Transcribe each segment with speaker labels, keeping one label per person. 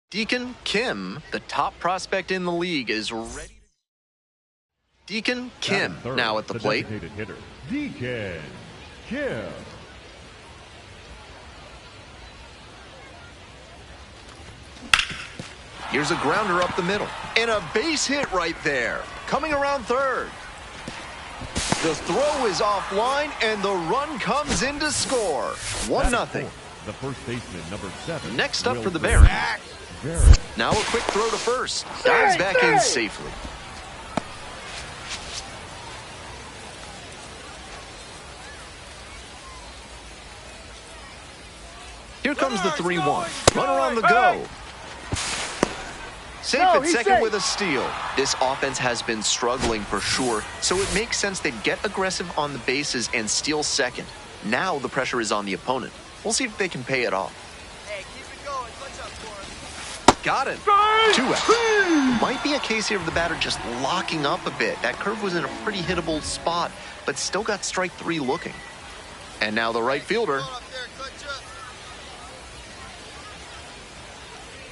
Speaker 1: Deacon Kim, the top prospect in the league, is ready. Deacon Kim now at the plate.
Speaker 2: Hitter, Deacon Kim.
Speaker 1: Here's a grounder up the middle. And a base hit right there. Coming around third. The throw is offline, and the run comes in to score. 1-0.
Speaker 2: The first baseman, number 7.
Speaker 1: Next up for the Barons. Now a quick throw to first. Dives back in safely. Here comes the 3-1. Runner on the go. Safe at second with a steal. This offense has been struggling for sure, so it makes sense they'd get aggressive on the bases and steal second. Now the pressure is on the opponent. We'll see if they can pay it off.
Speaker 3: Hey, keep it going. What's up for him?
Speaker 1: Got it. 2 out. Might be a case here of the batter just locking up a bit. That curve was in a pretty hittable spot, but still got strike 3 looking. And now the right fielder.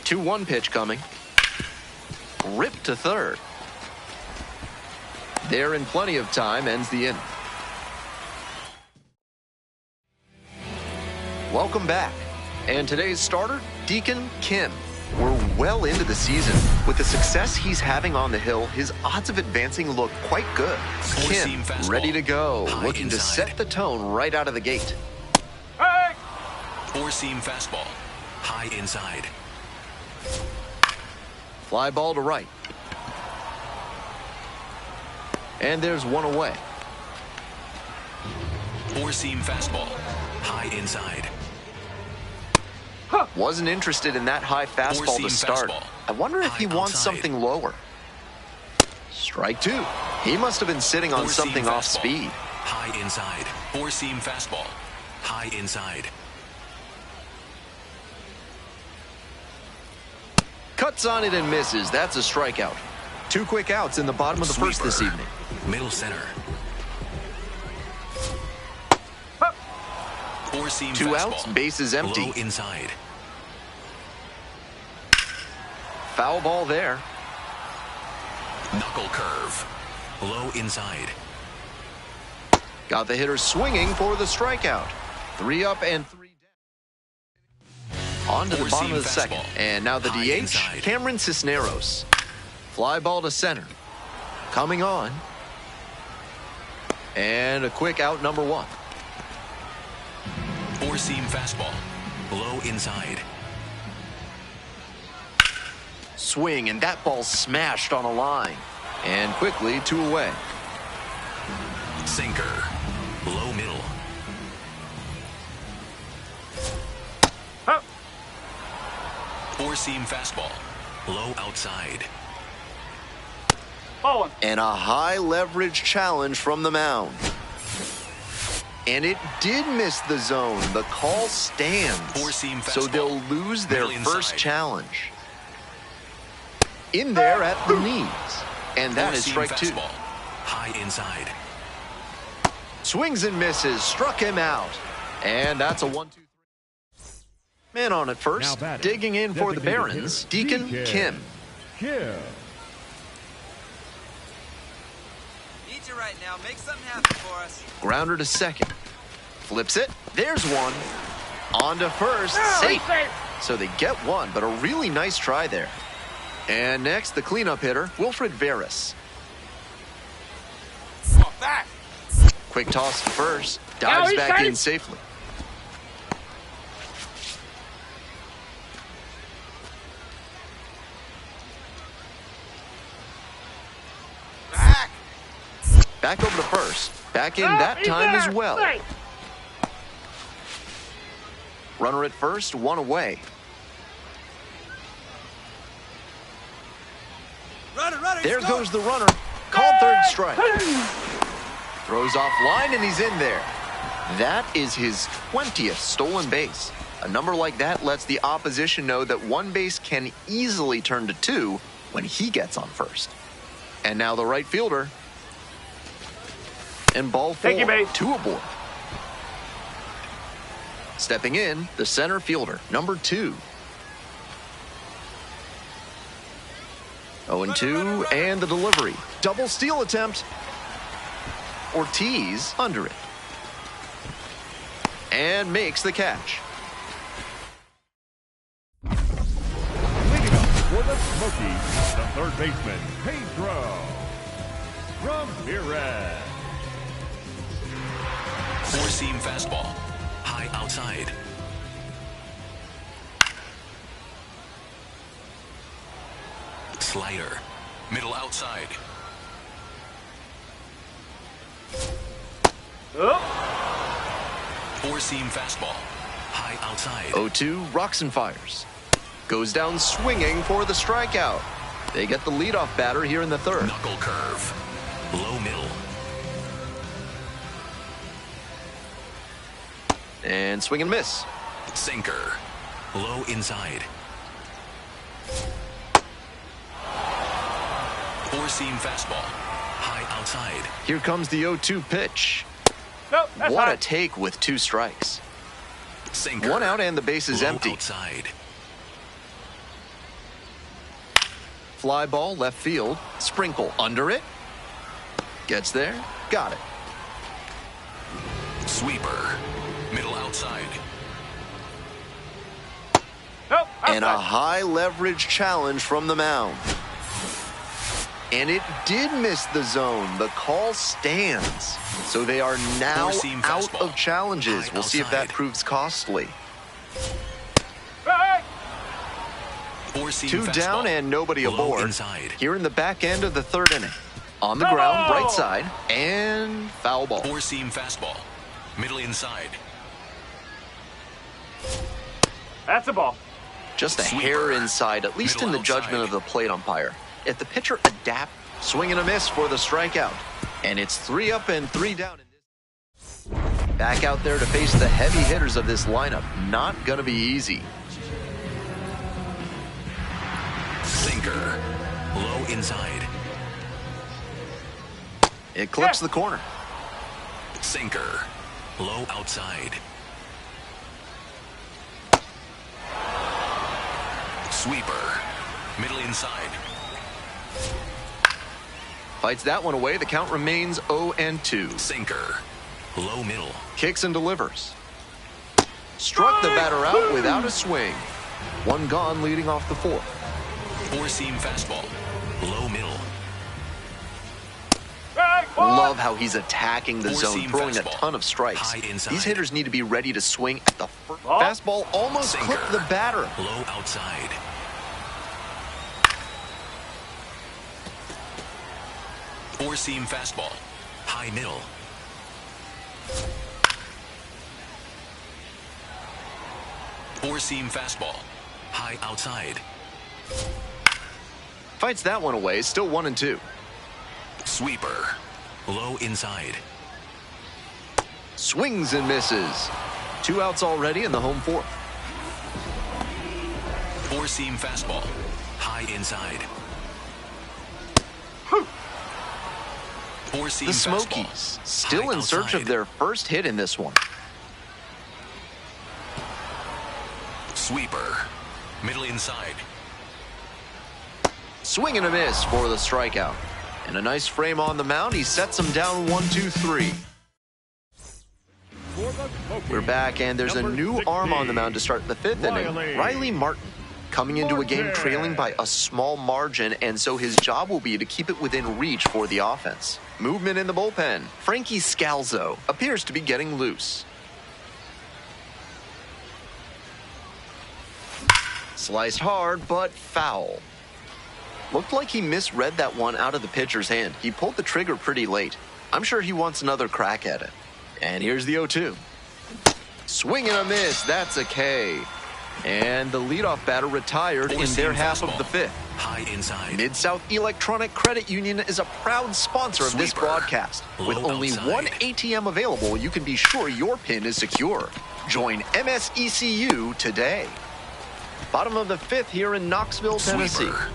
Speaker 1: 2-1 pitch coming. Ripped to third. There in plenty of time, ends the inning. Welcome back. And today's starter, Deacon Kim. We're well into the season. With the success he's having on the hill, his odds of advancing look quite good. Kim, ready to go, looking to set the tone right out of the gate.
Speaker 4: Four-seam fastball, high inside.
Speaker 1: Fly ball to right. And there's one away.
Speaker 4: Four-seam fastball, high inside.
Speaker 1: Wasn't interested in that high fastball to start. I wonder if he wants something lower. Strike 2. He must have been sitting on something off speed.
Speaker 4: High inside. Four-seam fastball, high inside.
Speaker 1: Cuts on it and misses. That's a strikeout. 2 quick outs in the bottom of the first this evening.
Speaker 4: Middle center. Four-seam
Speaker 1: 2
Speaker 4: fastball.
Speaker 1: outs, bases empty.
Speaker 4: Low inside.
Speaker 1: Foul ball there.
Speaker 4: Knuckle curve. Low inside.
Speaker 1: Got the hitter swinging for the strikeout. 3 up and 3 down. On to the bottom of the second. And now the DH, Cameron Cisneros. Fly ball to center. Coming on. And a quick out, number 1.
Speaker 4: Four-seam fastball. Low inside.
Speaker 1: Swing, and that ball smashed on a line. And quickly, 2 away.
Speaker 4: Sinker. Low middle. Four-seam fastball. Low outside.
Speaker 1: And a high leverage challenge from the mound. And it did miss the zone. The call stands.
Speaker 4: Four-seam fastball.
Speaker 1: So they'll lose their
Speaker 4: Middle
Speaker 1: first
Speaker 4: inside.
Speaker 1: challenge. In there at the knees. And that is
Speaker 4: Four-seam
Speaker 1: strike 2.
Speaker 4: fastball. High inside.
Speaker 1: Swings and misses. Struck him out. And that's a 1-2-3. Man on at first. Digging in for the Barons, Deacon Kim.
Speaker 2: Kim.
Speaker 3: Need you right now. Make something happen for us.
Speaker 1: Grounder to second. Flips it. There's one. On to first. Safe. So they get one, but a really nice try there. And next, the cleanup hitter, Wilfred Veras.
Speaker 3: Back.
Speaker 1: Quick toss to first. Dives back in safely. Back over to first. Back in that time as well. Runner at first, 1 away.
Speaker 3: Runner,
Speaker 1: There goes the runner. Called third strike. Throws off line and he's in there. That is his 20th stolen base. A number like that lets the opposition know that one base can easily turn to 2 when he gets on first. And now the right fielder. And ball 4, 2 aboard. Stepping in, the center fielder, number 2. 0-2, and the delivery. Double steal attempt. Ortiz under it. And makes the catch.
Speaker 2: Leading up for the Smokies, the third baseman, Pedro Ramirez.
Speaker 4: Four-seam fastball. High outside. Slider. Middle outside. Four-seam fastball. High outside.
Speaker 1: 0-2, rocks and fires. Goes down swinging for the strikeout. They get the leadoff batter here in the third.
Speaker 4: Knuckle curve. Low middle.
Speaker 1: And swing and miss.
Speaker 4: Sinker. Low inside. Four-seam fastball. High outside.
Speaker 1: Here comes the 0-2 pitch. What a take with 2 strikes.
Speaker 4: Sinker.
Speaker 1: 1 out and the base is
Speaker 4: Low
Speaker 1: empty.
Speaker 4: outside.
Speaker 1: Fly ball left field. Sprinkle under it. Gets there. Got it.
Speaker 4: Sweeper. Middle outside.
Speaker 1: And a high leverage challenge from the mound. And it did miss the zone. The call stands. So they are now
Speaker 4: Four-seam
Speaker 1: out
Speaker 4: fastball.
Speaker 1: of challenges.
Speaker 4: High
Speaker 1: We'll see if that
Speaker 4: outside.
Speaker 1: proves costly.
Speaker 4: Four-seam
Speaker 1: 2 down
Speaker 4: fastball.
Speaker 1: and nobody
Speaker 4: Low
Speaker 1: aboard.
Speaker 4: inside.
Speaker 1: Here in the back end of the third inning. On the ground, right side, and foul ball.
Speaker 4: Four-seam fastball. Middle inside.
Speaker 5: That's a ball.
Speaker 1: Just a
Speaker 4: Sweeper.
Speaker 1: hair inside, at least
Speaker 4: Middle
Speaker 1: in the judgment
Speaker 4: outside.
Speaker 1: of the plate umpire. If the pitcher adapt, swing and a miss for the strikeout. And it's 3 up and 3 down. Back out there to face the heavy hitters of this lineup. Not going to be easy.
Speaker 4: Sinker. Low inside.
Speaker 1: It clips the corner.
Speaker 4: Sinker. Low outside. Sweeper. Middle inside.
Speaker 1: Fights that one away. The count remains 0-2.
Speaker 4: Sinker. Low middle.
Speaker 1: Kicks and delivers. Struck the batter out without a swing. One gone leading off the fourth.
Speaker 4: Four-seam fastball. Low middle.
Speaker 1: Love how he's attacking the zone,
Speaker 4: Four-seam
Speaker 1: throwing a
Speaker 4: fastball.
Speaker 1: ton of strikes.
Speaker 4: High inside.
Speaker 1: These hitters need to be ready to swing at the first.
Speaker 5: Ball.
Speaker 1: Fastball almost
Speaker 4: Sinker.
Speaker 1: clipped the batter.
Speaker 4: Low outside. Four-seam fastball. High middle. Four-seam fastball. High outside.
Speaker 1: Fights that one away, still 1-2.
Speaker 4: Sweeper. Low inside.
Speaker 1: Swings and misses. 2 outs already in the home fourth.
Speaker 4: Four-seam fastball. High inside. Four-seam
Speaker 1: The
Speaker 4: fastball.
Speaker 1: Smokies still
Speaker 4: High
Speaker 1: in search
Speaker 4: outside.
Speaker 1: of their first hit in this one.
Speaker 4: Sweeper. Middle inside.
Speaker 1: Swing and a miss for the strikeout. And a nice frame on the mound. He sets him down 1-2-3.
Speaker 2: For the Smokies,
Speaker 1: We're back, and there's a
Speaker 2: number
Speaker 1: new arm on the
Speaker 2: 16,
Speaker 1: mound to start the fifth inning. Riley Martin. Coming into a game trailing by a small margin, and so his job will be to keep it within reach for the offense. Movement in the bullpen. Frankie Scalzo appears to be getting loose. Sliced hard, but foul. Looked like he misread that one out of the pitcher's hand. He pulled the trigger pretty late. I'm sure he wants another crack at it. And here's the 0-2. Swing and a miss. That's a K. And the leadoff batter retired in their half of the fifth.
Speaker 4: High inside.
Speaker 1: Mid-South Electronic Credit Union is a proud sponsor of this
Speaker 4: Sweeper.
Speaker 1: broadcast. With
Speaker 4: Low
Speaker 1: only
Speaker 4: outside.
Speaker 1: one ATM available, you can be sure your PIN is secure. Join MSECU today. Bottom of the fifth here in Knoxville, Tennessee.
Speaker 4: Sweeper.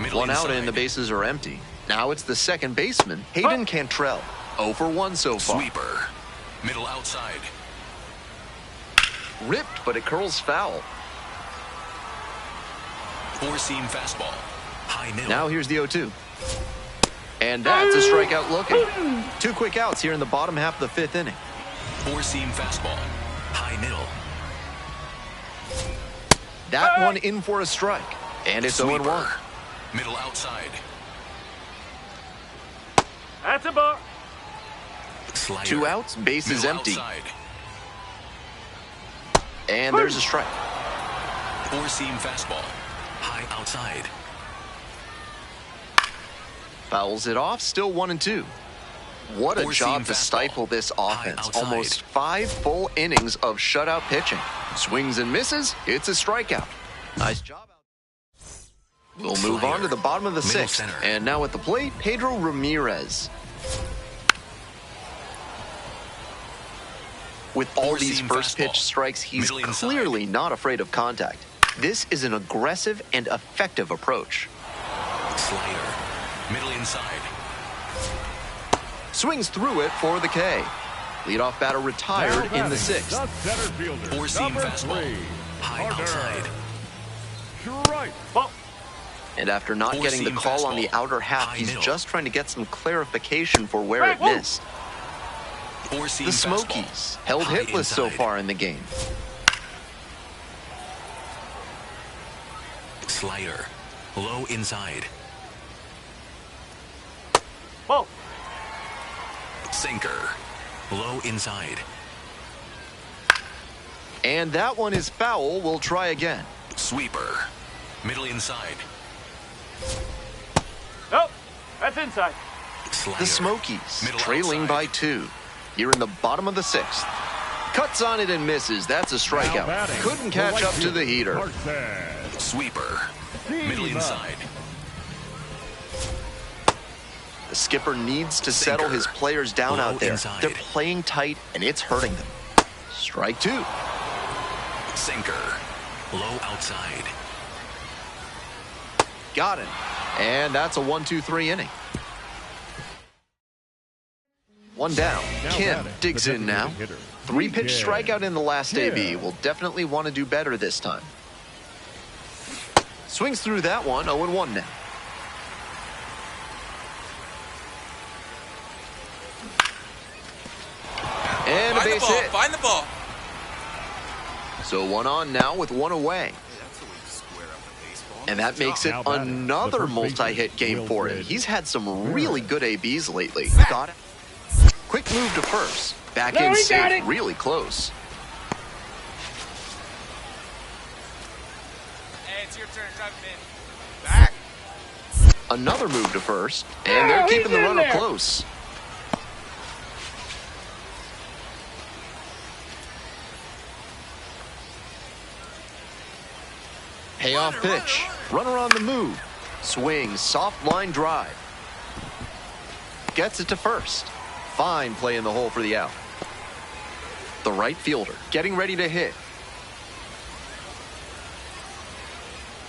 Speaker 4: Middle
Speaker 1: One out
Speaker 4: inside.
Speaker 1: and the bases are empty. Now it's the second baseman, Hayden Cantrell. 0 for 1 so far.
Speaker 4: Sweeper. Middle outside.
Speaker 1: Ripped, but it curls foul.
Speaker 4: Four-seam fastball. High middle.
Speaker 1: Now here's the 0-2. And that's a strikeout looking. 2 quick outs here in the bottom half of the fifth inning.
Speaker 4: Four-seam fastball. High middle.
Speaker 1: That one in for a strike. And it's 0-1.
Speaker 4: Sweeper. Middle outside.
Speaker 5: That's a ball.
Speaker 4: Slider.
Speaker 1: 2 outs, bases
Speaker 4: Middle
Speaker 1: empty.
Speaker 4: outside.
Speaker 1: And there's a strike.
Speaker 4: Four-seam fastball. High outside.
Speaker 1: Fouls it off, still 1-2. What a
Speaker 4: Four-seam
Speaker 1: job to
Speaker 4: fastball.
Speaker 1: stifle this offense.
Speaker 4: outside.
Speaker 1: Almost 5 full innings of shutout pitching. Swings and misses, it's a strikeout. Nice job. We'll move on to the bottom of the
Speaker 4: Middle
Speaker 1: sixth.
Speaker 4: center.
Speaker 1: And now at the plate, Pedro Ramirez. With all these
Speaker 4: Four-seam
Speaker 1: first pitch
Speaker 4: fastball.
Speaker 1: strikes, he's
Speaker 4: Middle inside.
Speaker 1: clearly not afraid of contact. This is an aggressive and effective approach.
Speaker 4: Slider. Middle inside.
Speaker 1: Swings through it for the K. Leadoff batter retired
Speaker 2: Now
Speaker 1: in the
Speaker 2: batting,
Speaker 1: sixth.
Speaker 2: The center fielder,
Speaker 4: Four-seam
Speaker 2: number
Speaker 4: fastball.
Speaker 2: 3,
Speaker 4: High
Speaker 2: Carter.
Speaker 4: outside.
Speaker 2: Strike.
Speaker 5: Ball.
Speaker 1: And after not getting the
Speaker 4: Four-seam
Speaker 1: call on the
Speaker 4: fastball.
Speaker 1: outer half,
Speaker 4: High
Speaker 1: he's
Speaker 4: middle.
Speaker 1: just trying to get some clarification for where it
Speaker 5: Whoa.
Speaker 1: missed.
Speaker 4: Four-seam
Speaker 1: The
Speaker 4: fastball.
Speaker 1: Smokies held
Speaker 4: High
Speaker 1: hitless so
Speaker 4: inside.
Speaker 1: far in the game.
Speaker 4: Slider. Low inside.
Speaker 5: Ball.
Speaker 4: Sinker. Low inside.
Speaker 1: And that one is foul. We'll try again.
Speaker 4: Sweeper. Middle inside.
Speaker 5: Nope. That's inside.
Speaker 4: Slider.
Speaker 1: The Smokies
Speaker 4: Middle
Speaker 1: trailing
Speaker 4: outside.
Speaker 1: by 2. Here in the bottom of the sixth. Cuts on it and misses. That's a
Speaker 2: Now
Speaker 1: strikeout.
Speaker 2: batting,
Speaker 1: Couldn't
Speaker 2: the
Speaker 1: catch
Speaker 2: right
Speaker 1: up to the
Speaker 2: fielder,
Speaker 1: heater.
Speaker 2: Carson.
Speaker 4: Sweeper. Middle
Speaker 2: Diva.
Speaker 4: inside.
Speaker 1: The skipper needs to settle
Speaker 4: Sinker.
Speaker 1: his players down
Speaker 4: Low
Speaker 1: out there.
Speaker 4: inside.
Speaker 1: They're playing tight, and it's hurting them. Strike 2.
Speaker 4: Sinker. Low outside.
Speaker 1: Got it. And that's a 1-2-3 inning. One down.
Speaker 2: Now
Speaker 1: Kim
Speaker 2: batting,
Speaker 1: digs
Speaker 2: the
Speaker 1: in now.
Speaker 2: designated hitter,
Speaker 1: 3-pitch
Speaker 2: DJ
Speaker 1: strikeout in the last
Speaker 2: Kim.
Speaker 1: AB. Will definitely want to do better this time. Swings through that one. 0-1 now. And a base hit.
Speaker 3: Find the ball.
Speaker 1: So 1 on now with 1 away. And that makes it another multi-hit game for him. He's had some really good ABs lately. Got it. Quick move to first. Back in safe, really close.
Speaker 3: Hey, it's your turn. Drive him in. Back.
Speaker 1: Another move to first, and they're keeping the runner close. Payoff pitch. Runner on the move. Swing, soft line drive. Gets it to first. Fine play in the hole for the out. The right fielder getting ready to hit.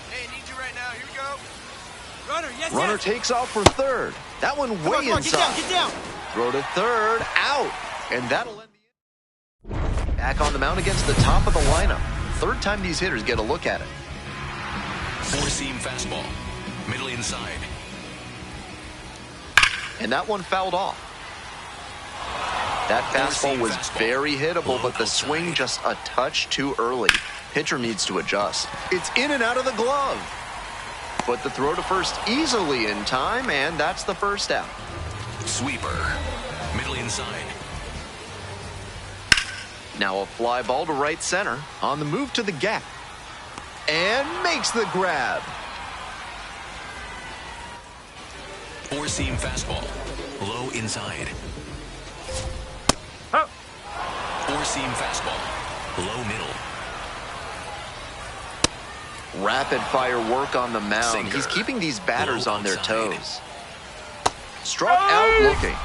Speaker 3: Hey, I need you right now. Here we go. Runner, yes,
Speaker 1: Runner
Speaker 3: yes.
Speaker 1: takes off for third. That one way
Speaker 3: Come on,
Speaker 1: inside.
Speaker 3: get down.
Speaker 1: Throw to third, out. And that'll end the inning. Back on the mound against the top of the lineup. Third time these hitters get a look at it.
Speaker 4: Four-seam fastball. Middle inside.
Speaker 1: And that one fouled off. That fastball was very hittable, but the swing just a touch too early. Pitcher needs to adjust. It's in and out of the glove. But the throw to first easily in time, and that's the first out.
Speaker 4: Sweeper. Middle inside.
Speaker 1: Now a fly ball to right center on the move to the gap. And makes the grab.
Speaker 4: Four-seam fastball. Low inside.
Speaker 5: Huh.
Speaker 4: Four-seam fastball. Low middle.
Speaker 1: Rapid fire work on the mound.
Speaker 4: Sinker.
Speaker 1: He's keeping these batters
Speaker 4: Low
Speaker 1: on their
Speaker 4: outside.
Speaker 1: toes. Struck out looking.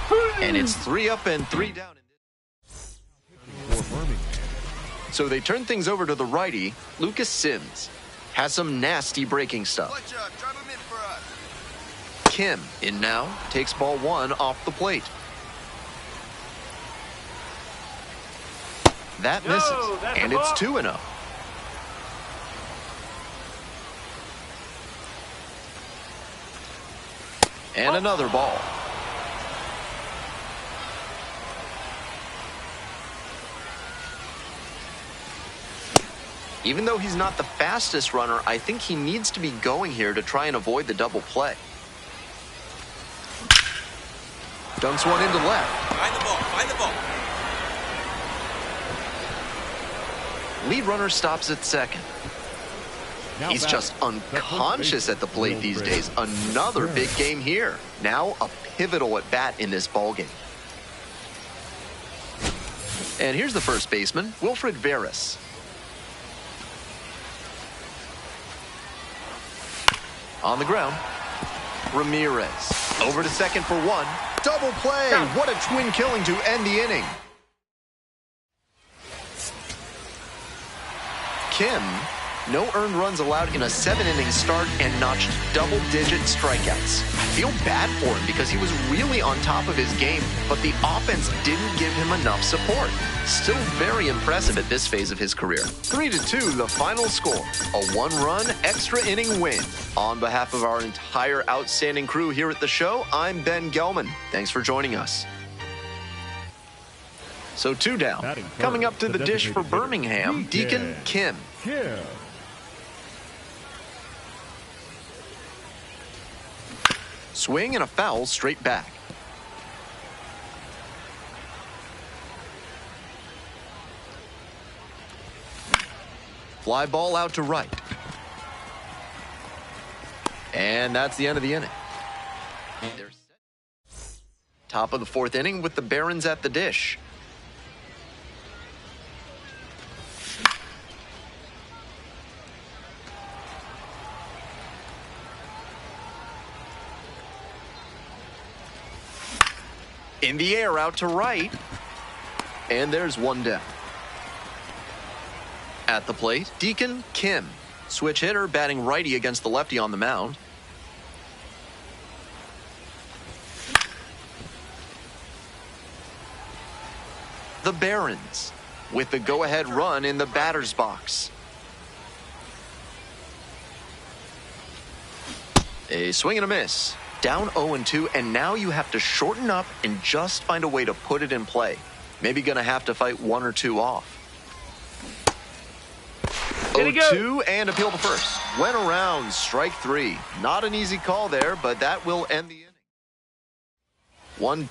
Speaker 1: And it's 3 up and 3 down. So they turn things over to the righty, Lucas Sims. Has some nasty breaking stuff.
Speaker 3: Clutch up. Drive him in for us.
Speaker 1: Kim in now, takes ball 1 off the plate. That
Speaker 5: No,
Speaker 1: misses,
Speaker 5: that's
Speaker 1: and
Speaker 5: a
Speaker 1: it's
Speaker 5: ball.
Speaker 1: 2-0. And another ball. Even though he's not the fastest runner, I think he needs to be going here to try and avoid the double play. Dunks one into left.
Speaker 3: Find the ball. Find the ball.
Speaker 1: Lead runner stops at second. He's just unconscious at the plate these days. Another big game here. Now a pivotal at bat in this ballgame. And here's the first baseman, Wilfred Veras. On the ground, Ramirez. Over to second for 1. Double play. What a twin killing to end the inning. Kim, no earned runs allowed in a 7-inning start and notched double-digit strikeouts. I feel bad for him because he was really on top of his game, but the offense didn't give him enough support. Still very impressive at this phase of his career. 3-2, the final score. A 1-run extra inning win. On behalf of our entire outstanding crew here at the show, I'm Ben Gelman. Thanks for joining us. So 2 down. Coming up to the dish for Birmingham, Deacon Kim. Swing and a foul straight back. Fly ball out to right. And that's the end of the inning. They're set. Top of the 4th inning with the Barons at the dish. In the air out to right. And there's 1 down. At the plate, Deacon Kim. Switch hitter batting righty against the lefty on the mound. The Barons with the go-ahead run in the batter's box. A swing and a miss. Down 0-2, and now you have to shorten up and just find a way to put it in play. Maybe gonna have to fight 1 or 2 off. 0-2 and appeal to first. Went around, strike 3. Not an easy call there, but that will end the inning. 1.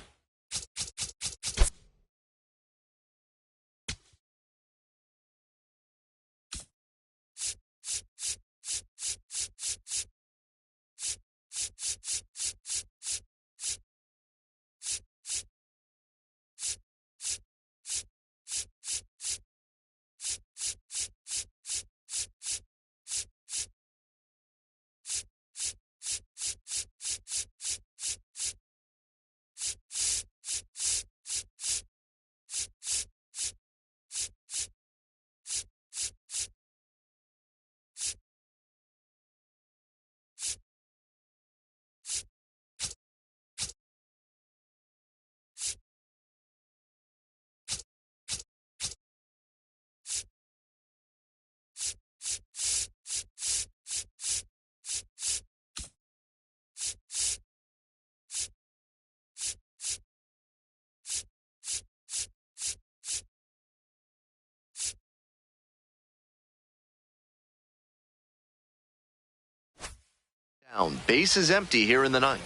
Speaker 1: Down. Base is empty here in the 9th.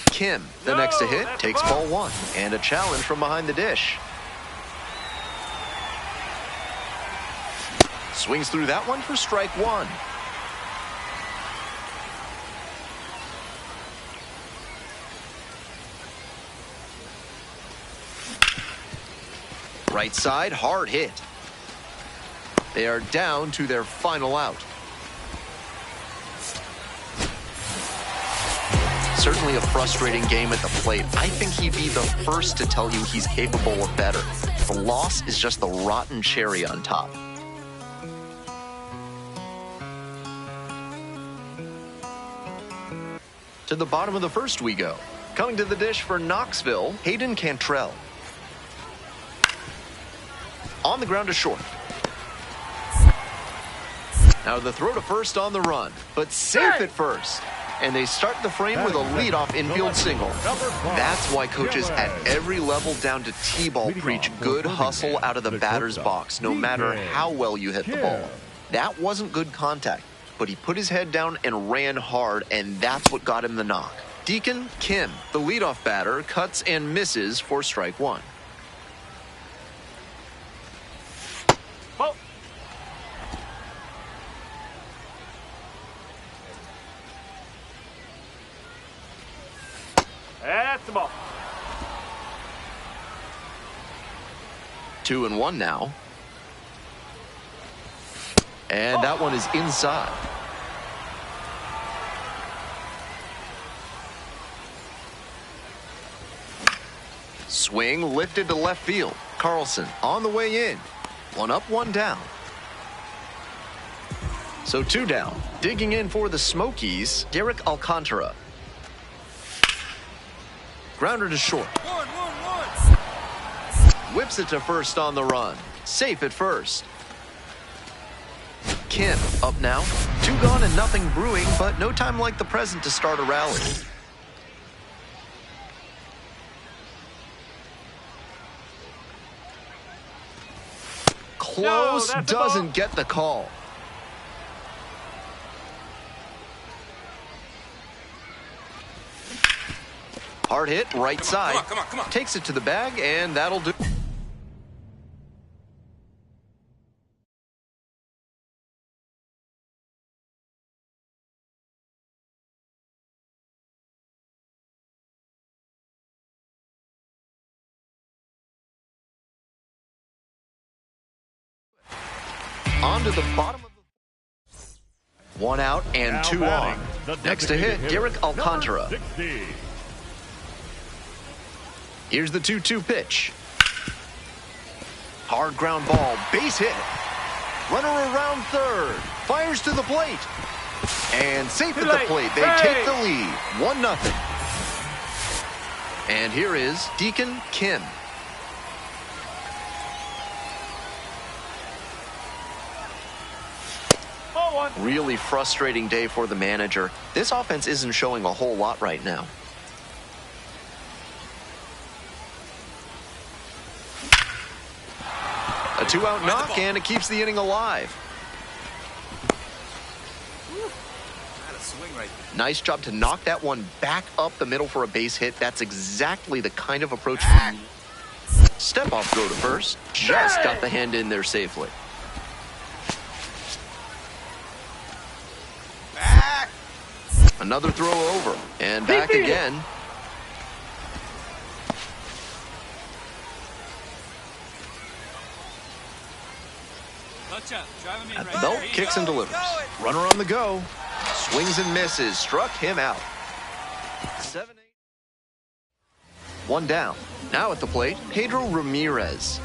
Speaker 1: Kim, the next to hit, takes ball 1. And a challenge from behind the dish. Swings through that one for strike 1. Right side, hard hit. They are down to their final out. Certainly a frustrating game at the plate. I think he'd be the first to tell you he's capable of better. The loss is just the rotten cherry on top. To the bottom of the 1st we go. Coming to the dish for Knoxville, Hayden Cantrell. On the ground to short. Now the throw to first on the run, but safe at first. And they start the frame with a leadoff infield single. That's why coaches at every level down to T-ball preach good hustle out of the batter's box, no matter how well you hit the ball. That wasn't good contact, but he put his head down and ran hard, and that's what got him the knock. Deacon Kim, the leadoff batter, cuts and misses for strike 1.
Speaker 5: That's the ball.
Speaker 1: 2-1 now. And that one is inside. Swing lifted to left field. Carlson on the way in. 1 up, 1 down. So 2 down. Digging in for the Smokies, Derek Alcantara. Grounder to short. Whips it to first on the run. Safe at first. Kim up now. 2 gone and nothing brewing, but no time like the present to start a rally. Close, doesn't get the call. Hard hit, right side.
Speaker 3: Come on.
Speaker 1: Takes it to the bag, and that'll do. On to the bottom of the... 1 out and
Speaker 2: Now
Speaker 1: 2 on. Next to hit, Derek Alcantara. Here's the 2-2 pitch. Hard ground ball, base hit. Runner around third, fires to the plate. And safe at the plate, they take the lead, 1-0. And here is Deacon Kim. Really frustrating day for the manager. This offense isn't showing a whole lot right now. A 2-out knock, and it keeps the inning alive. Nice job to knock that one back up the middle for a base hit. That's exactly the kind of approach. Step off throw to first. Just got the hand in there safely.
Speaker 3: Back.
Speaker 1: Another throw over. And back again. At the belt, kicks and delivers. Runner on the go. Swings and misses. Struck him out. 7-8. One down. Now at the plate, Pedro Ramirez.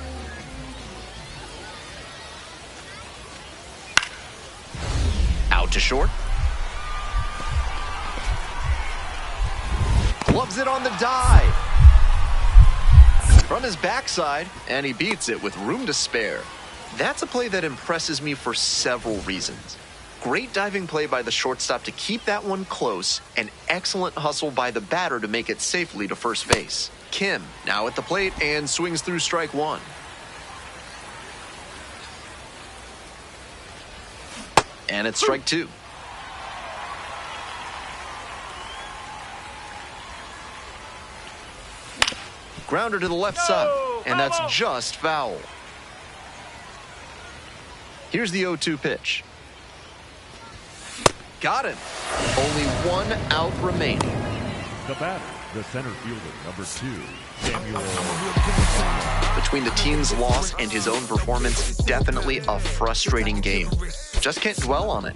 Speaker 1: Out to short. Gloves it on the dive. From his backside, and he beats it with room to spare. That's a play that impresses me for several reasons. Great diving play by the shortstop to keep that one close, and excellent hustle by the batter to make it safely to first base. Kim now at the plate and swings through strike one. And it's strike two. Grounder to the left side, and that's just foul. Here's the 0-2 pitch. Got him. Only 1 out remaining.
Speaker 2: The batter, the center fielder, number 2, Samuel.
Speaker 1: Between the team's loss and his own performance, definitely a frustrating game. Just can't dwell on it.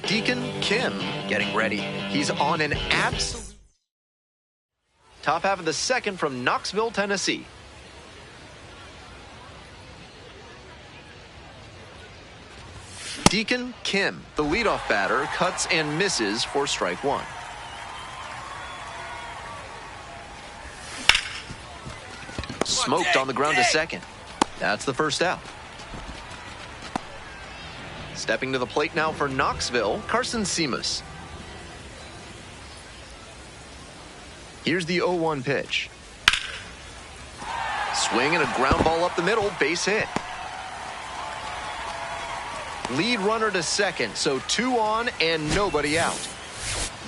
Speaker 1: Deacon Kim getting ready. He's on an absolute top half of the second from Knoxville, Tennessee. Deacon Kim, the leadoff batter, cuts and misses for strike one. Smoked on the ground to second. That's the first out. Stepping to the plate now for Knoxville, Carson Simas. Here's the 0-1 pitch. Swing and a ground ball up the middle, base hit. Lead runner to second, so 2 on and nobody out.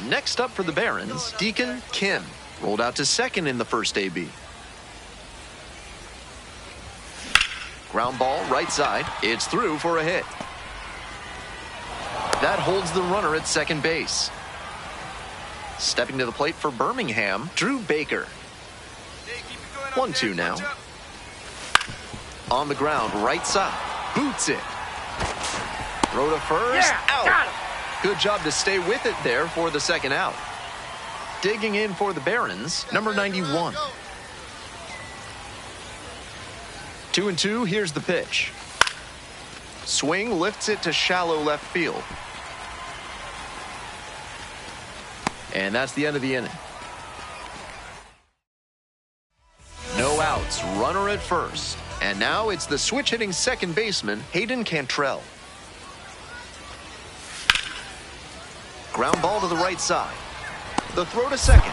Speaker 1: Next up for the Barons, Deacon Kim. Rolled out to second in the first AB. Ground ball, right side. It's through for a hit. That holds the runner at second base. Stepping to the plate for Birmingham, Drew Baker. 1-2 now. On the ground, right side. Boots it. Throw to first. Out. Good job to stay with it there for the second out. Digging in for the Barons, number 91. 2-2, here's the pitch. Swing lifts it to shallow left field. And that's the end of the inning. No outs, runner at first. And now it's the switch-hitting second baseman, Hayden Cantrell. Ground ball to the right side. The throw to second.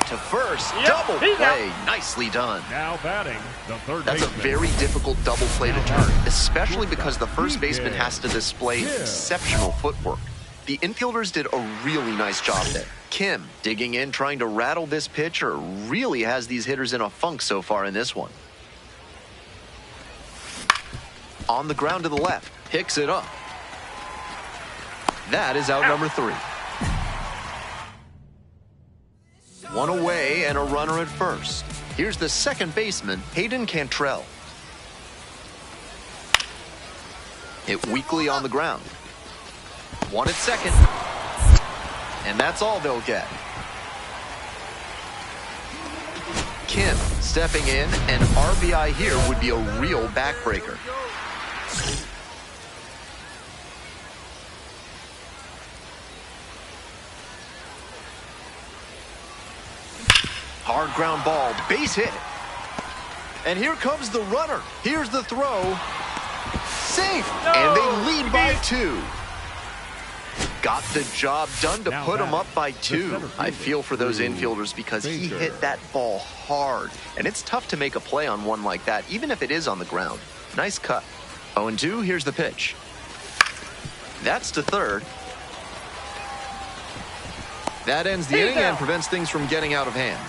Speaker 1: To first, double play, nicely done.
Speaker 2: Now batting, the third
Speaker 1: That's a
Speaker 2: baseman.
Speaker 1: very difficult double play to turn, especially because the first baseman has to display exceptional footwork. The infielders did a really nice job there. Kim, digging in, trying to rattle this pitcher, really has these hitters in a funk so far in this one. On the ground to the left, picks it up. That is out number 3. 1 away and a runner at first. Here's the second baseman, Hayden Cantrell. Hit weakly on the ground. 1 at second. And that's all they'll get. Kim stepping in, and RBI here would be a real backbreaker. Hard ground ball, base hit. And here comes the runner. Here's the throw. Safe, and they lead by 2. got the job done to put him up by 2. I feel for those infielders because he hit that ball hard, and it's tough to make a play on one like that, even if it is on the ground. Nice cut. 0-2, here's the pitch. That's to third. That ends the inning and prevents things from getting out of hand.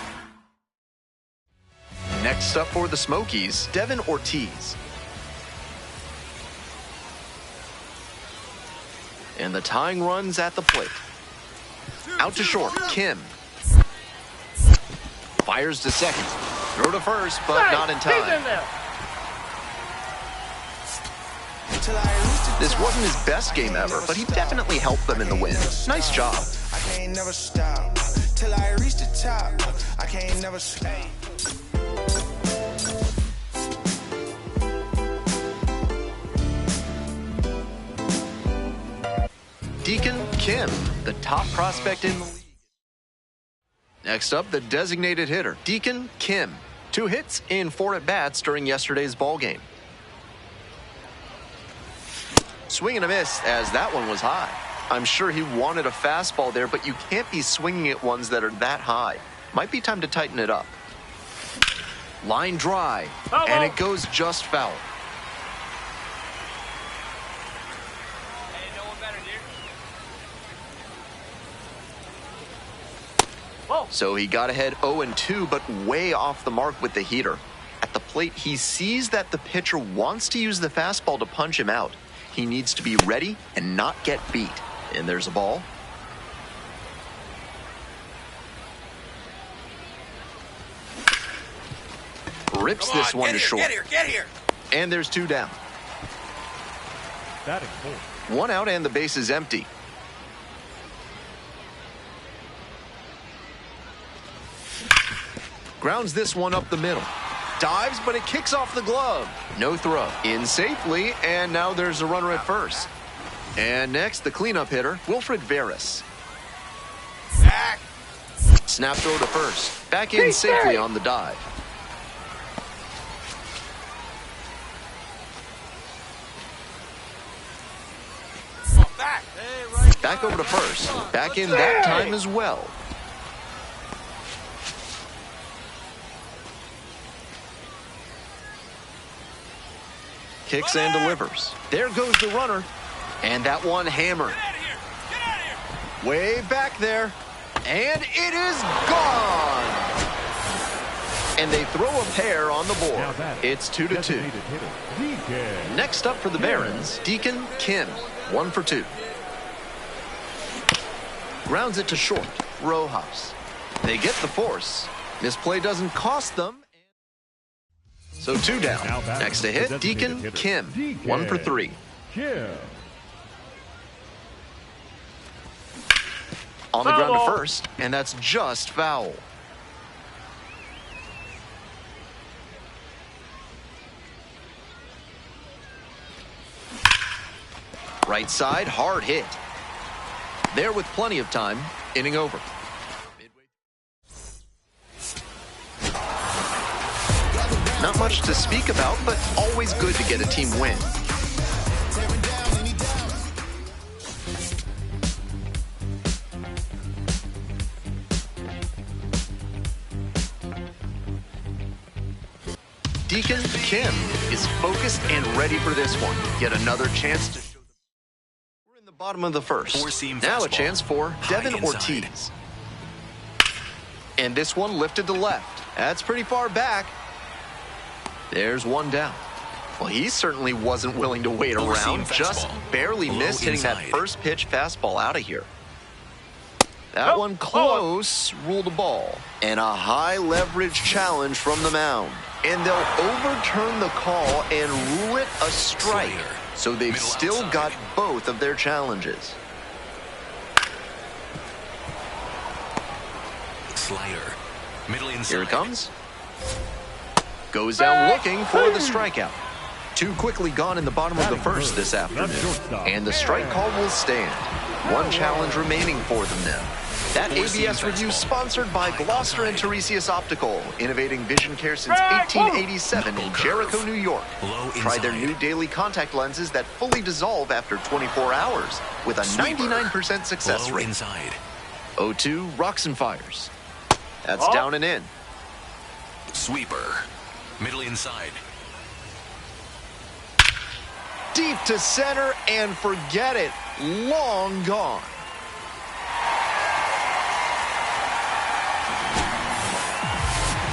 Speaker 1: Next up for the Smokies, Devin Ortiz. And the tying run's at the plate. Out to short, Kim. Fires to second. Throw to first, but not in time. This wasn't his best game ever, but he definitely helped them in the win. Nice job.
Speaker 6: I can't never stop till I reach the top. I can't never stop.
Speaker 1: Deacon Kim, the top prospect in the league. Next up, the designated hitter, Deacon Kim. 2 hits in 4 at-bats during yesterday's ball game. Swing and a miss, as that one was high. I'm sure he wanted a fastball there, but you can't be swinging at ones that are that high. Might be time to tighten it up. Line drive, and it goes just foul. So he got ahead 0-2, but way off the mark with the heater. At the plate, he sees that the pitcher wants to use the fastball to punch him out. He needs to be ready and not get beat. And there's a ball. Rips this one to short.
Speaker 3: Get here.
Speaker 1: And there's 2 down.
Speaker 2: That is 4.
Speaker 1: 1 out and the base is empty. Grounds this one up the middle. Dives, but it kicks off the glove. No throw. In safely, and now there's a runner at first. And next, the cleanup hitter, Wilfred Veras.
Speaker 3: Back.
Speaker 1: Snap throw to first. Back in safely on the dive.
Speaker 3: Back. Hey, right.
Speaker 1: Back over to first. Back in that time as well. Kicks and delivers. There goes the runner. And that one hammered.
Speaker 3: Get out of here.
Speaker 1: Way back there. And it is gone. And they throw a pair on the board. It's 2-2. Next up for the Barons, Deacon Kim. 1 for 2. Grounds it to short. Rojas. They get the force. This play doesn't cost them. So 2 down. Next to hit, Deacon Kim. 1 for 3. On the ground to first, and that's just foul. Right side, hard hit. There with plenty of time, inning over. Not much to speak about, but always good to get a team win. Deacon Kim is focused and ready for this one. Yet another chance to show them. We're in the bottom of the first. Now a chance for Devin Ortiz. And this one lifted to left. That's pretty far back. There's 1 down. Well, he certainly wasn't willing to wait around. Just barely missed hitting that first pitch fastball out of here. That one close, ruled a ball. And a high leverage challenge from the mound. And they'll overturn the call and rule it a strike. So they've still got both of their challenges.
Speaker 4: Slider. Middle inside.
Speaker 1: Here it comes. Goes down looking for the strikeout. 2 quickly gone in the bottom of the first this afternoon. And the strike call will stand. 1 challenge remaining for them now. That ABS review sponsored by Gloucester and Tiresias Optical, innovating vision care since 1887 in Jericho, New York. Try their new daily contact lenses that fully dissolve after 24 hours with a 99% success rate. 0-2, rocks and fires. That's down and in.
Speaker 4: Sweeper. Middle inside.
Speaker 1: Deep to center, and forget it. Long gone.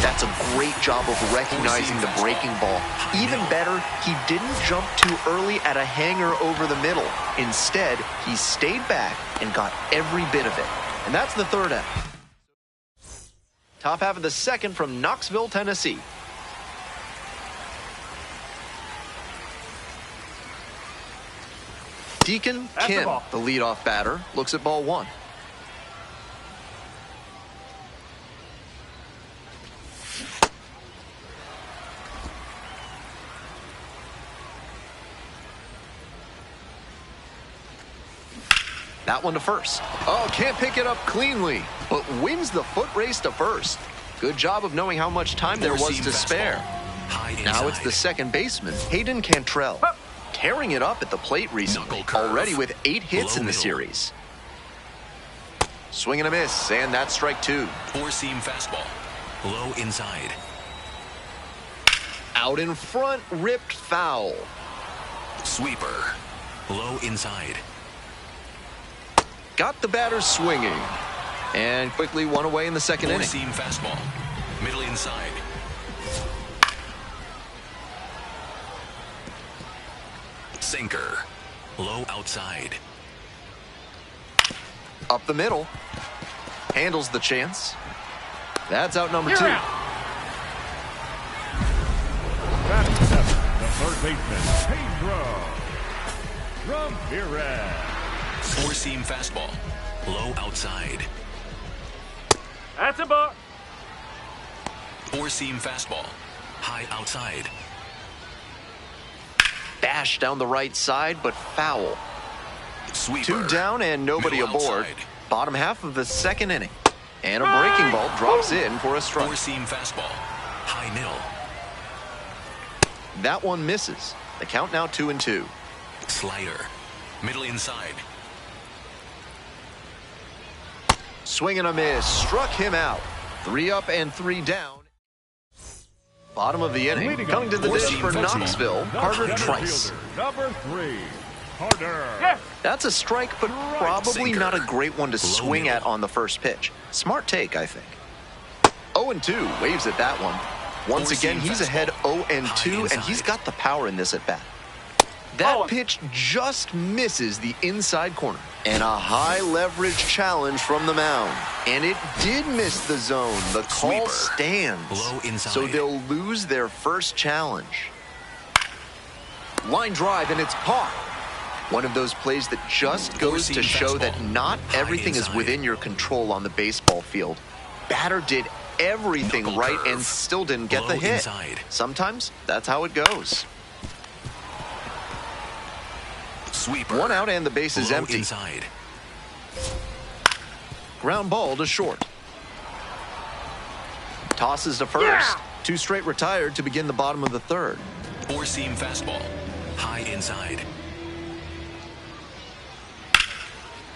Speaker 1: That's a great job of recognizing the breaking ball. Even better, he didn't jump too early at a hanger over the middle. Instead, he stayed back and got every bit of it. And that's the third half. Top half of the second from Knoxville, Tennessee. Deacon Kim, the leadoff batter, looks at ball one. That one to first. Oh, can't pick it up cleanly, but wins the foot race to first. Good job of knowing how much time there was to spare. Now it's the second baseman, Hayden Cantrell, tearing it up at the plate recently, already with 8 hits in the series. Swing and a miss, and that's strike two.
Speaker 4: Four-seam fastball. Low inside.
Speaker 1: Out in front, ripped foul.
Speaker 4: Sweeper. Low inside.
Speaker 1: Got the batter swinging, and quickly one away in the second inning.
Speaker 4: Four-seam fastball. Middle inside. Sinker. Low outside.
Speaker 1: Up the middle. Handles the chance. That's out number two.
Speaker 2: Batting seventh, the third baseman, Pedro Ramirez.
Speaker 4: Four-seam fastball. Low outside.
Speaker 5: That's a ball.
Speaker 4: Four-seam fastball. High outside.
Speaker 1: Bash down the right side, but foul.
Speaker 4: Sweeper.
Speaker 1: 2 down and nobody
Speaker 4: Middle
Speaker 1: aboard.
Speaker 4: outside.
Speaker 1: Bottom half of the second inning. And a breaking ball drops in for a strike.
Speaker 4: Four-seam fastball. High nil.
Speaker 1: That one misses. The count now 2-2.
Speaker 4: Slider. Middle inside.
Speaker 1: Swing and a miss. Struck him out. 3 up and 3 down. Bottom of the inning. Coming to the dish for Knoxville, Carter Trice.
Speaker 2: Number 3, Carter.
Speaker 5: Yes.
Speaker 1: That's a strike, but probably not a great one to swing at on the first pitch. Smart take, I think. 0-2, waves at that one. Once again, he's ahead 0-2, and he's got the power in this at bat. That pitch just misses the inside corner. And a high leverage challenge from the mound. And it did miss the zone. The call stands.
Speaker 4: Low inside.
Speaker 1: So they'll lose their first challenge. Line drive, and it's caught. One of those plays that just goes to show that not everything is within your control on the baseball field. Batter did everything right and still didn't get the hit. Sometimes that's how it goes.
Speaker 4: Sweeper.
Speaker 1: 1 out and the base is empty.
Speaker 4: Inside.
Speaker 1: Ground ball to short. Tosses to first. 2 straight retired to begin the bottom of the third.
Speaker 4: Four-seam fastball. High inside.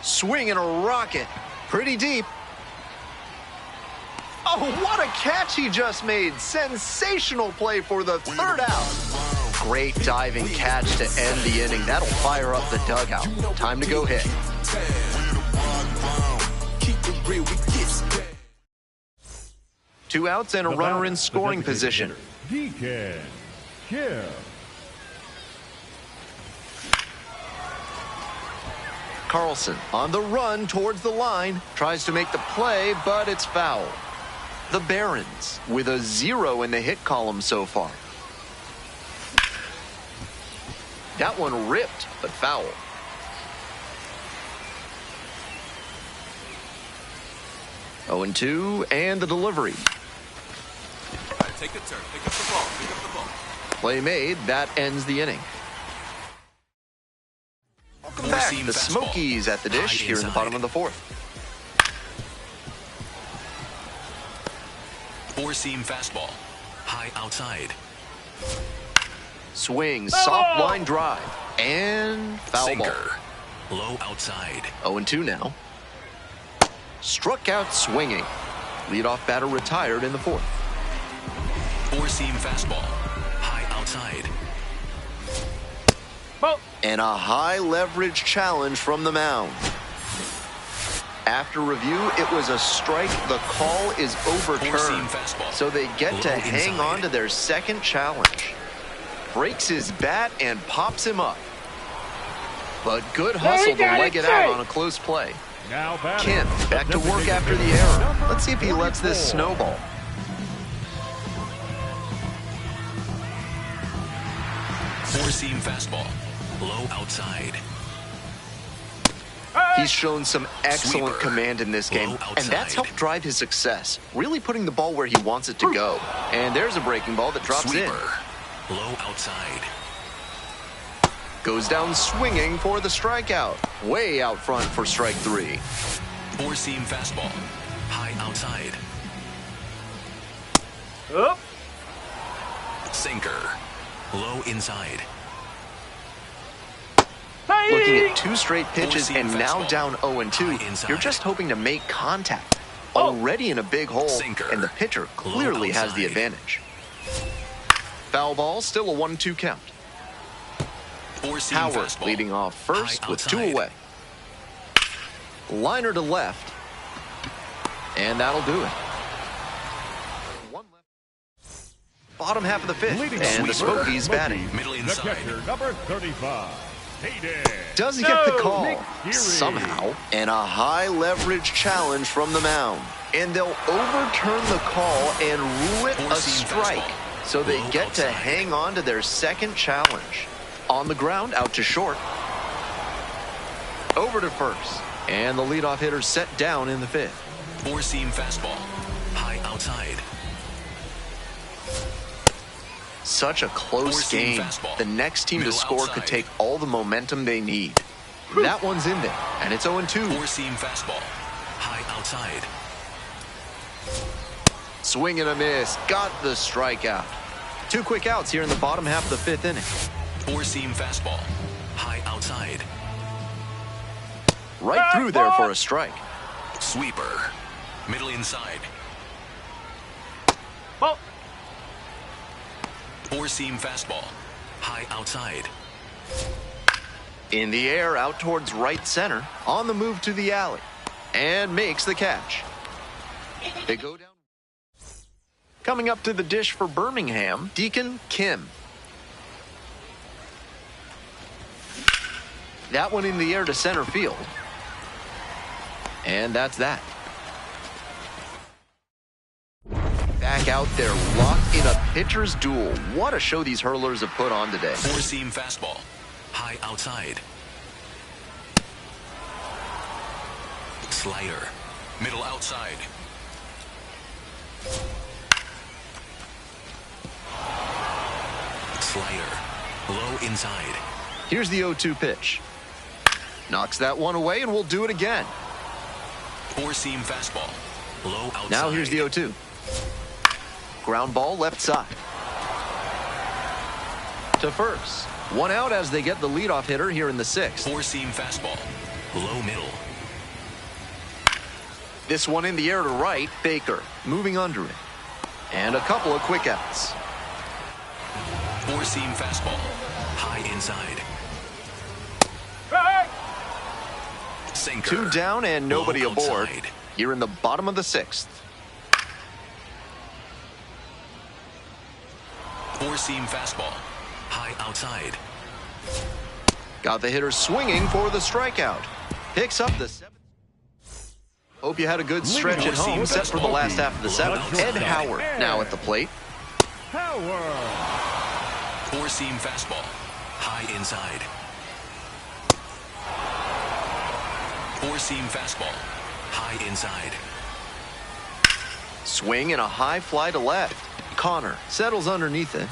Speaker 1: Swing and a rocket. Pretty deep. Oh, what a catch he just made. Sensational play for the third out. Great diving catch to end the inning. That'll fire up the dugout. Time to go hit. Two outs and a runner in scoring position.
Speaker 2: Deacon Kim.
Speaker 1: Carlson on the run towards the line. Tries to make the play, but it's foul. The Barons with a 0 in the hit column so far. That one ripped, but foul. Oh, 0-2, and the delivery.
Speaker 3: All right, take a turn. Pick up the ball. Pick up the ball.
Speaker 1: Play made. That ends the inning. Welcome back. The Smokies at the dish here in the bottom of the fourth.
Speaker 4: Four-seam fastball. High outside.
Speaker 1: Swing, soft line drive, and foul ball.
Speaker 4: Sinker. Low outside.
Speaker 1: 0-2 now. Struck out swinging. Leadoff batter retired in the fourth.
Speaker 4: Four-seam fastball. High outside.
Speaker 1: And a high leverage challenge from the mound. After review, it was a strike. The call is overturned. So they get to hang on to their second challenge. Breaks his bat and pops him up. But good hustle to leg it out on a close play.
Speaker 2: Now
Speaker 1: Kim back to work after the error. Let's see if he lets this snowball.
Speaker 4: Four-seam fastball. Low outside.
Speaker 1: He's shown some excellent
Speaker 4: Sweeper.
Speaker 1: command in this game,
Speaker 4: Low
Speaker 1: and that's
Speaker 4: outside.
Speaker 1: helped drive his success, really putting the ball where he wants it to go. And there's a breaking ball that drops in.
Speaker 4: Sweeper. Low outside.
Speaker 1: Goes down swinging for the strikeout. Way out front for strike three.
Speaker 4: Four-seam fastball. High outside.
Speaker 5: Up.
Speaker 4: Sinker. Low inside.
Speaker 1: Looking at two straight pitches
Speaker 4: Four-seam
Speaker 1: and now
Speaker 4: fastball.
Speaker 1: down 0-2.
Speaker 4: High inside.
Speaker 1: You're just hoping to make contact. Already in a big hole,
Speaker 4: Sinker.
Speaker 1: and the pitcher clearly has the
Speaker 4: outside.
Speaker 1: advantage. Foul ball, still a 1-2 count.
Speaker 4: Four-seam
Speaker 1: Howard
Speaker 4: fastball.
Speaker 1: leading off first
Speaker 4: High
Speaker 1: with two
Speaker 4: outside.
Speaker 1: away. Liner to left. And that'll do it. One left. Bottom half of the fifth.
Speaker 2: Leading
Speaker 1: And the
Speaker 2: sweeper,
Speaker 1: Smokies batting.
Speaker 4: Middle
Speaker 2: The
Speaker 4: inside.
Speaker 2: catcher, number 35, Hayden.
Speaker 1: Does he get the call?
Speaker 2: Nick Geary.
Speaker 1: Somehow. And a high leverage challenge from the mound. And they'll overturn the call and rule it a
Speaker 4: Four-seam
Speaker 1: strike.
Speaker 4: fastball.
Speaker 1: So they
Speaker 4: Low
Speaker 1: get to
Speaker 4: outside.
Speaker 1: hang on to their second challenge. On the ground, out to short. Over to first. And the leadoff hitter set down in the fifth.
Speaker 4: Four-seam fastball. High outside.
Speaker 1: Such a close
Speaker 4: Four-seam
Speaker 1: game.
Speaker 4: fastball.
Speaker 1: The next team to
Speaker 4: Middle
Speaker 1: score
Speaker 4: outside.
Speaker 1: could take all the momentum they need. That one's in there, and it's 0-2.
Speaker 4: Four-seam fastball. High outside.
Speaker 1: Swing and a miss. Got the strikeout. Two quick outs here in the bottom half of the fifth inning.
Speaker 4: Four-seam fastball. High outside.
Speaker 1: Right through there for a strike.
Speaker 4: Sweeper. Middle inside.
Speaker 5: Ball.
Speaker 4: Four-seam fastball. High outside.
Speaker 1: In the air, out towards right center. On the move to the alley. And makes the catch. They go down. Coming up to the dish for Birmingham, Deacon Kim. That one in the air to center field. And that's that. Back out there, locked in a pitcher's duel. What a show these hurlers have put on today.
Speaker 4: Four-seam fastball. High outside. Slider. Middle outside. Slider. Low inside.
Speaker 1: Here's the 0-2 pitch. Knocks that one away, and we'll do it again.
Speaker 4: Four-seam fastball. Low outside.
Speaker 1: Now here's the 0-2. Ground ball left side. To first. One out as they get the leadoff hitter here in the sixth.
Speaker 4: Four-seam fastball. Low middle.
Speaker 1: This one in the air to right. Baker moving under it. And a couple of quick outs.
Speaker 4: Four-seam fastball. High inside.
Speaker 5: Right.
Speaker 4: Sinker.
Speaker 1: Two down and nobody
Speaker 4: Low
Speaker 1: aboard.
Speaker 4: outside.
Speaker 1: Here in the bottom of the sixth.
Speaker 4: Four-seam fastball. High outside.
Speaker 1: Got the hitter swinging for the strikeout. Picks up the seventh. Hope you had a good stretch at home. Set for the last half of the seventh. Ed Howard now at the plate.
Speaker 2: Howard.
Speaker 4: Four-seam fastball. High inside. Four-seam fastball. High inside.
Speaker 1: Swing and a high fly to left. Connor settles underneath it.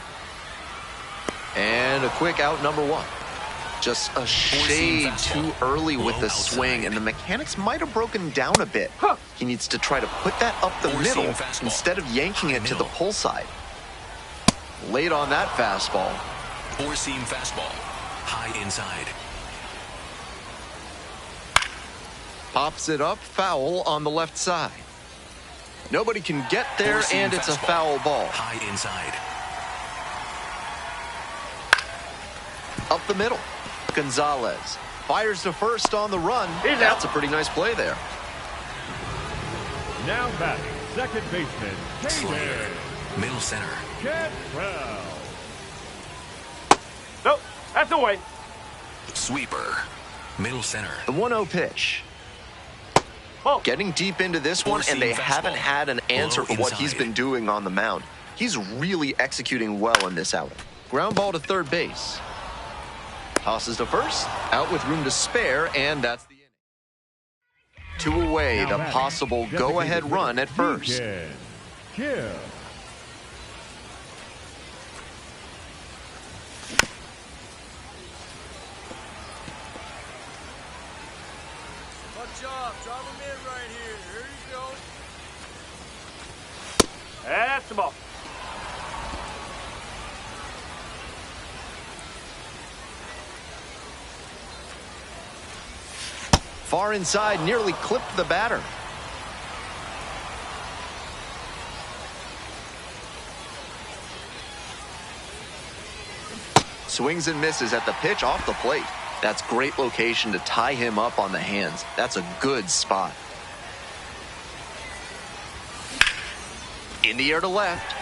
Speaker 1: And a quick out, number one. Just a shade too early with the swing, and the mechanics might have broken down a bit. He needs to try to put that up the middle instead of yanking it to the pull side. Late on that fastball.
Speaker 4: Four-seam fastball. High inside.
Speaker 1: Pops it up, foul on the left side. Nobody can get there, and it's a foul ball.
Speaker 4: High inside.
Speaker 1: Up the middle. Gonzalez fires to first on the run. That's a pretty nice play there.
Speaker 2: Now batting, second baseman,
Speaker 4: Slater. Middle center.
Speaker 2: Cantrell.
Speaker 5: Nope, that's away.
Speaker 4: Sweeper. Middle center.
Speaker 1: The 1-0 pitch. Getting deep into this one, and they haven't had an answer for what he's been doing on the mound. He's really executing well in this outing. Ground ball to third base. Tosses to first, out with room to spare, and that's the inning. 2 away, the possible go-ahead run at first.
Speaker 2: Kill.
Speaker 3: Good job. Drop him in right here. Here you go.
Speaker 5: That's the ball.
Speaker 1: Far inside, nearly clipped the batter. Swings and misses at the pitch off the plate. That's great location to tie him up on the hands. That's a good spot. In the air to left.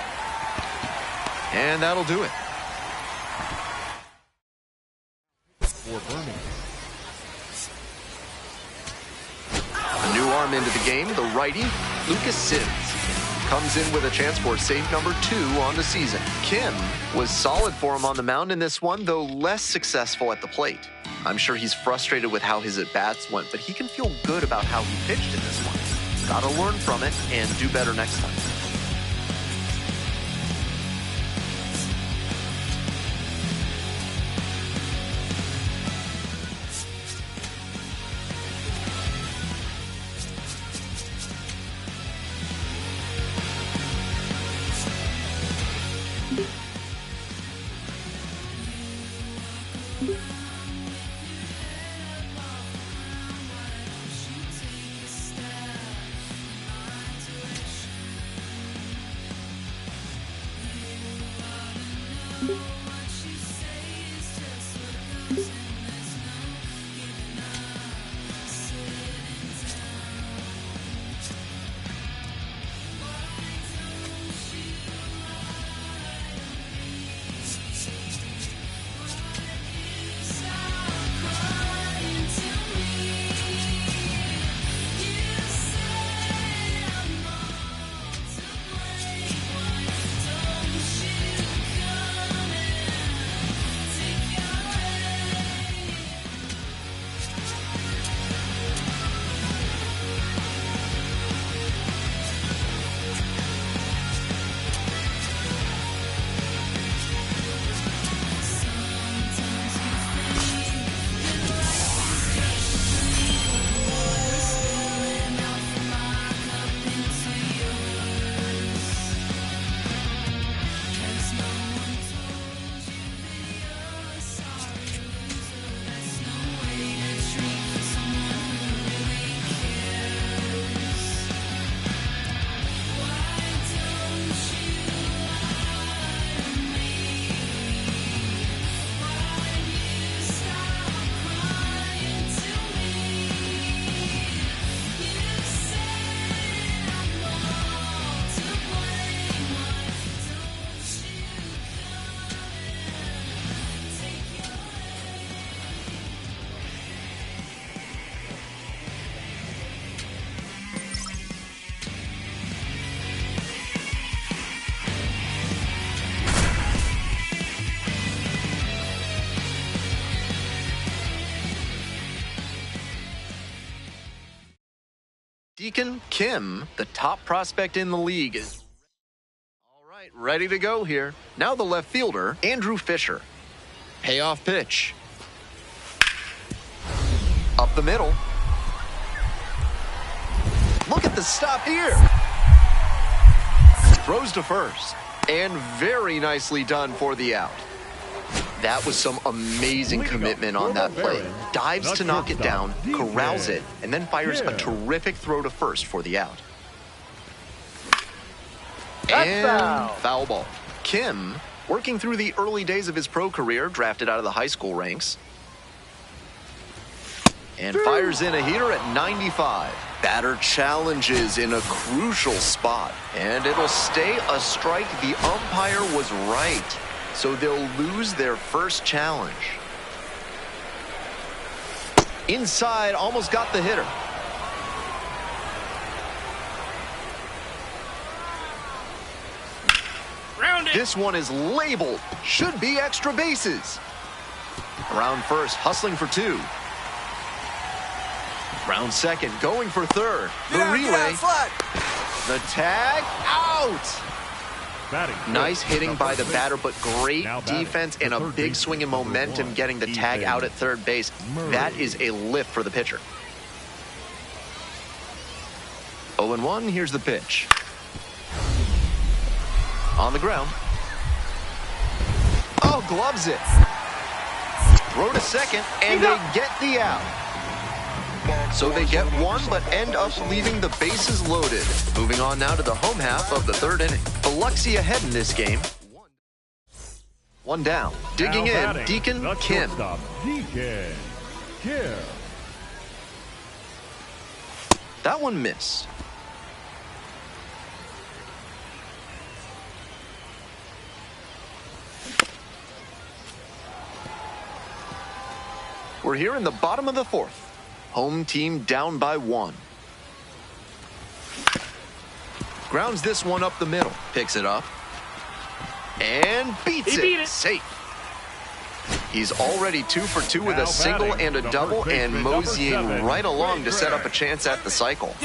Speaker 1: And that'll do it.
Speaker 2: For Bernie.
Speaker 1: A new arm into the game, the righty, Lucas Sims. Comes in with a chance for save number 2 on the season. Kim was solid for him on the mound in this one, though less successful at the plate. I'm sure he's frustrated with how his at-bats went, but he can feel good about how he pitched in this one. Gotta learn from it and do better next time. Deacon Kim, the top prospect in the league, is all right, ready to go here. Now the left fielder, Andrew Fisher. Payoff pitch. Up the middle. Look at the stop here. Throws to first. And very nicely done for the out. That was some amazing commitment on that play. Dives to knock it down, corrals it, and then fires a terrific throw to first for the out. And foul ball. Kim, working through the early days of his pro career, drafted out of the high school ranks. And fires in a heater at 95. Batter challenges in a crucial spot. And it'll stay a strike. The umpire was right. So they'll lose their first challenge. Inside, almost got the hitter. This one is labeled. Should be extra bases. Around first, hustling for two. Round second, going for third. The relay. The tag, out. Nice hitting by the batter, but great defense and a big swing in momentum getting the tag out at third base. That is a lift for the pitcher. 0-1, here's the pitch. On the ground. Oh, gloves it. Throw to second, and they get the out. So they get one, but end up leaving the bases loaded. Moving on now to the home half of the third inning. Biloxi ahead in this game. One down. Digging in, Deacon Kim.
Speaker 2: Deacon Kim.
Speaker 1: That one missed. We're here in the bottom of the fourth. Home team down by one. Grounds this one up the middle. Picks it up. And beats it. Safe. He's already 2 for 2 with a single and a double, and moseying right along to set up a chance at the cycle.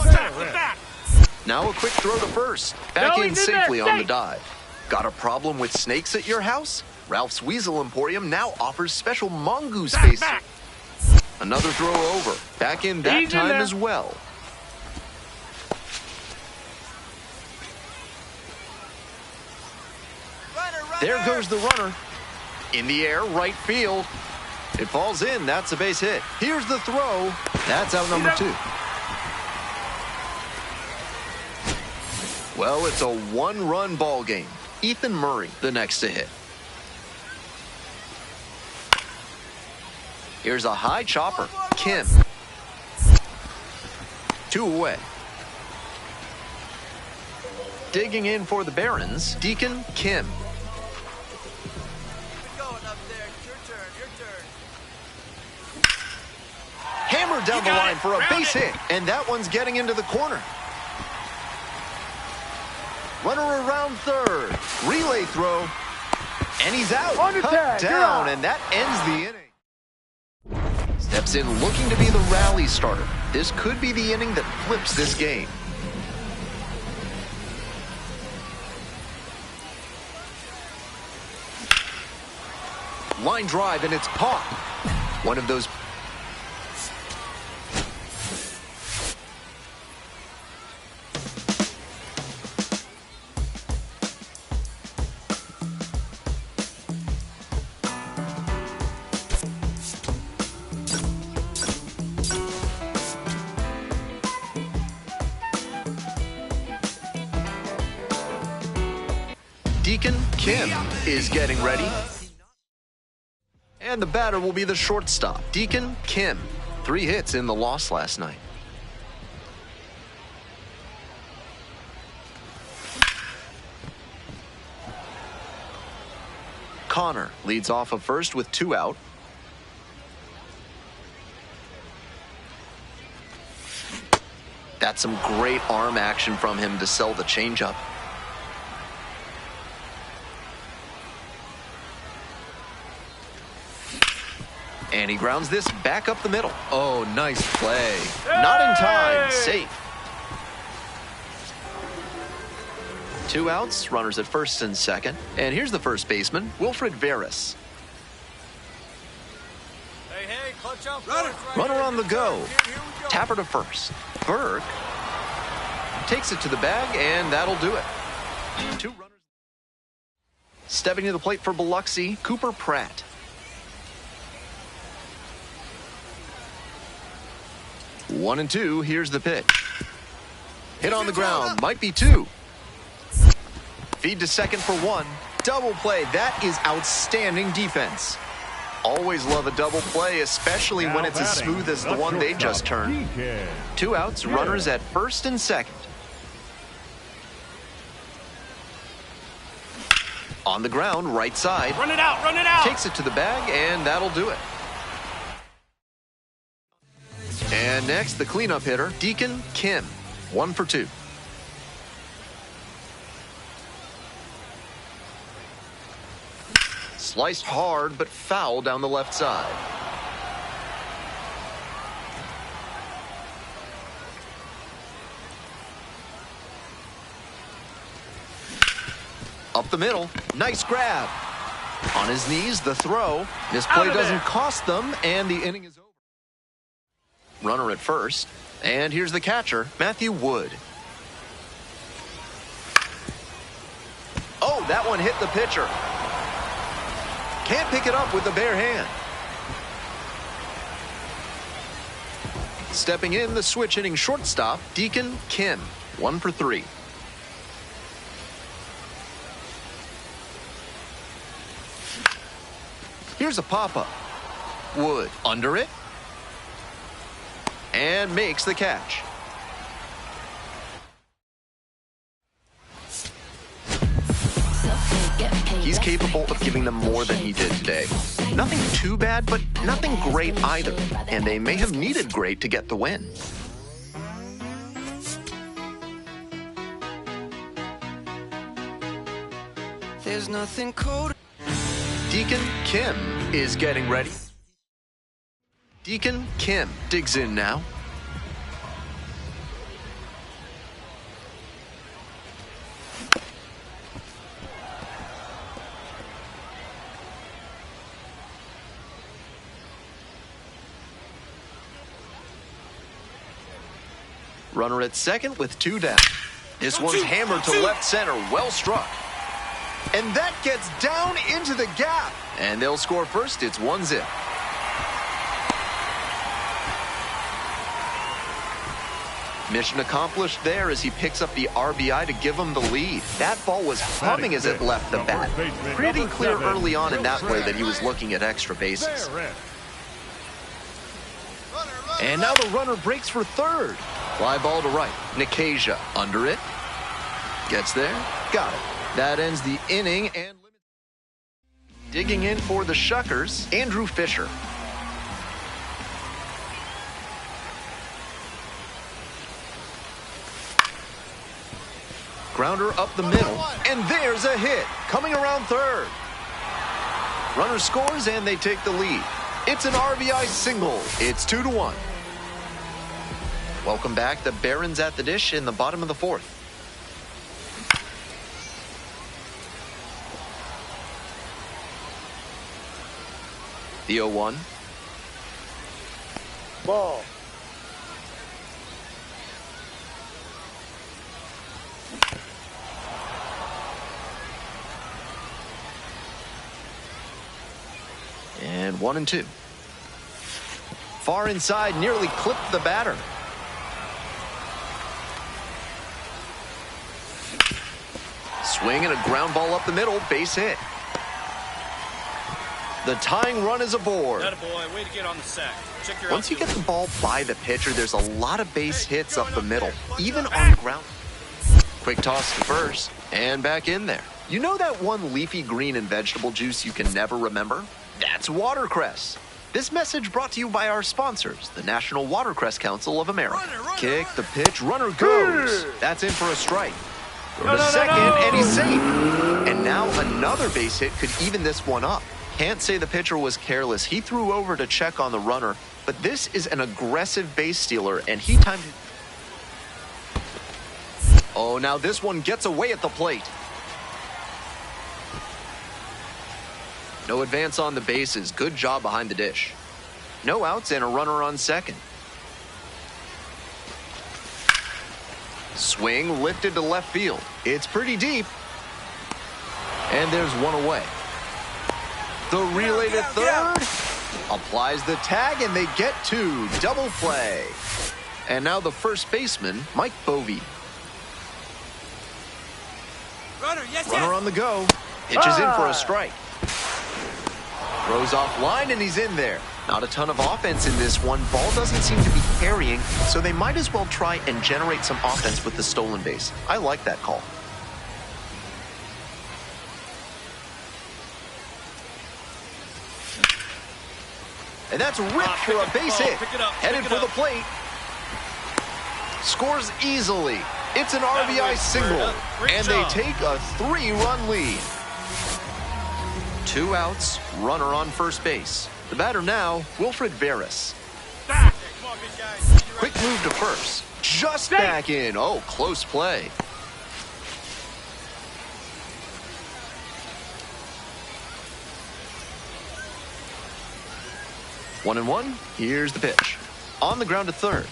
Speaker 1: Now a quick throw to first. Back in safely on the dive. Got a problem with snakes at your house? Ralph's Weasel Emporium now offers special mongoose face. Another throw over. Back in that time as well. There goes the runner. In the air, right field. It falls in. That's a base hit. Here's the throw. That's out number 2. Well, it's a one-run ball game. Ethan Murray, the next to hit. Here's a high chopper. Kim. 2 away. Digging in for the Barons, Deacon Kim. Hammered down the line for a base hit, and that one's getting into the corner. Runner around third. Relay throw. And he's out. Cut down, and that ends the inning. Steps in looking to be the rally starter. This could be the inning that flips this game. Line drive, and it's caught. One of those. Deacon Kim is getting ready. And the batter will be the shortstop, Deacon Kim. 3 hits in the loss last night. Connor leads off of first with 2 out. That's some great arm action from him to sell the changeup. And he grounds this back up the middle. Oh, nice play. Hey! Not in time. Safe. 2 outs, runners at first and second. And here's the first baseman, Wilfred Veras.
Speaker 3: Hey,
Speaker 1: Runner on the go. Tapper to first. Burke takes it to the bag, and that'll do it. 2 runners. Stepping to the plate for Biloxi, Cooper Pratt. One and two, here's the pitch. Hit on the ground, might be 2. Feed to second for 1. Double play, that is outstanding defense. Always love a double play, especially when it's as smooth as the one they just turned. 2 outs, runners at first and second. On the ground, right side.
Speaker 5: Run it out, run it out!
Speaker 1: Takes it to the bag, and that'll do it. And next, the cleanup hitter, Deacon Kim. 1 for 2. Sliced hard, but foul down the left side. Up the middle, nice grab. On his knees, the throw. This play doesn't cost them, and the inning is over. Runner at first, and here's the catcher, Matthew Wood. Oh, that one hit the pitcher. Can't pick it up with the bare hand. Stepping in, the switch hitting shortstop, Deacon Kim. 1 for 3. Here's a pop-up. Wood under it. And makes the catch. He's capable of giving them more than he did today. Nothing too bad, but nothing great either. And they may have needed great to get the win.
Speaker 6: There's nothing cold.
Speaker 1: Deacon Kim is getting ready. Deacon Kim digs in now. Runner at second with 2 down. This one's hammered to left center, well struck. And that gets down into the gap. And they'll score first, it's 1-0. Mission accomplished there as he picks up the RBI to give him the lead. That ball was humming as it left the bat. Pretty clear early on in that play that he was looking at extra bases. And now the runner breaks for third. Fly ball to right. Nikasia under it. Gets there. Got it. That ends the inning. And digging in for the Shuckers, Andrew Fisher. Grounder up the middle. And there's a hit. Coming around third. Runner scores and they take the lead. It's an RBI single. It's 2-1. Welcome back. The Barons at the dish in the bottom of the 4th. The 0-1.
Speaker 5: Ball.
Speaker 1: And 1-2. Far inside, nearly clipped the batter. Swing and a ground ball up the middle, base hit. The tying run is aboard.
Speaker 5: Attaboy, way to get on the sack. Check your
Speaker 1: Once you get the ball by the pitcher, there's a lot of base hits up the middle, even on ground. Quick toss to first, and back in there. You know that one leafy green and vegetable juice you can never remember? That's watercress. This message brought to you by our sponsors, the National Watercress Council of America. Kick, the pitch, runner goes. That's in for a strike. The second, and he's safe. And now another base hit could even this one up. Can't say the pitcher was careless. He threw over to check on the runner, but this is an aggressive base stealer, and he timed it. Oh, now this one gets away at the plate. No advance on the bases. Good job behind the dish. No outs and a runner on second. Swing lifted to left field. It's pretty deep. And there's one away. The relay to third. Applies the tag, and they get two. Double play. And now the first baseman, Mike Bovee. Runner on the go. Pitches in for a strike. Throws off line, and he's in there. Not a ton of offense in this one. Ball doesn't seem to be carrying, so they might as well try and generate some offense with the stolen base. I like that call. And that's ripped for a base hit. Headed for the plate. Scores easily. It's an RBI single. And they take a 3-run lead. 2 outs, runner on first base. The batter now, Wilfred Veras. Quick move to first. Just back in. Oh, close play. One and one. Here's the pitch. On the ground to third.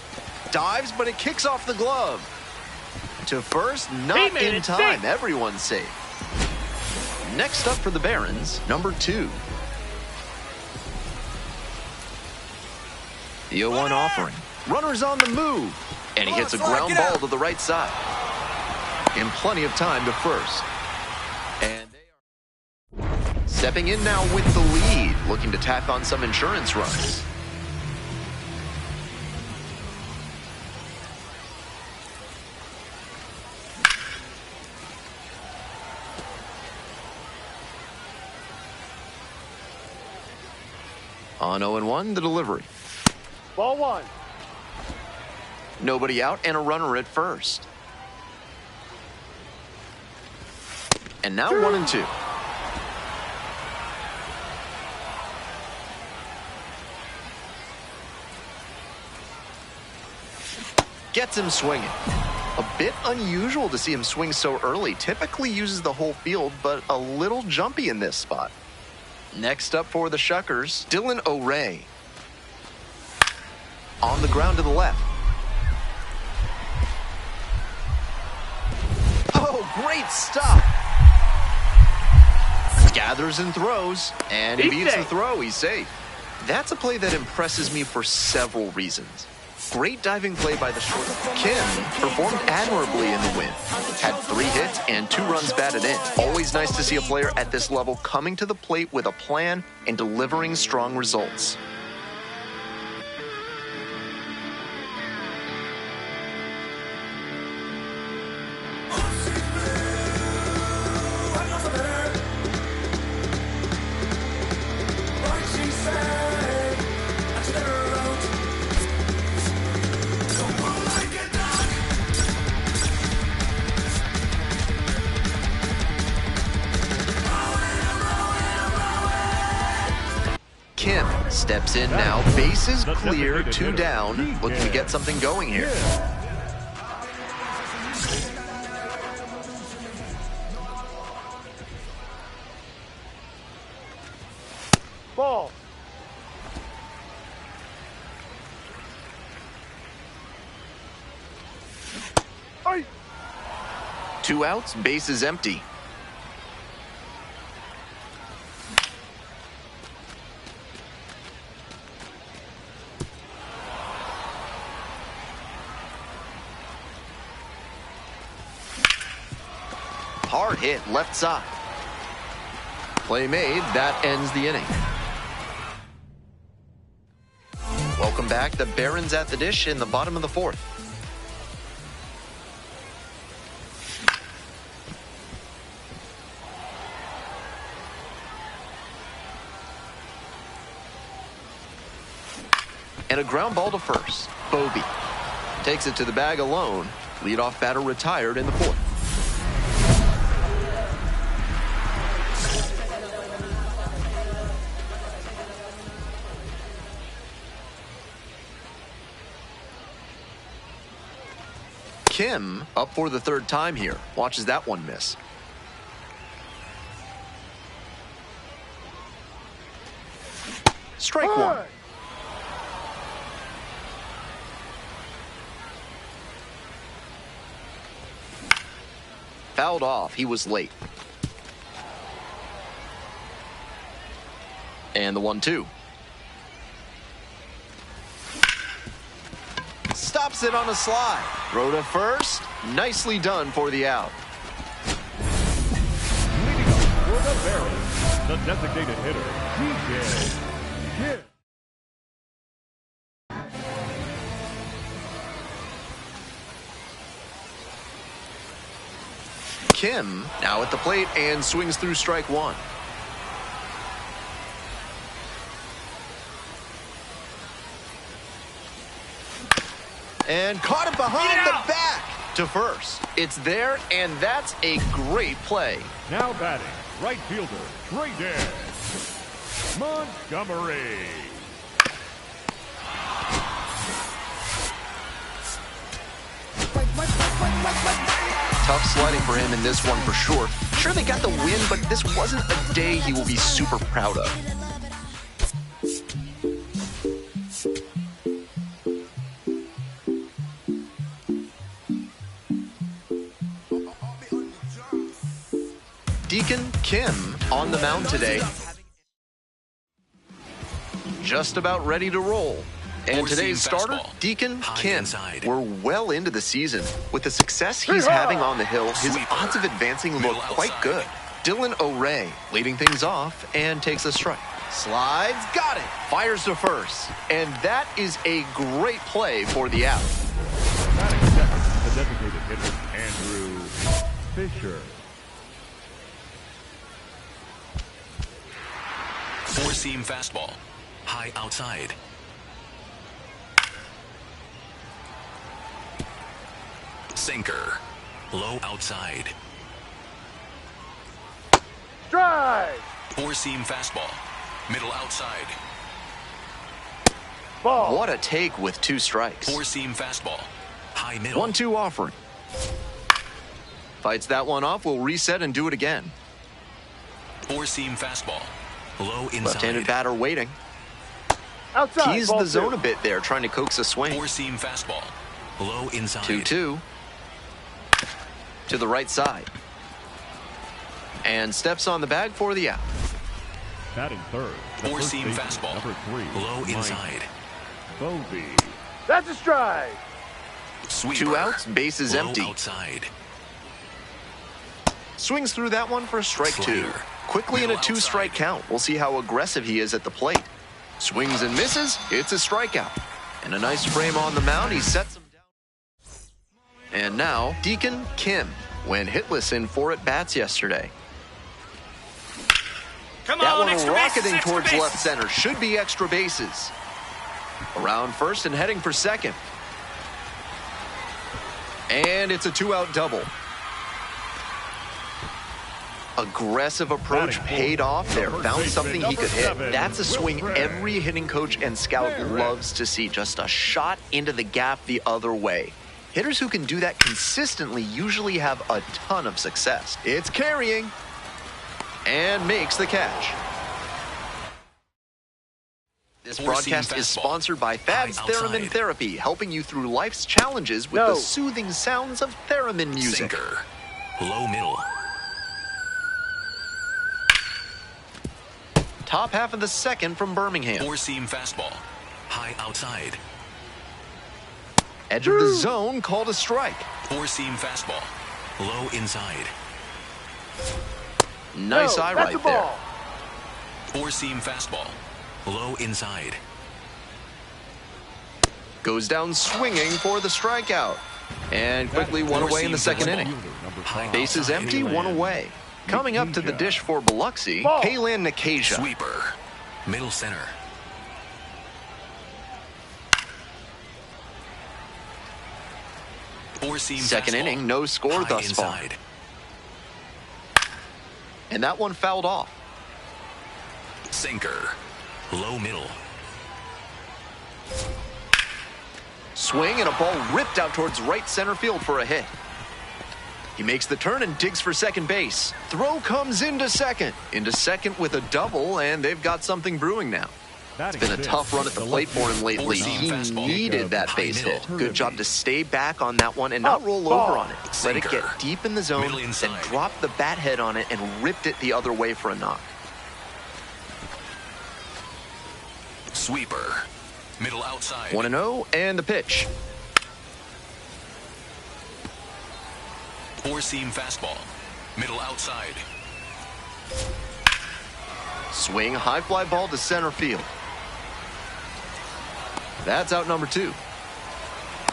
Speaker 1: Dives, but it kicks off the glove. To first, not in time. Everyone's safe. Next up for the Barons, number 2. The 0-1 offering. Runner's on the move. And he hits a ground ball to the right side. And plenty of time to first. And they are stepping in now with the lead, looking to tack on some insurance runs. On 0-1, the delivery.
Speaker 5: Ball 1.
Speaker 1: Nobody out and a runner at first. And now 1-2. Gets him swinging. A bit unusual to see him swing so early. Typically uses the whole field, but a little jumpy in this spot. Next up for the Shuckers, Dylan O'Ray. On the ground to the left. Oh, great stop. Gathers and throws, and he beats the throw. He's safe. That's a play that impresses me for several reasons. Great diving play by the short. Kim performed admirably in the win. Had 3 hits and 2 runs batted in. Always nice to see a player at this level coming to the plate with a plan and delivering strong results. Kim steps in now. Bases clear, 2 down. Looking to get something going here.
Speaker 5: Ball.
Speaker 2: Hey.
Speaker 1: 2 outs, base is empty. Hard hit, left side. Play made, that ends the inning. Welcome back. The Barons at the dish in the bottom of the 4th. And a ground ball to first. Bovee takes it to the bag alone. Leadoff batter retired in the 4th. Kim up for the 3rd time here. Watches that one miss. Strike 1. Fouled off. He was late. And the 1-2. Stops it on a slide. Throw to first. Nicely done for the out.
Speaker 2: Leading up for the Barons, the designated hitter, DJ Kim.
Speaker 1: Kim now at the plate and swings through strike one. And caught it behind the back to first. It's there, and that's a great play.
Speaker 2: Now batting, right fielder, Trayden Montgomery.
Speaker 1: Tough sledding for him in this one for sure. Sure, they got the win, but this wasn't a day he will be super proud of. Deacon Kim on the mound today. Just about ready to roll. And today's starter, Deacon Kim. We're well into the season. With the success he's having on the hill, his odds of advancing look quite good. Dylan O'Ray leading things off and takes a strike. Slides, got it. Fires to first. And that is a great play for the out.
Speaker 2: Batting second, the designated hitter, Andrew Fisher.
Speaker 4: Four-seam fastball. High outside. Sinker. Low outside.
Speaker 5: Strike.
Speaker 4: Four-seam fastball. Middle outside.
Speaker 5: Ball.
Speaker 1: What a take with two strikes.
Speaker 4: Four-seam fastball. High middle.
Speaker 1: 1-2 offering. Fights that one off. We'll reset and do it again.
Speaker 4: Four-seam fastball. Low inside.
Speaker 1: Left-handed batter waiting.
Speaker 5: Outside.
Speaker 1: Teased
Speaker 5: Ball
Speaker 1: the zone
Speaker 5: two.
Speaker 1: a bit there, trying to coax a swing.
Speaker 4: Four-seam fastball. Low inside.
Speaker 1: 2-2. To the right side. And steps on the bag for the out.
Speaker 2: Batting third, the
Speaker 4: Four-seam
Speaker 2: first baseman,
Speaker 4: fastball.
Speaker 2: number 3,
Speaker 4: Low
Speaker 2: Mike
Speaker 4: inside.
Speaker 2: Bovee.
Speaker 5: That's a strike.
Speaker 4: Sweeper.
Speaker 1: 2 outs, bases
Speaker 4: Low
Speaker 1: empty.
Speaker 4: outside.
Speaker 1: Swings through that one for strike 2.
Speaker 4: Slider.
Speaker 1: Quickly in a
Speaker 4: Middle
Speaker 1: 2-strike
Speaker 4: outside.
Speaker 1: count. We'll see how aggressive he is at the plate. Swings and misses. It's a strikeout. And a nice frame on the mound. He sets him down. And now, Deacon Kim went hitless in 4 at-bats yesterday.
Speaker 3: Come
Speaker 1: That
Speaker 3: on,
Speaker 1: one
Speaker 3: extra
Speaker 1: rocketing
Speaker 3: bases, extra
Speaker 1: towards
Speaker 3: bases.
Speaker 1: left center. Should be extra bases. Around first and heading for second. And it's a 2-out double. Aggressive approach paid off there. Found something he could hit. That's a swing every hitting coach and scout loves to see. Just a shot into the gap the other way. Hitters who can do that consistently usually have a ton of success. It's carrying. And makes the catch. This broadcast is sponsored by Fabs Theremin Therapy, helping you through life's challenges with the soothing sounds of theremin music.
Speaker 4: Sinker. Low middle.
Speaker 1: Top half of the second from Birmingham.
Speaker 4: Four-seam fastball. High outside.
Speaker 1: Edge of the zone, called a strike.
Speaker 4: Four-seam fastball. Low inside.
Speaker 1: Nice eye
Speaker 5: that's a
Speaker 1: right there.
Speaker 5: ball.
Speaker 4: Four-seam fastball. Low inside.
Speaker 1: Goes down swinging for the strikeout. And quickly one away in the second inning. Bases empty, one away. Coming up to the dish for Biloxi, Kaylan Nakasia.
Speaker 4: Sweeper. Middle center. Four-seam
Speaker 1: Second
Speaker 4: fastball.
Speaker 1: inning, no score
Speaker 4: High
Speaker 1: thus far.
Speaker 4: inside.
Speaker 1: And that one fouled off.
Speaker 4: Sinker. Low middle.
Speaker 1: Swing and a ball ripped out towards right center field for a hit. He makes the turn and digs for second base. Throw comes into second. Into second with a double, and they've got something brewing now.
Speaker 2: It's
Speaker 1: been a tough run at the plate for him lately. He needed that base hit. Good job to stay back on that one and not roll over on it. Let it get deep in the zone and drop the bat head on it and ripped it the other way for a knock.
Speaker 4: Sweeper. Middle outside.
Speaker 1: 1-0 and the pitch.
Speaker 4: Four-seam fastball. Middle outside.
Speaker 1: Swing, high fly ball to center field. That's out number 2.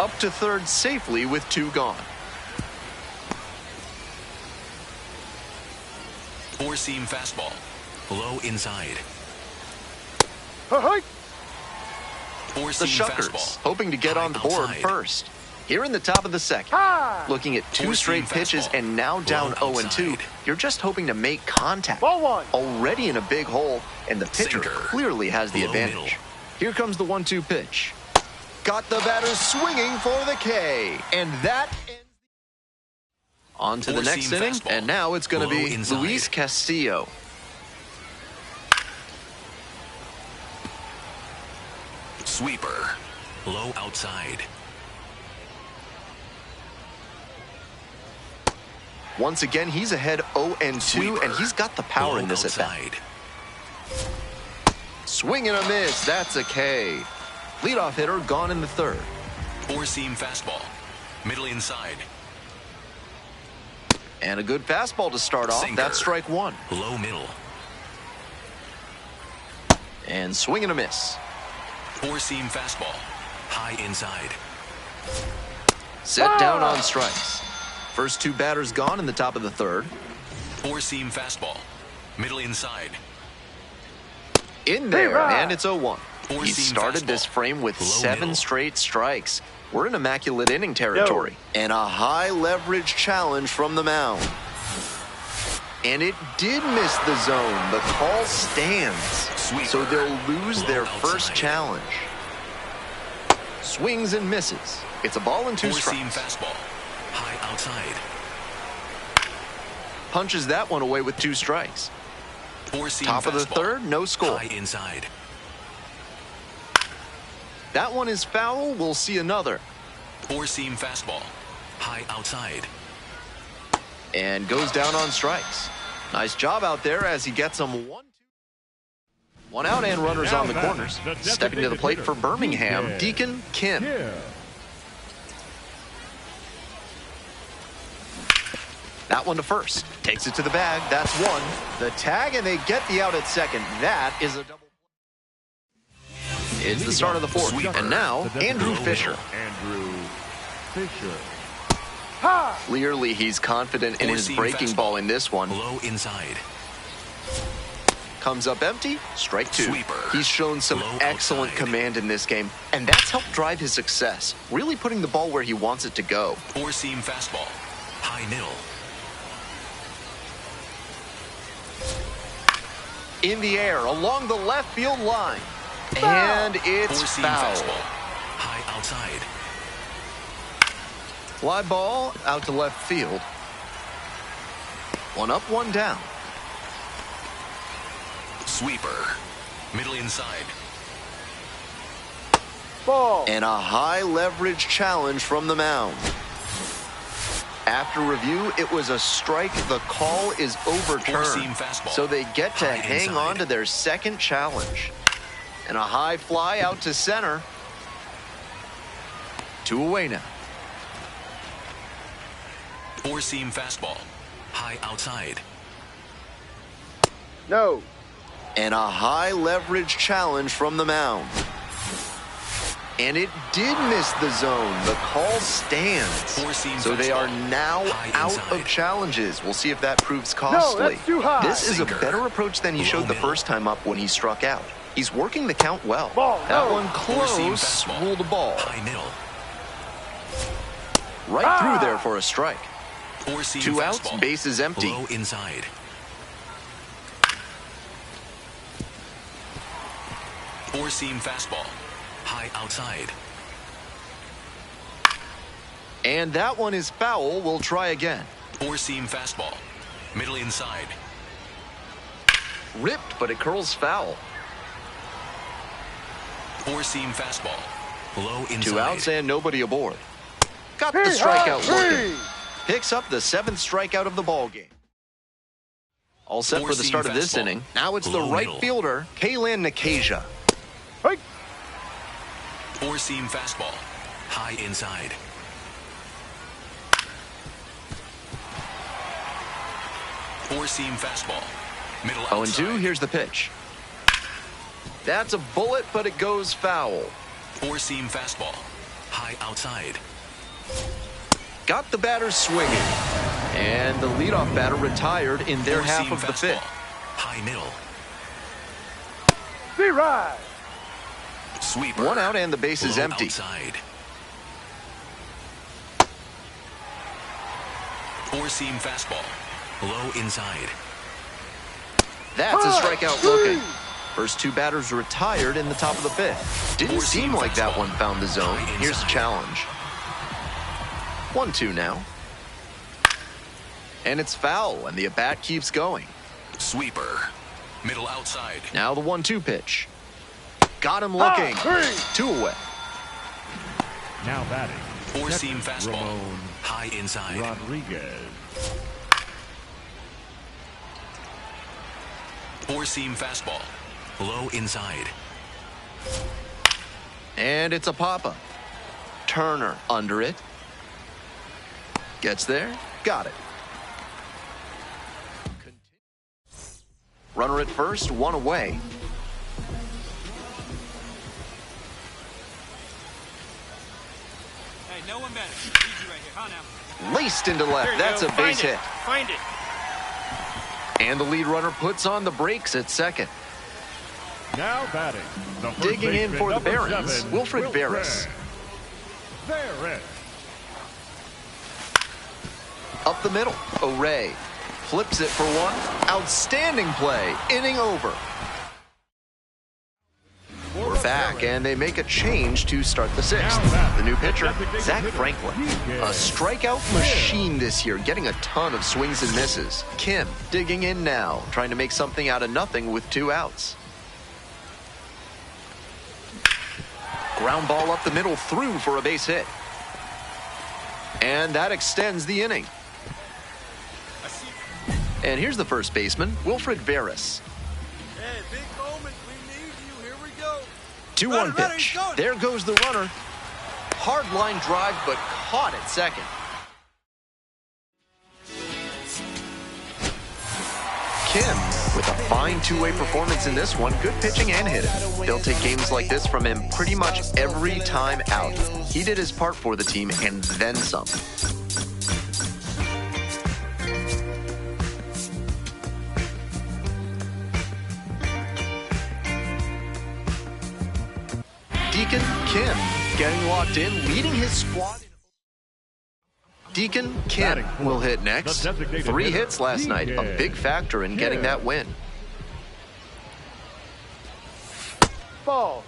Speaker 1: Up to third safely with 2 gone.
Speaker 4: Four-seam fastball. Low inside.
Speaker 5: Hey!
Speaker 1: The
Speaker 4: Four-seam
Speaker 1: Shuckers
Speaker 4: fastball.
Speaker 1: hoping to get
Speaker 4: High
Speaker 1: on the board
Speaker 4: outside.
Speaker 1: first. Here in the top of the second.
Speaker 5: Ha!
Speaker 1: Looking at 2
Speaker 4: Four-seam
Speaker 1: straight pitches
Speaker 4: fastball.
Speaker 1: and now down
Speaker 4: Low
Speaker 1: 0-2.
Speaker 4: outside.
Speaker 1: You're just hoping to make contact.
Speaker 5: Ball 1.
Speaker 1: Already in a big hole, and the pitcher
Speaker 4: Sinker.
Speaker 1: clearly has the
Speaker 4: Low
Speaker 1: advantage.
Speaker 4: middle.
Speaker 1: Here comes the 1-2 pitch. Got the batter swinging for the K. And that ends. On to the next
Speaker 4: Four-seam
Speaker 1: inning,
Speaker 4: fastball.
Speaker 1: and now it's going to
Speaker 4: Low
Speaker 1: be
Speaker 4: inside.
Speaker 1: Luis Castillo.
Speaker 4: Sweeper. Low outside.
Speaker 1: Once again, he's ahead 0-2,
Speaker 4: Sweeper.
Speaker 1: and he's got the power
Speaker 4: Low
Speaker 1: in this at-bat.
Speaker 4: outside.
Speaker 1: Swing and a miss. That's a K. Leadoff hitter gone in the third.
Speaker 4: Four-seam fastball. Middle inside.
Speaker 1: And a good fastball to start off.
Speaker 4: Sinker.
Speaker 1: That's strike 1.
Speaker 4: Low middle.
Speaker 1: And swing and a miss.
Speaker 4: Four-seam fastball. High inside.
Speaker 1: Set down on strikes. First 2 batters gone in the top of the third.
Speaker 4: Four-seam fastball. Middle inside.
Speaker 1: In there,
Speaker 5: Hey-rah!
Speaker 1: and it's 0-1. He
Speaker 4: Four-seam
Speaker 1: started
Speaker 4: fastball.
Speaker 1: this frame with
Speaker 4: Low
Speaker 1: 7
Speaker 4: middle.
Speaker 1: straight strikes. We're in immaculate inning territory. And a high leverage challenge from the mound. And it did miss the zone. The call stands.
Speaker 4: Sweeper.
Speaker 1: So they'll lose
Speaker 4: Low
Speaker 1: their first
Speaker 4: outside.
Speaker 1: challenge. Swings and misses. It's a ball and 2
Speaker 4: Four-seam
Speaker 1: strikes.
Speaker 4: fastball. High outside.
Speaker 1: Punches that one away with 2 strikes.
Speaker 4: Four-seam
Speaker 1: Top of the
Speaker 4: fastball.
Speaker 1: third, no score.
Speaker 4: High inside.
Speaker 1: That one is foul. We'll see another.
Speaker 4: Four-seam fastball. High outside.
Speaker 1: And goes down on strikes. Nice job out there as he gets them 1-2. 1 out and runners
Speaker 2: Now
Speaker 1: on the
Speaker 2: back,
Speaker 1: corners.
Speaker 2: the
Speaker 1: Stepping to the plate for Birmingham, Deacon Kim.
Speaker 2: Yeah.
Speaker 1: That one to first. Takes it to the bag. That's 1. The tag, and they get the out at second. That is a double. It's the start of the 4th.
Speaker 4: Sweeper.
Speaker 1: And now, Andrew
Speaker 4: Low
Speaker 1: Fisher.
Speaker 2: Andrew Fisher.
Speaker 5: Ha!
Speaker 1: Clearly, he's confident in his
Speaker 4: Four-seam
Speaker 1: breaking
Speaker 4: fastball.
Speaker 1: ball in this one.
Speaker 4: Low inside.
Speaker 1: Comes up empty, strike 2.
Speaker 4: Sweeper.
Speaker 1: He's shown some
Speaker 4: Low
Speaker 1: excellent
Speaker 4: outside.
Speaker 1: command in this game, and that's helped drive his success, really putting the ball where he wants it to go.
Speaker 4: Four-seam fastball. High middle.
Speaker 1: In the air, along the left field line. And it's
Speaker 4: Four-seam
Speaker 1: foul.
Speaker 4: fastball. High outside.
Speaker 1: Fly ball out to left field. 1 up, 1 down.
Speaker 4: Sweeper. Middle inside.
Speaker 5: Ball.
Speaker 1: And a high leverage challenge from the mound. After review, it was a strike. The call is overturned.
Speaker 4: Four-seam fastball.
Speaker 1: So they get to
Speaker 4: High
Speaker 1: hang
Speaker 4: inside.
Speaker 1: on to their second challenge. And a high fly out to center. 2 away now.
Speaker 4: Four-seam fastball. High outside.
Speaker 5: No.
Speaker 1: And a high leverage challenge from the mound. And it did miss the zone. The call stands.
Speaker 4: Four-seam
Speaker 1: So they are
Speaker 4: fastball.
Speaker 1: now
Speaker 4: High
Speaker 1: out
Speaker 4: inside.
Speaker 1: of challenges. We'll see if that proves costly.
Speaker 5: that's too high.
Speaker 1: This is a
Speaker 4: Sinker.
Speaker 1: better approach than he
Speaker 4: Low
Speaker 1: showed the
Speaker 4: middle.
Speaker 1: first time up when he struck out. He's working the count well.
Speaker 5: Ball,
Speaker 1: That
Speaker 5: no.
Speaker 1: one
Speaker 4: Four-seam
Speaker 1: close.
Speaker 4: fastball.
Speaker 1: Ruled the ball.
Speaker 4: High middle.
Speaker 1: Right through there for a strike.
Speaker 4: Four-seam
Speaker 1: 2 outs,
Speaker 4: fastball.
Speaker 1: bases empty.
Speaker 4: Low inside. Four-seam fastball. High outside.
Speaker 1: And that one is foul. We'll try again.
Speaker 4: Four-seam fastball. Middle inside.
Speaker 1: Ripped, but it curls foul.
Speaker 4: Four-seam fastball. Low inside.
Speaker 1: 2 outs and nobody aboard. Got the strikeout working. Picks up the 7th strikeout of the ball game. All set for the start of this inning. Now it's the right fielder, Kalen Nakasia.
Speaker 5: Hey.
Speaker 4: Four-seam fastball. High inside. Four-seam fastball. Middle outside.
Speaker 1: 0-2, here's the pitch. That's a bullet, but it goes foul.
Speaker 4: Four-seam fastball. High outside.
Speaker 1: Got the batter swinging. And the leadoff batter retired in their half of the fifth.
Speaker 4: High middle.
Speaker 5: D-Ride.
Speaker 4: Sweeper.
Speaker 1: 1 out and the base is empty.
Speaker 4: Outside. Four-seam fastball. Low inside.
Speaker 1: That's a strikeout looking. First 2 batters retired in the top of the fifth. Didn't seem like that one found the zone. Here's the challenge. 1-2 now. And it's foul, and the at-bat keeps going.
Speaker 4: Sweeper. Middle outside.
Speaker 1: Now the 1-2 pitch. Got him looking. 2 away.
Speaker 2: Now batting.
Speaker 4: Four-seam fastball.
Speaker 2: Ramon
Speaker 4: High inside.
Speaker 2: Rodriguez.
Speaker 4: Four-seam fastball. Low inside.
Speaker 1: And it's a pop-up. Turner under it. Gets there. Got it. Runner at first, 1 away.
Speaker 3: Hey, no one better. Easy right here. Huh, now.
Speaker 1: Laced into left. That's a base hit.
Speaker 3: Find it.
Speaker 1: And the lead runner puts on the brakes at second.
Speaker 2: Now batting. The first
Speaker 1: Digging in
Speaker 2: baseman,
Speaker 1: for the
Speaker 2: number
Speaker 1: Barons,
Speaker 2: 7,
Speaker 1: Wilfred Veras.
Speaker 2: Veras.
Speaker 1: Up the middle, O'Ray. Flips it for 1. Outstanding play. Inning over. We're back, and they make a change to start the 6th. The new pitcher, Zach Franklin. A strikeout machine this year, getting a ton of swings and misses. Kim digging in now, trying to make something out of nothing with 2 outs. Ground ball up the middle, through for a base hit. And that extends the inning. And here's the first baseman, Wilfred Veras.
Speaker 3: Hey, Big Bowman, we need you. Here we go.
Speaker 1: 2-1 pitch. There goes the runner. Hard line drive, but caught at second. Kim with a fine 2-way performance in this one. Good pitching and hitting. They'll take games like this from him pretty much every time out. He did his part for the team and then some. Deacon Kim getting locked in, leading his squad. Deacon Kim will hit next. 3 hits last night, a big factor in getting that win.
Speaker 5: Ball.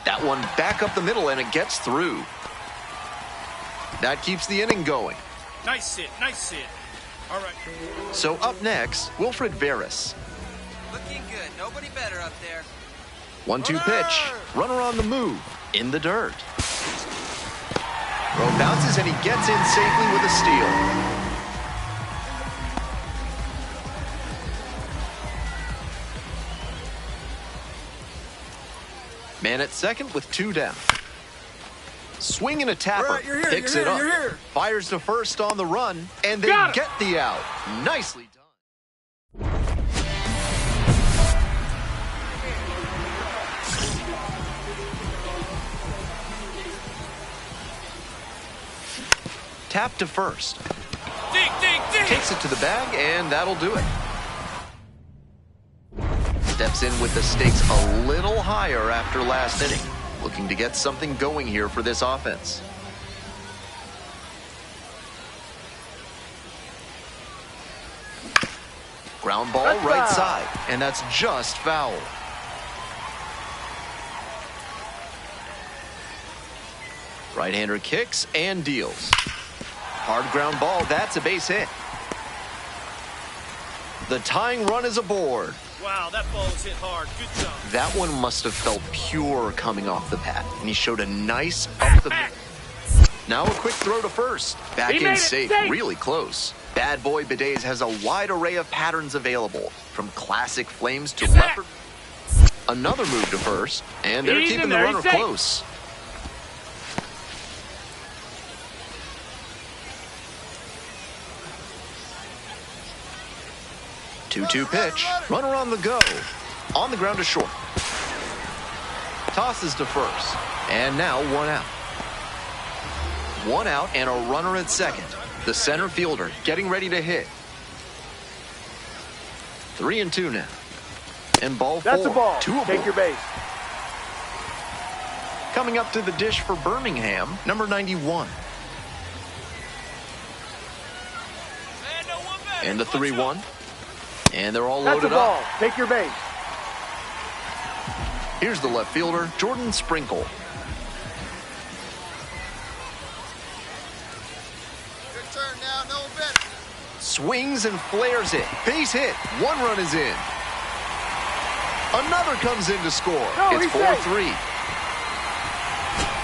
Speaker 1: That one back up the middle, and it gets through. That keeps the inning going.
Speaker 3: Nice hit. Nice hit. All right.
Speaker 1: So up next, Wilfred Veras.
Speaker 7: Looking good. Nobody better up there.
Speaker 1: 1-2 pitch. Runner on the move. In the dirt. Throw bounces, and he gets in safely with a steal. Man at second with 2 down. Swing and a tapper.
Speaker 3: Right, you're here,
Speaker 1: Picks
Speaker 3: you're
Speaker 1: it up.
Speaker 3: here, you're here.
Speaker 1: Fires to first on the run, and they get the out. Nicely done. Tap to first.
Speaker 3: Dig, dig, dig.
Speaker 1: Takes it to the bag, and that'll do it. Steps in with the stakes a little higher after last inning. Looking to get something going here for this offense. Ground ball right side, and that's just foul. Right-hander kicks and deals. Hard ground ball, that's a base hit. The tying run is aboard.
Speaker 3: Wow, that ball was hit hard. Good job.
Speaker 1: That one must have felt pure coming off the pad, and he showed a nice up the... Now a quick throw to first. Back in safe, really close. Bad Boy Bidets has a wide array of patterns available, from classic flames to leopard. Another move to first, and they're keeping the runner close. Two-two pitch, runner on the go. On the ground to short. Tosses to first, and now one out. One out and a runner at second. The center fielder getting ready to hit. 3-2 now. And ball four.
Speaker 5: That's a ball.
Speaker 1: Take
Speaker 5: your base.
Speaker 1: Coming up to the dish for Birmingham, number 91. And the 3-1. And they're all loaded up.
Speaker 5: Take your base.
Speaker 1: Here's the left fielder, Jordan Sprinkle.
Speaker 3: Good turn now, no better.
Speaker 1: Swings and flares it. Base hit. One run is in. Another comes in to score. It's 4-3.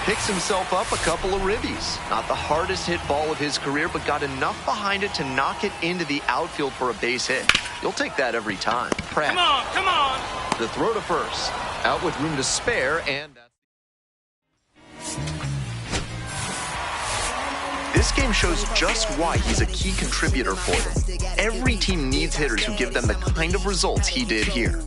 Speaker 1: Picks himself up a couple of ribbies. Not the hardest hit ball of his career, but got enough behind it to knock it into the outfield for a base hit. You'll take that every time. Pratt.
Speaker 3: Come on.
Speaker 1: The throw to first. Out with room to spare, and this game shows just why he's a key contributor for them. Every team needs hitters who give them the kind of results he did here.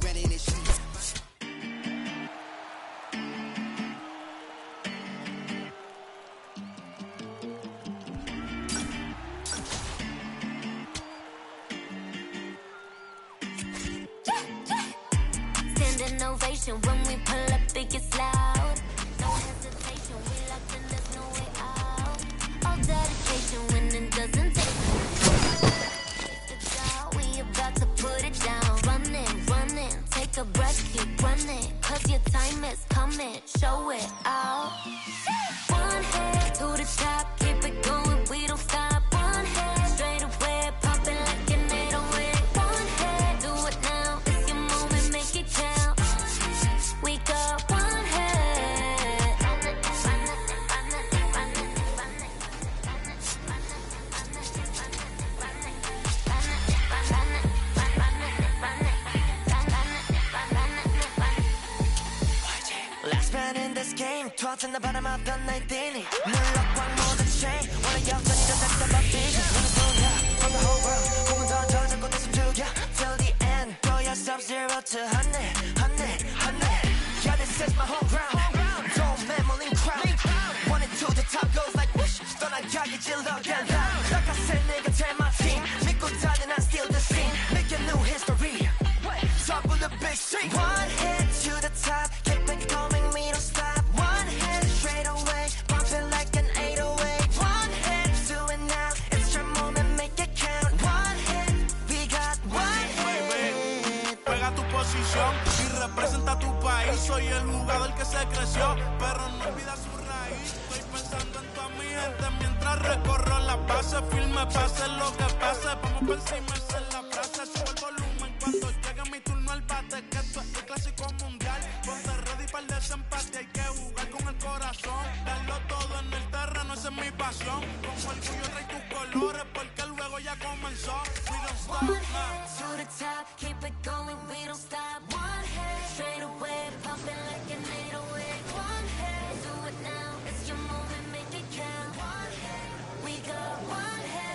Speaker 8: When we pull up, it gets loud. No hesitation, we locked in, there's no way out. All dedication when it doesn't take it down. We about to put it down. Running, take a breath, keep running. Cause your time is coming, show it out. One head to the top, keep it going, we don't stop. One head straight away, popping like an 808. One head, do it now, it's your moment, make it count. We got one head.
Speaker 6: Last man in this game, tossing the bottom of the night inning. 물럭광 모든 chain, wanna 역전이 더 답답한 vision. 눈을 돌려 from the whole world. 공은 더 잡고 내 숨 죽여 till the end. Throw yourself 0 to 100. Yeah, this is my home ground. Don't memory crowd. One and two, the top goes like whoosh. 떠나가기 질러 get loud. Like I said, nigga, tell my team. 믿고 다니 난 still the same. Make a new history. Top of the big street. One hit to the top. Keep it coming, we don't stop. One hit straight away. Bumping like an 808. One hit, do it now. It's your moment, make it count. One hit, we got one hit.
Speaker 9: Pega tu posición y representa tu país. Soy el jugador que se creció, pero no olvida su raíz. Estoy pensando en toda mi gente mientras recorro la base. Firme, pase lo que pase. Vamos por encima, esa es la frase. Sube el volumen cuando llegue mi turno al bate. Que esto es el clásico mundial. Ponte ready para el desempate. Hay que jugar con el corazón. Darlo todo en el terreno, esa es mi pasión. Con orgullo trae tus colores porque el juego ya comenzó. We don't stop,
Speaker 8: One head to the top, keep it going, we don't stop. One head straight away, popping like an 808. One head, do it now, it's your moment, make it count. One head, we got one head.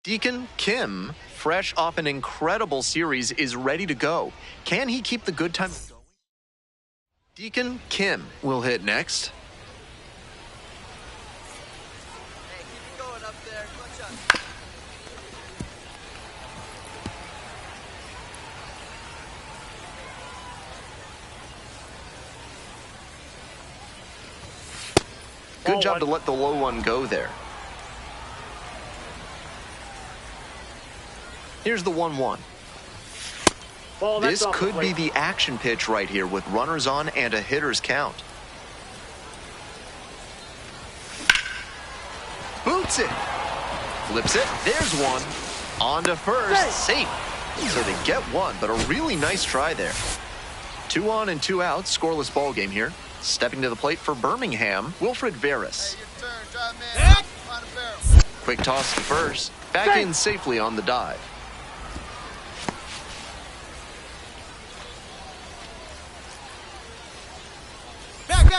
Speaker 1: Deacon Kim, fresh off an incredible series, is ready to go. Can he keep the good time going? Deacon Kim will hit next.
Speaker 7: Hey, keep it going up there. Clutch up.
Speaker 1: Good job to let the low one go there. Here's the 1-1. This could be the action pitch right here with runners on and a hitter's count. Boots it. Flips it. There's one. On to first. Safe. So they get one, but a really nice try there. 2 on and 2 out. Scoreless ball game here. Stepping to the plate for Birmingham, Wilfred Veras.
Speaker 3: Hey, your turn. Drive man. Find a barrel.
Speaker 1: Quick toss to first. Back in safely on the dive.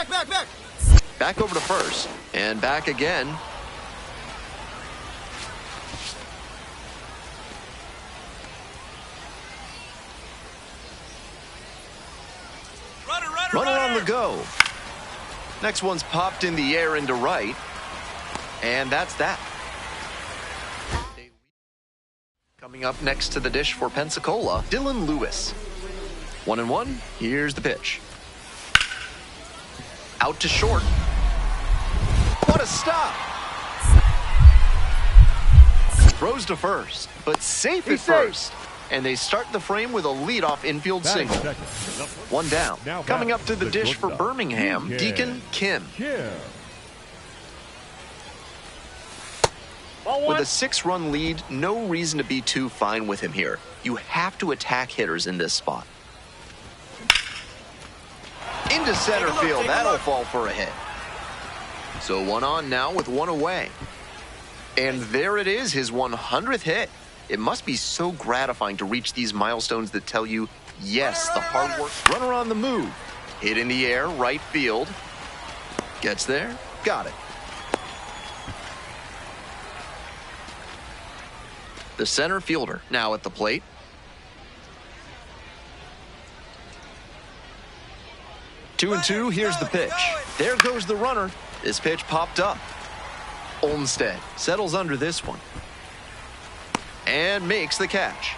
Speaker 3: Back.
Speaker 1: Back over to first. And back again. Runner on the go. Next one's popped in the air into right. And that's that. Coming up next to the dish for Pensacola, Dylan Lewis. 1-1. Here's the pitch. Out to short. What a stop. Throws to first, but safe at first. And they start the frame with a leadoff infield single. One down. Coming up to the dish for Birmingham, Deacon Kim. With a 6-run lead, no reason to be too fine with him here. You have to attack hitters in this spot. Into center field. That'll fall for a hit. So 1 on now with 1 away. And there it is, his 100th hit. It must be so gratifying to reach these milestones that tell you, yes, the hard work. Runner on the move. Hit in the air, right field. Gets there. Got it. The center fielder now at the plate. Two and two, here's the pitch. There goes the runner. This pitch popped up. Olmstead settles under this one. And makes the catch.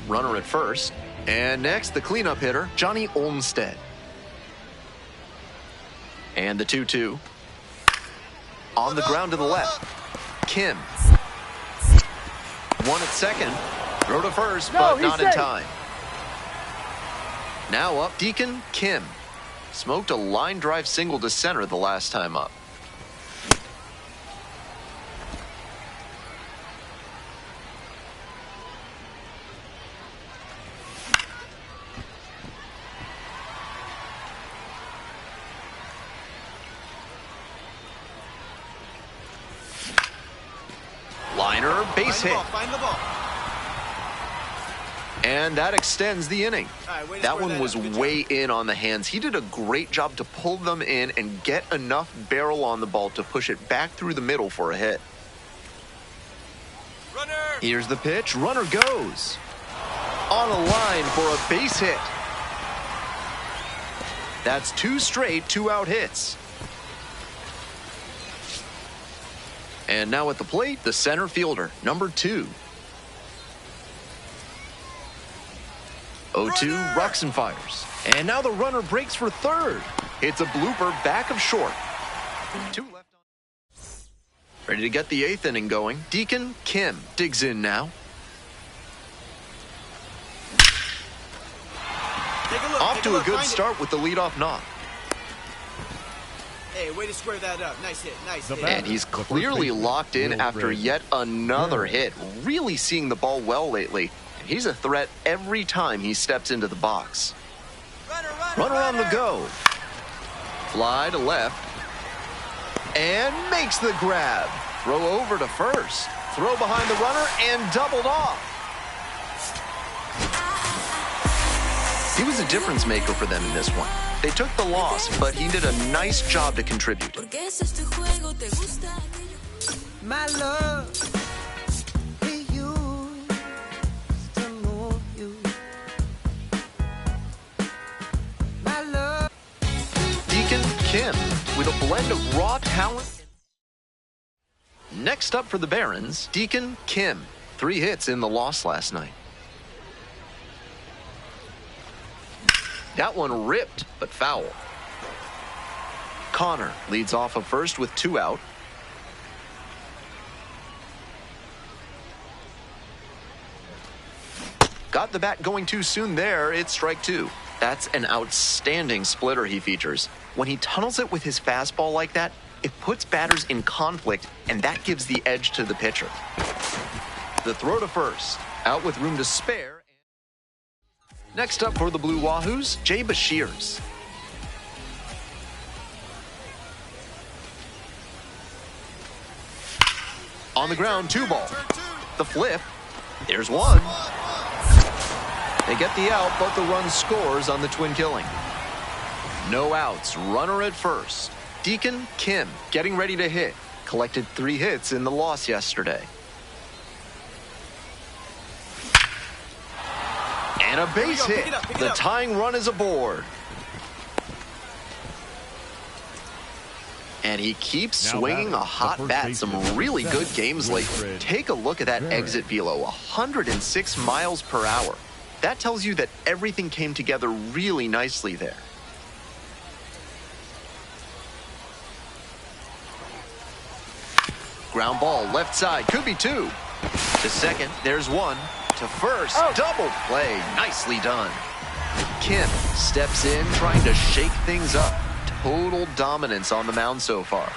Speaker 1: Runner at first. And next, the cleanup hitter, Johnny Olmstead. And the 2-2. On the ground to the left. Kim. One at second. Throw to first, but not in time. Now up, Deacon Kim. Smoked a line drive single to center the last time up. Liner, base hit.
Speaker 3: Find the ball.
Speaker 1: And that extends the inning.
Speaker 3: Right,
Speaker 1: that one was way in on the hands. He did a great job to pull them in and get enough barrel on the ball to push it back through the middle for a hit.
Speaker 3: Runner.
Speaker 1: Here's the pitch. Runner goes. On a line for a base hit. That's 2 straight 2-out hits. And now at the plate, the center fielder, number 2. 0-2, rocks and fires. And now the runner breaks for third. It's a blooper back of short. 2 left on. Ready to get the 8th inning going. Deacon Kim digs in now. Off to a good start with the leadoff knock.
Speaker 7: Hey, way to square that up. Nice hit, nice hit.
Speaker 1: And he's clearly locked in after yet another hit. Really seeing the ball well lately. He's a threat every time he steps into the box. Runner on the go. Fly to left. And makes the grab. Throw over to first. Throw behind the runner and doubled off. He was a difference maker for them in this one. They took the loss, but he did a nice job to contribute.
Speaker 6: My love, we used to move you. My love.
Speaker 1: Deacon Kim with a blend of raw talent. Next up for the Barons, Deacon Kim. 3 hits in the loss last night. That one ripped, but foul. Connor leads off of first with 2 out. Got the bat going too soon there. It's strike 2. That's an outstanding splitter he features. When he tunnels it with his fastball like that, it puts batters in conflict, and that gives the edge to the pitcher. The throw to first, out with room to spare. Next up for the Blue Wahoos, Jay Bashirs. On the ground, 2 ball. The flip, there's 1. They get the out, but the run scores on the twin killing. No outs, runner at first. Deacon Kim getting ready to hit. Collected 3 hits in the loss yesterday. And a base hit. The tying run is aboard. And he keeps swinging a hot bat. Some really good games lately. Take a look at that exit velo, 106 miles per hour. That tells you that everything came together really nicely there. Ground ball, left side, could be 2. To second, there's 1. To first, double play, nicely done. Kim steps in, trying to shake things up. Total dominance on the mound so far.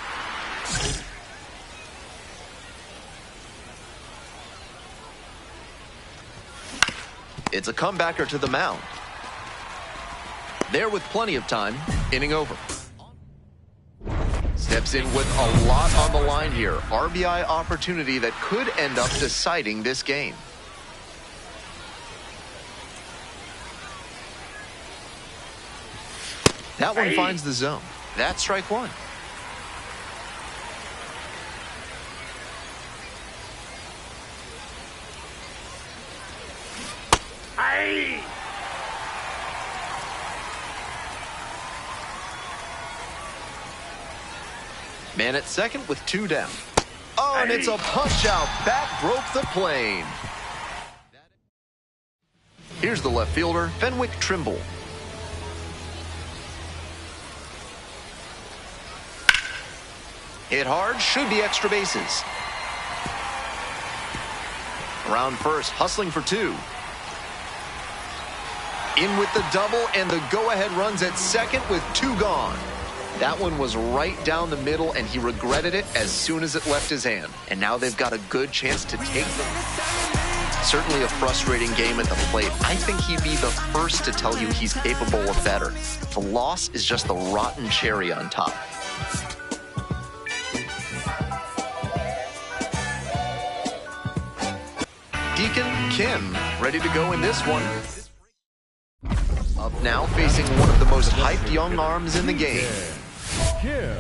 Speaker 1: It's a comebacker to the mound. There with plenty of time, inning over. Steps in with a lot on the line here. RBI opportunity that could end up deciding this game. That one finds the zone. That's strike 1. Man at second with 2 down. Oh, and it's a punch out. Bat broke the plane. Here's the left fielder, Fenwick Trimble. Hit hard, should be extra bases. Around first, hustling for 2. In with the double, and the go-ahead runs at second with 2 gone. That one was right down the middle, and he regretted it as soon as it left his hand. And now they've got a good chance to take them. Certainly a frustrating game at the plate. I think he'd be the first to tell you he's capable of better. The loss is just the rotten cherry on top. Deacon Kim ready to go in this one. Up now, facing one of the most hyped young arms in the game.
Speaker 2: Kim.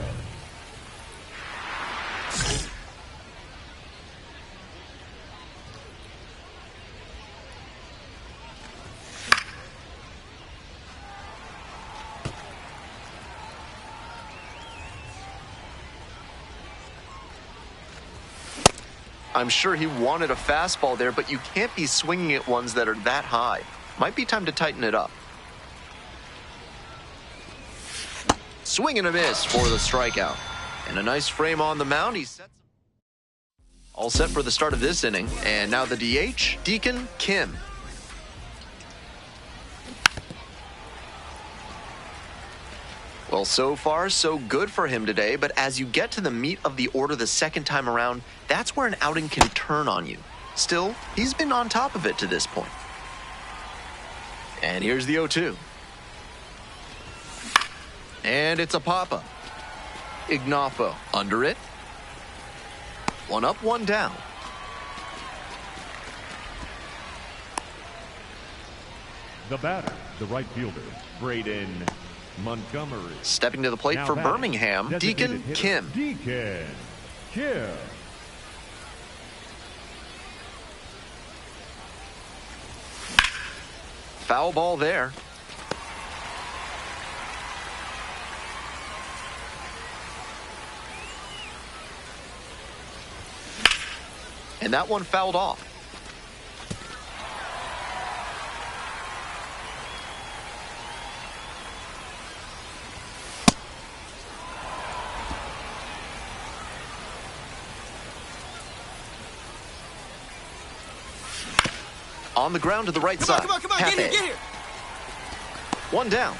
Speaker 1: I'm sure he wanted a fastball there, but you can't be swinging at ones that are that high. Might be time to tighten it up. Swing and a miss for the strikeout. And a nice frame on the mound. He sets all set for the start of this inning. And now the DH, Deacon Kim. Well, so far, so good for him today. But as you get to the meat of the order the second time around, that's where an outing can turn on you. Still, he's been on top of it to this point. And here's the 0-2. And it's a pop-up. Ignoffo under it. 1 up, 1 down.
Speaker 2: The batter, the right fielder, Braden Montgomery.
Speaker 1: Stepping to the plate
Speaker 2: Now
Speaker 1: for
Speaker 2: batting,
Speaker 1: Birmingham, Deacon Kim.
Speaker 2: Deacon Kim.
Speaker 1: foul ball there. And that one fouled off. On the ground to the right side.
Speaker 3: Come on, get here.
Speaker 1: One down.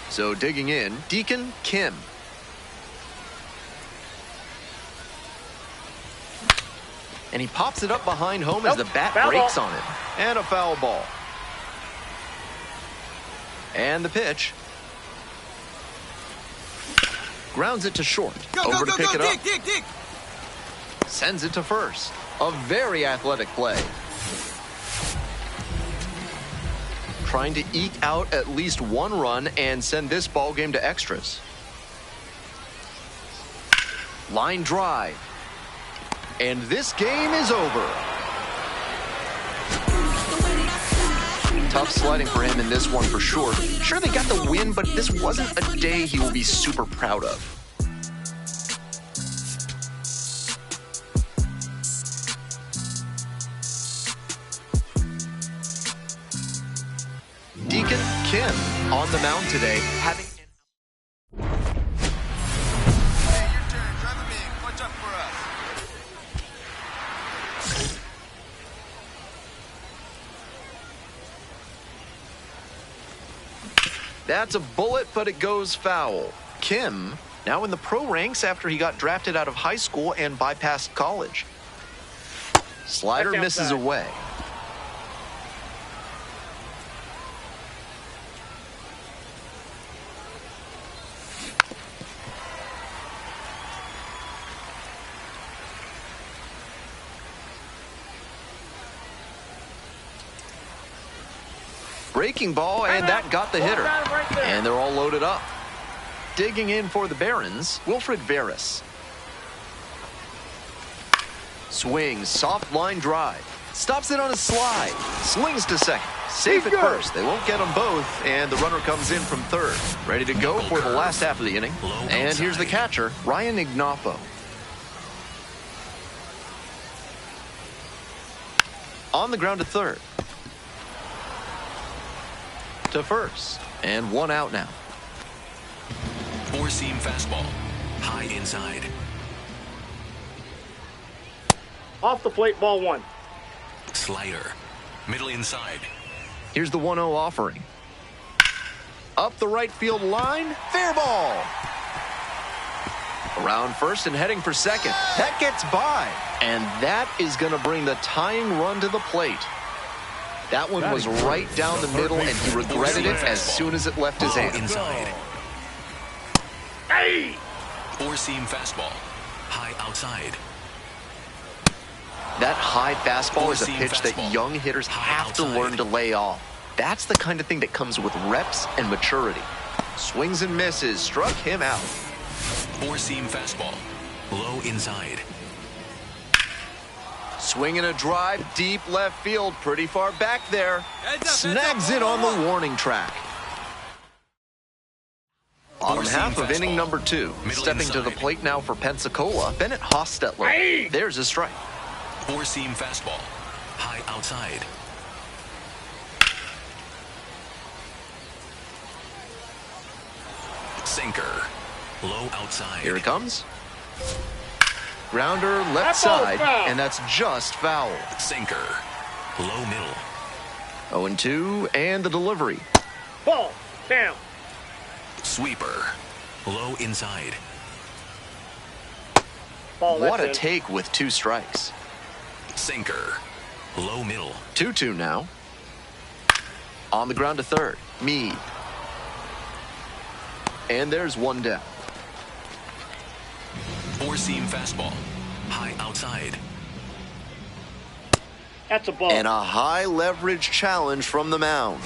Speaker 1: So digging in, Deacon Kim. And he pops it up behind home as the bat breaks on it. And a foul ball. And the pitch. Grounds it to short. Over to pick it up.
Speaker 3: Dig.
Speaker 1: Sends it to first. A very athletic play. Trying to eke out at least one run and send this ball game to extras. Line drive. And this game is over. Tough sledding for him in this one for sure. Sure, they got the win, but this wasn't a day he will be super proud of. Deacon Kim on the mound today, having...
Speaker 3: Hey, your turn. Drive him in. Clutch up for us.
Speaker 1: That's a bullet, but it goes foul. Kim, now in the pro ranks after he got drafted out of high school and bypassed college. Slider misses away. Breaking ball, and that got the hitter. And they're all loaded up. Digging in for the Barons, Wilfred Veras. Swings, soft line drive. Stops it on a slide. Swings to second. Safe at first. They won't get them both, and the runner comes in from third. Ready to go for the last half of the inning. And here's the catcher, Ryan Ignapo. On the ground to third. To first, and one out now.
Speaker 4: Four-seam fastball, high inside.
Speaker 5: Off the plate, ball one.
Speaker 4: Slider, middle inside.
Speaker 1: Here's the 1-0 offering. Up the right field line, fair ball. Around first and heading for second. That gets by, and that is going to bring the tying run to the plate. That one was right down the middle, and he regretted it as soon as it left his hand.
Speaker 4: Inside.
Speaker 5: Hey!
Speaker 4: Four-seam fastball, high outside.
Speaker 1: That high fastball is a pitch that young hitters have to learn to lay off. That's the kind of thing that comes with reps and maturity. Swings and misses, struck him out.
Speaker 4: Four-seam fastball, low inside.
Speaker 1: Swinging a drive, deep left field, pretty far back there. Snags it on the warning track. Bottom half of inning number 2. Stepping to the plate now for Pensacola, Bennett Hostetler. There's a strike.
Speaker 4: Four-seam fastball, high outside. Sinker, low outside.
Speaker 1: Here it comes. Grounder left side, and that's just foul.
Speaker 4: Sinker, low middle.
Speaker 1: 0-2, and the delivery.
Speaker 5: Ball, down.
Speaker 4: Sweeper, low inside.
Speaker 5: Ball,
Speaker 1: What a take with 2 strikes.
Speaker 4: Sinker, low middle.
Speaker 1: 2-2 now. On the ground to third, Meade. And there's one down.
Speaker 4: Four-seam fastball, high outside.
Speaker 5: That's a ball.
Speaker 1: And a high leverage challenge from the mound.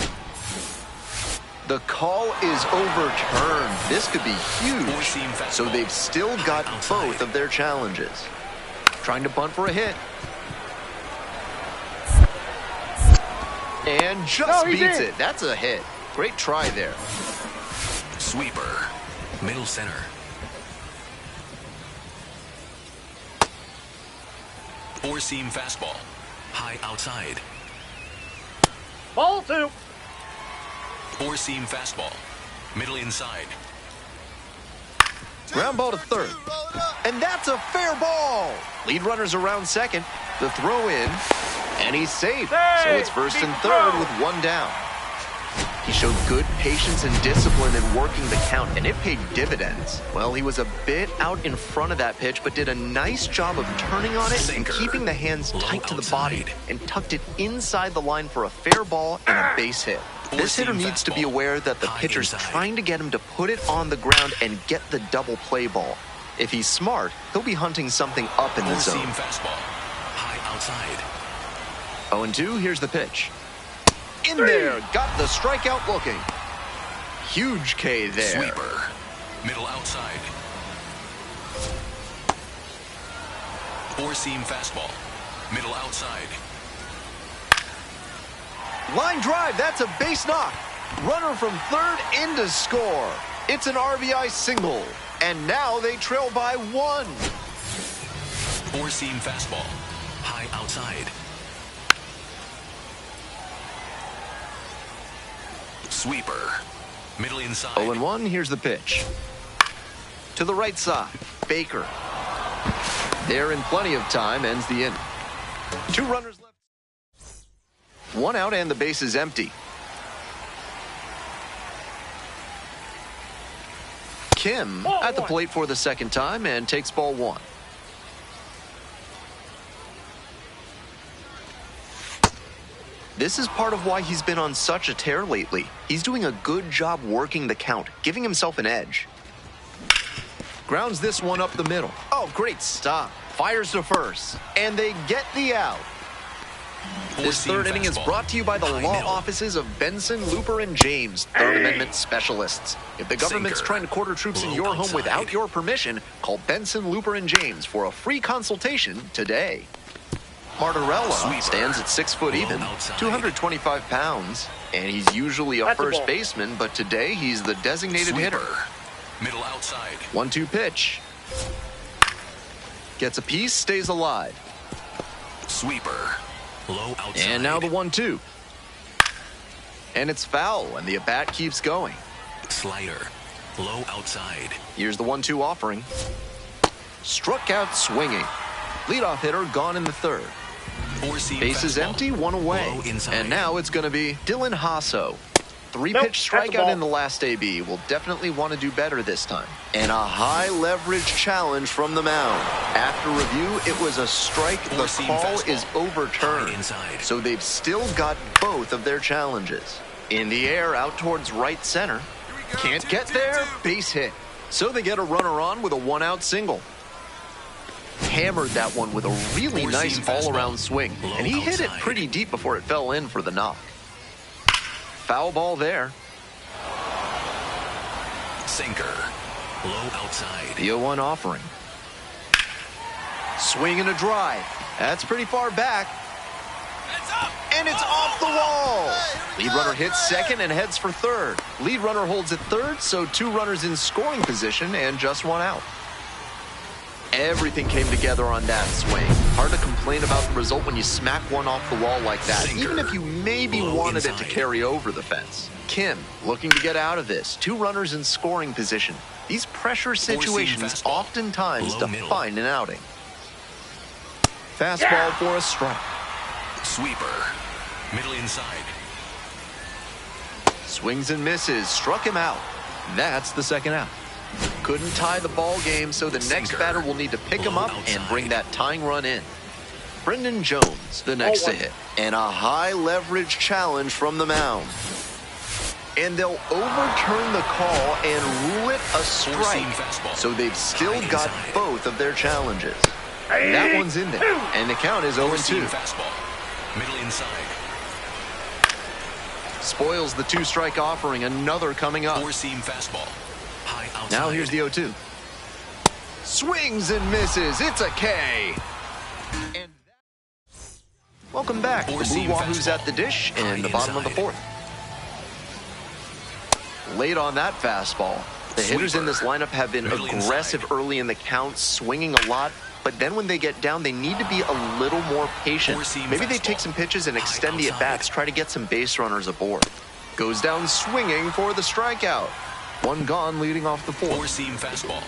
Speaker 1: The call is overturned. This could be huge. So they've still got both of their challenges. Trying to bunt for a hit. And just beats it. That's a hit. Great try there.
Speaker 4: Sweeper. Middle center. Four-seam fastball. High outside.
Speaker 5: Ball 2.
Speaker 4: Four-seam fastball. Middle inside.
Speaker 1: Ground ball to third. And that's a fair ball. Lead runner's around second. The throw in. And he's safe. So it's first and third with one down. He showed good patience and discipline in working the count, and it paid dividends. Well, he was a bit out in front of that pitch, but did a nice job of turning on it and keeping the hands tight to the body, and tucked it inside the line for a fair ball and a base hit. This hitter needs to be aware that the pitcher's trying to get him to put it on the ground and get the double play ball. If he's smart, he'll be hunting something up in the zone.
Speaker 4: Fastball. High outside.
Speaker 1: 0-2, here's the pitch. In there, got the strikeout looking. Huge K there.
Speaker 4: Sweeper. Middle outside. Four-seam fastball. Middle outside.
Speaker 1: Line drive, that's a base knock. Runner from third in to score. It's an RBI single. And now they trail by 1.
Speaker 4: Four-seam fastball. High outside. Sweeper. Middle inside.
Speaker 1: 0-1, here's the pitch. To the right side, Baker. There in plenty of time, ends the inning. 2 runners left. 1 out and the base is empty. Kim at the plate for the second time and takes ball 1. This is part of why he's been on such a tear lately. He's doing a good job working the count, giving himself an edge. Grounds this one up the middle. Oh, great stop. Fires to first. And they get the out. This third inning is brought to you by the law offices of Benson, Looper, and James, Third Amendment specialists. If the government's trying to quarter troops in your home without your permission, call Benson, Looper, and James for a free consultation today. Martorella stands at 6 foot even, 225 pounds, and he's usually a first baseman, but today he's the designated hitter.
Speaker 4: Middle outside.
Speaker 1: 1-2 pitch. Gets a piece, stays alive.
Speaker 4: Sweeper. Low outside.
Speaker 1: And now the 1-2. And it's foul, and the at-bat keeps going.
Speaker 4: Slider. Low outside.
Speaker 1: Here's the 1-2 offering. Struck out swinging. Leadoff hitter gone in the third. Base is empty, 1 away. And now it's going to be Dylan Hasso. 3-pitch strikeout in the last AB. Will definitely want to do better this time. And a high leverage challenge from the mound. After review, it was a strike. The call is overturned. So they've still got both of their challenges. In the air, out towards right center. Can't get there, base hit. So they get a runner on with a 1-out single. Hammered that one with a really nice all-around swing. And he hit it pretty deep before it fell in for the knock. Foul ball there.
Speaker 4: Sinker. Low outside.
Speaker 1: The 0-1 offering. Swing and a drive. That's pretty far back. And it's off the wall. Lead runner hits second and heads for third. Lead runner holds at third, so 2 runners in scoring position and just 1 out. Everything came together on that swing. Hard to complain about the result when you smack one off the wall like that, even if you maybe wanted it to carry over the fence. Kim looking to get out of this. 2 runners in scoring position. These pressure situations oftentimes define an outing. Fastball for a strike.
Speaker 4: Sweeper. Middle inside.
Speaker 1: Swings and misses. Struck him out. That's the second out. Couldn't tie the ball game, so the next batter will need to pick him up and bring that tying run in. Brendan Jones, the next to hit. And a high leverage challenge from the mound. And they'll overturn the call and rule it a strike. So they've still got both of their challenges. That one's in there. And the count is 0-2.
Speaker 4: Middle inside.
Speaker 1: Spoils the 2-strike offering. Another coming up.
Speaker 4: 4-seam fastball. High outside.
Speaker 1: Now here's the 0-2. Swings and misses. It's a K. And Welcome back. The Blue Wahoo's at the dish in the bottom of the fourth. Late on that fastball. The hitters in this lineup have been aggressive early in the count, swinging a lot. But then when they get down, they need to be a little more patient. Maybe they take some pitches and extend the at-bats, try to get some base runners aboard. Goes down swinging for the strikeout. One gone leading off the fourth.
Speaker 4: Four-seam fastball.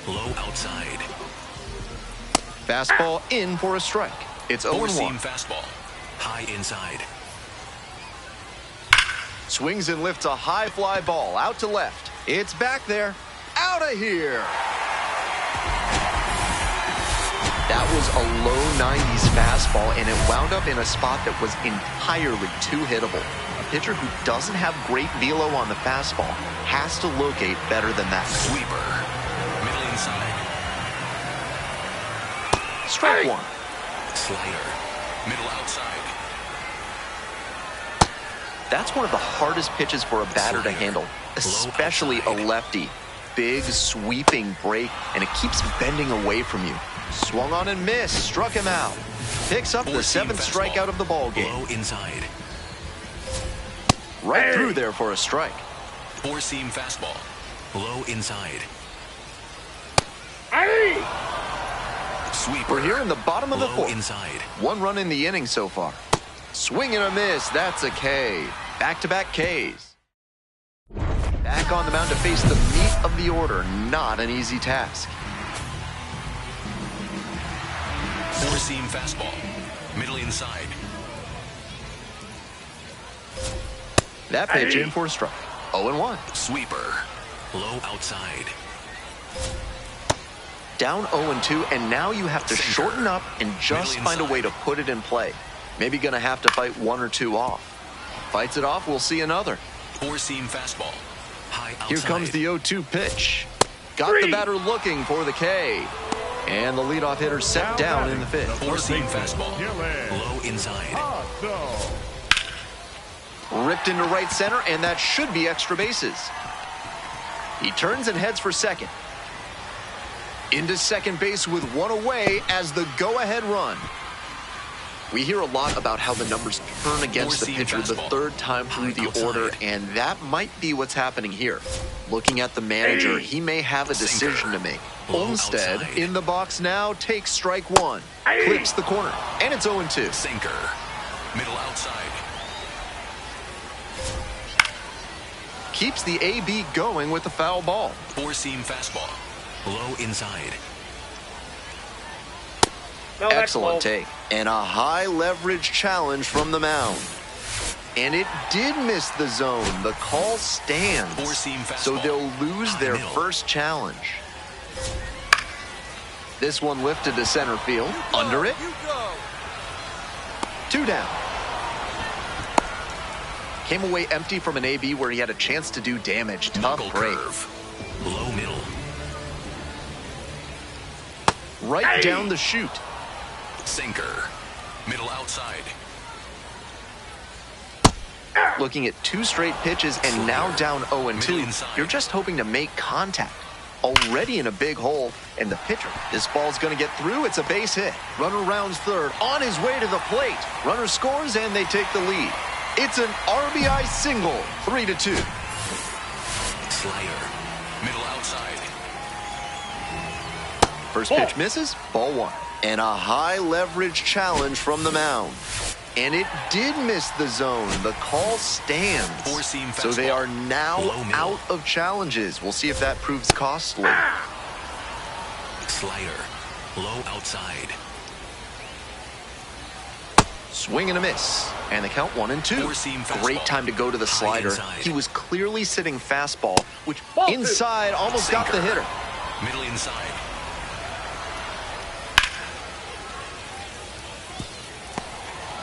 Speaker 4: Low outside.
Speaker 1: Fastball in for a strike. It's 0-1.
Speaker 4: Four-seam fastball. High inside.
Speaker 1: Swings and lifts a high fly ball out to left. It's back there. Out of here. That was a low 90s fastball, and it wound up in a spot that was entirely too hittable. A pitcher who doesn't have great velo on the fastball has to locate better than that.
Speaker 4: Sweeper. Middle inside.
Speaker 1: Strike one.
Speaker 4: Slider. Middle outside.
Speaker 1: That's one of the hardest pitches for a batter to handle, especially a lefty. Big, sweeping break, and it keeps bending away from you. Swung on and missed, struck him out. Picks up the seventh strikeout of the ball game.
Speaker 4: Low inside.
Speaker 1: Right through there for a strike.
Speaker 4: Four-seam fastball. Low inside. Sweeper.
Speaker 1: We're here in the bottom of the fourth.
Speaker 4: Inside.
Speaker 1: One run in the inning so far. Swing and a miss. That's a K. Back-to-back Ks. Back on the mound to face the meat of the order. Not an easy task.
Speaker 4: Four-seam fastball. Middle inside.
Speaker 1: That pitch in for a strike. 0-1.
Speaker 4: Sweeper. Low outside.
Speaker 1: Down 0-2, and now you have to shorten up and just find a way to put it in play. Maybe going to have to fight one or two off. Fights it off, we'll see another.
Speaker 4: Four-seam fastball. High outside.
Speaker 1: Here comes the 0-2 pitch. Got the batter looking for the K. And the leadoff hitter set down in the fifth.
Speaker 4: Four-seam fastball. Low inside.
Speaker 1: Ripped into right center, and that should be extra bases. He turns and heads for second. Into second base with one away as the go-ahead run. We hear a lot about how the numbers turn against the pitcher the third time through the order, and that might be what's happening here. Looking at the manager, he may have a decision to make. Olmstead in the box now takes strike one. Clips the corner, and it's 0-2.
Speaker 4: Sinker. Middle outside.
Speaker 1: Keeps the AB going with the foul ball.
Speaker 4: Four-seam fastball. Low inside.
Speaker 1: Excellent take. And a high leverage challenge from the mound. And it did miss the zone. The call stands.
Speaker 4: Four-seam fastball.
Speaker 1: So they'll lose their first challenge. This one lifted to center field. Under it. Two down. Came away empty from an AB where he had a chance to do damage. Tough break.
Speaker 4: Low middle.
Speaker 1: Right down the chute.
Speaker 4: Sinker. Middle outside.
Speaker 1: Looking at two straight pitches and now down 0-2. You're just hoping to make contact. Already in a big hole, and the pitcher. This ball's going to get through. It's a base hit. Runner rounds third, on his way to the plate. Runner scores, and they take the lead. It's an RBI single, 3-2.
Speaker 4: Slider. Middle outside.
Speaker 1: First pitch misses, ball one. And a high leverage challenge from the mound. And it did miss the zone. The call stands.
Speaker 4: Four-seam fastball.
Speaker 1: So they are now out of challenges. We'll see if that proves costly.
Speaker 4: Slider. Low outside.
Speaker 1: Swing and a miss. And the count 1-2. Great time to go to the slider. He was clearly sitting fastball, which inside almost got the hitter.
Speaker 4: Middle inside.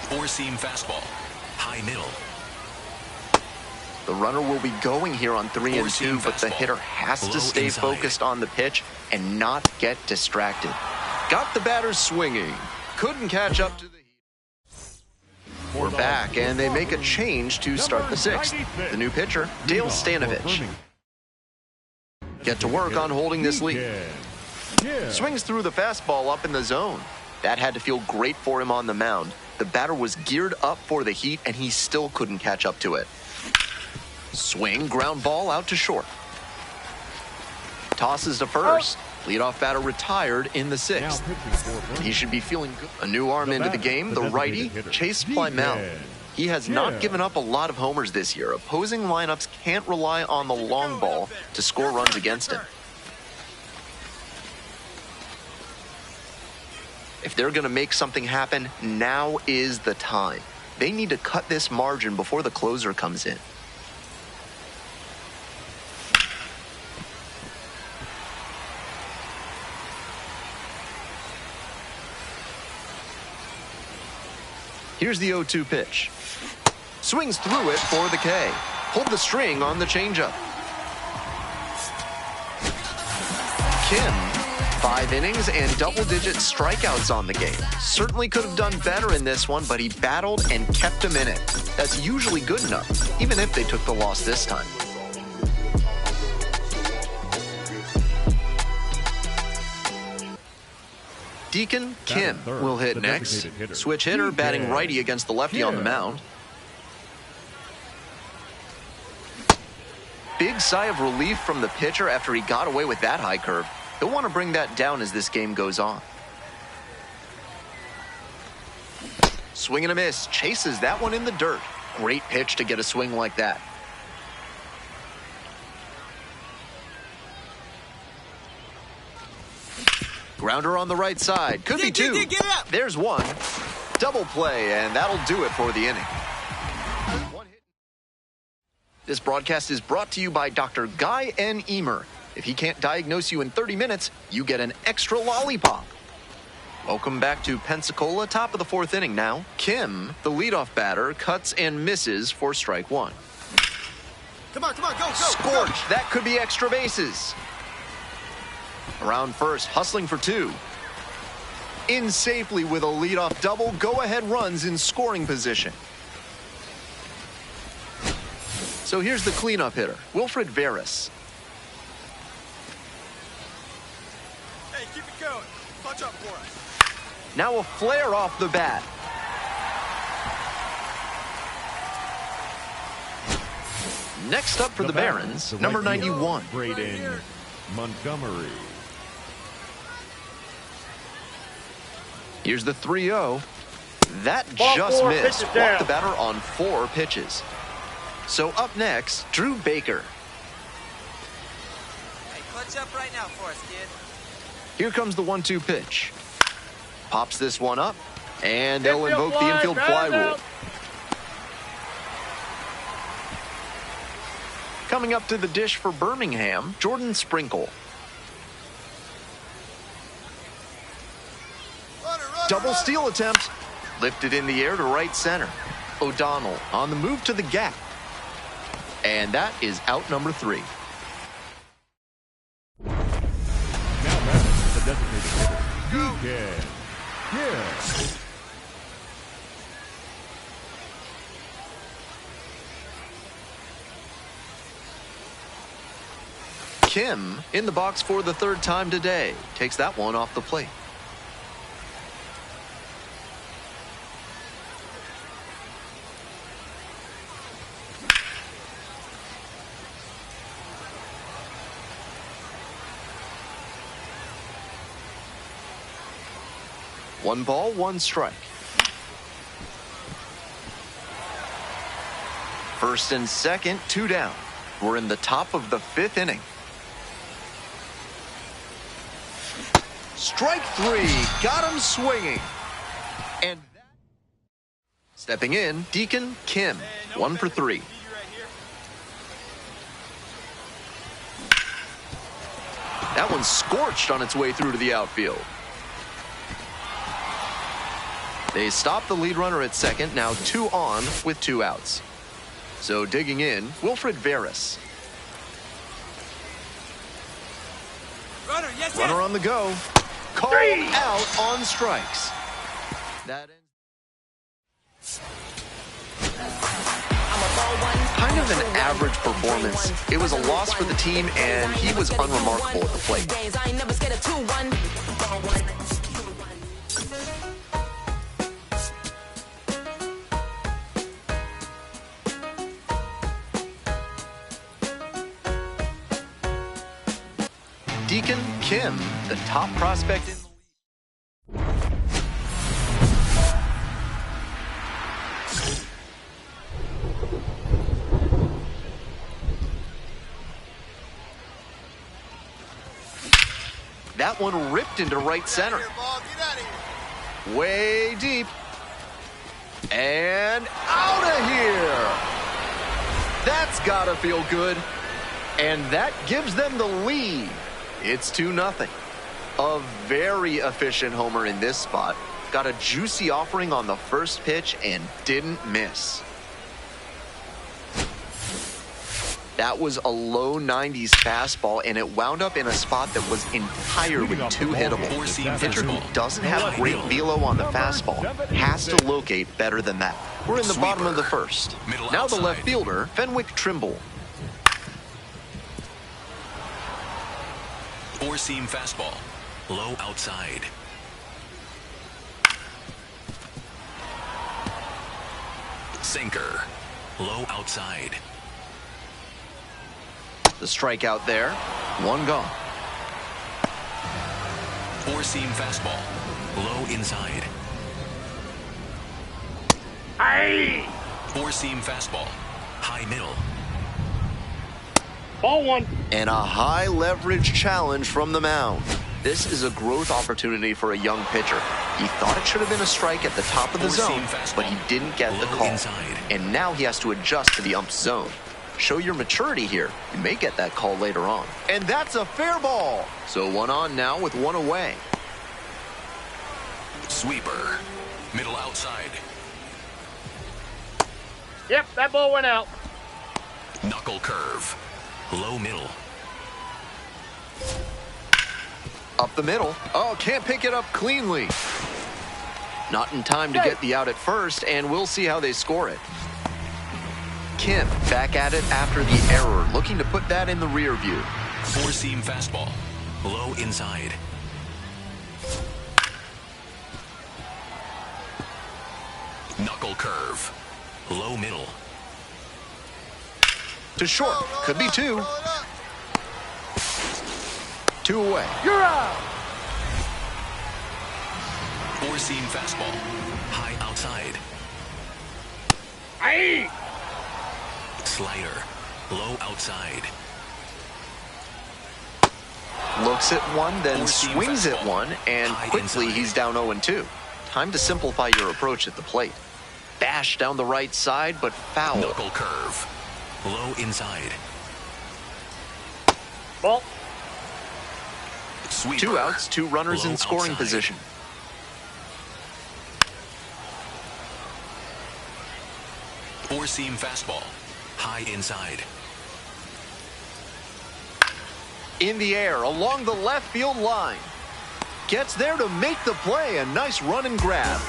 Speaker 4: Four-seam fastball. High middle.
Speaker 1: The runner will be going here on 3-2, but the hitter has to stay focused on the pitch and not get distracted. Got the batter swinging. Couldn't catch up to the heat. We're back, and they make a change to start the sixth. The new pitcher, Dale Stanovich. Get to work on holding this lead. Swings through the fastball up in the zone. That had to feel great for him on the mound. The batter was geared up for the heat, and he still couldn't catch up to it. Swing, ground ball out to short. Tosses to first. Leadoff batter retired in the sixth. And he should be feeling good. A new arm into the game, the righty, Chase Plymell. He has not given up a lot of homers this year. Opposing lineups can't rely on the long ball to score runs against him. If they're going to make something happen, now is the time. They need to cut this margin before the closer comes in. Here's the 0-2 pitch. Swings through it for the K. Pulled the string on the changeup. Kim, 5 innings and double-digit strikeouts on the game. Certainly could have done better in this one, but he battled and kept him in it. That's usually good enough, even if they took the loss this time. Deacon Kim will hit next. Switch hitter, batting righty against the lefty on the mound. Big sigh of relief from the pitcher after he got away with that high curve. He'll want to bring that down as this game goes on. Swing and a miss. Chases that one in the dirt. Great pitch to get a swing like that. Grounder on the right side. Could be two. There's one. Double play, and that'll do it for the inning. This broadcast is brought to you by Dr. Guy N. Emer. If he can't diagnose you in 30 minutes, you get an extra lollipop. Welcome back to Pensacola, top of the 4th inning now. Kim, the leadoff batter, cuts and misses for strike 1.
Speaker 3: Come on, go.
Speaker 1: Scorch, that could be extra bases. Around first, hustling for 2. In safely with a leadoff double, go-ahead runs in scoring position. So here's the cleanup hitter, Wilfred Veras.
Speaker 3: Hey, keep it going. Punch up for us.
Speaker 1: Now a flare off the bat. Next up for the Barons, number 91.
Speaker 2: Braden Montgomery.
Speaker 1: Here's the 3-0. That just missed. Walked the batter on 4 pitches. So up next, Drew Baker.
Speaker 7: Hey, clutch up right now for us, kid.
Speaker 1: Here comes the 1-2 pitch. Pops this one up, and they'll invoke the infield fly rule. Coming up to the dish for Birmingham, Jordan Sprinkle. Double steal attempt. Lifted in the air to right center. O'Donnell on the move to the gap. And that is out number 3.
Speaker 2: Now that's the designated hitter. Yeah.
Speaker 1: Kim in the box for the 3rd time today. Takes that one off the plate. One ball, 1 strike. First and second, 2 down. We're in the top of the 5th inning. Strike 3, got him swinging. And stepping in, Deacon Kim, 1 for 3. That one's scorched on its way through to the outfield. They stop the lead runner at second, now 2 on with 2 outs. So digging in, Wilfred Veras. Runner on the go. Called out on strikes. That ends. Kind of an average performance. It was a loss for the team, and he was unremarkable at the plate. the top prospect in the league. That one ripped into right center. Way deep. And out of here. That's gotta feel good. And that gives them the lead. It's 2-0. A very efficient homer in this spot. Got a juicy offering on the first pitch and didn't miss. That was a low 90s fastball, and it wound up in a spot that was entirely too hittable. Pitcher who doesn't have great velo on the fastball has to locate better than that. We're in the bottom of the first. Now the left fielder, Fenwick Trimble.
Speaker 4: Four-seam fastball, low outside. Sinker, low outside.
Speaker 1: The strikeout there. One gone.
Speaker 4: Four-seam fastball. Low inside.
Speaker 5: Aye!
Speaker 4: Four-seam fastball. High middle.
Speaker 5: Ball one.
Speaker 1: And a high leverage challenge from the mound. This is a growth opportunity for a young pitcher. He thought it should have been a strike at the top of the zone, but he didn't get the call. And now he has to adjust to the ump's zone. Show your maturity here. You may get that call later on. And that's a fair ball. So one on now with one away.
Speaker 4: Sweeper. Middle outside.
Speaker 5: Yep, that ball went out.
Speaker 4: Knuckle curve. Low middle.
Speaker 1: Up the middle. Oh, can't pick it up cleanly. Not in time to get the out at first, and we'll see how they score it. Kim back at it after the error, looking to put that in the rear view.
Speaker 4: Four-seam fastball. Low inside. Knuckle curve. Low middle.
Speaker 1: To short. Could be two. Two away.
Speaker 5: You're out.
Speaker 4: Four-seam fastball. High outside.
Speaker 5: Aye!
Speaker 4: Slider. Low outside.
Speaker 1: Looks at one, then swings at one, and quickly he's down 0-2. Time to simplify your approach at the plate. Bash down the right side, but foul.
Speaker 4: Knuckle curve. Low inside.
Speaker 5: Ball.
Speaker 4: Sweeper.
Speaker 1: 2 outs, 2 runners in scoring position.
Speaker 4: Four-seam fastball. High inside.
Speaker 1: In the air, along the left field line. Gets there to make the play. A nice run and grab.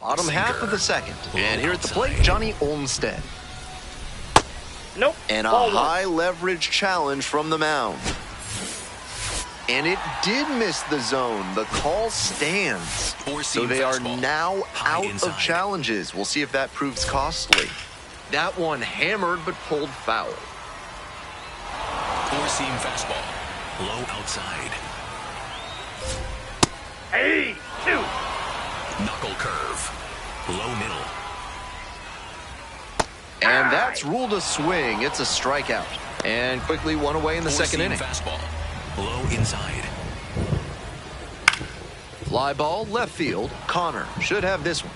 Speaker 1: Bottom half of the second. And here at the plate, Johnny Olmstead.
Speaker 5: Nope.
Speaker 1: And a high leverage challenge from the mound. And it did miss the zone. The call stands. So they are now out of challenges. We'll see if that proves costly. That one hammered but pulled foul.
Speaker 4: Four-seam fastball. Low outside.
Speaker 5: Hey, 2.
Speaker 4: Knuckle curve. Low middle.
Speaker 1: And that's ruled a swing. It's a strikeout. And quickly one away in the second inning.
Speaker 4: Fastball. Low inside.
Speaker 1: Fly ball, left field. Connor should have this one.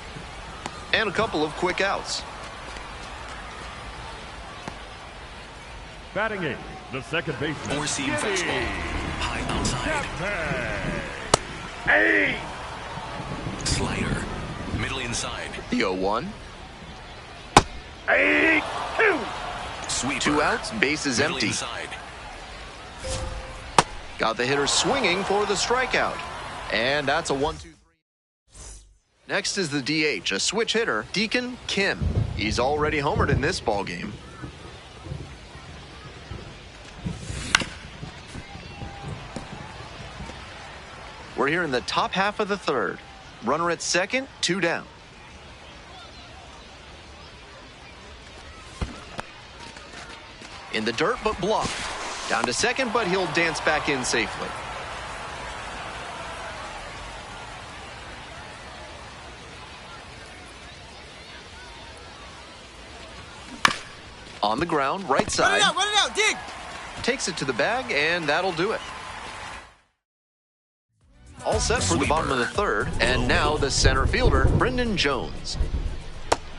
Speaker 1: And a couple of quick outs.
Speaker 2: Batting eighth, the second baseman.
Speaker 4: Four-seam fastball. High outside.
Speaker 5: Hey!
Speaker 4: Slider. Middle inside.
Speaker 1: The 0-1.
Speaker 5: Hey, 2.
Speaker 4: Sweeper.
Speaker 1: 2 outs, bases
Speaker 4: Middle
Speaker 1: empty.
Speaker 4: Inside.
Speaker 1: Got the hitter swinging for the strikeout. And that's a 1-2-3. Next is the DH, a switch hitter, Deacon Kim. He's already homered in this ballgame. We're here in the top half of the third. Runner at second, 2 down. In the dirt, but blocked. Down to second, but he'll dance back in safely. On the ground, right side.
Speaker 3: Run it out, dig!
Speaker 1: Takes it to the bag, and that'll do it. All set for the bottom of the third, and now the center fielder, Brendan Jones.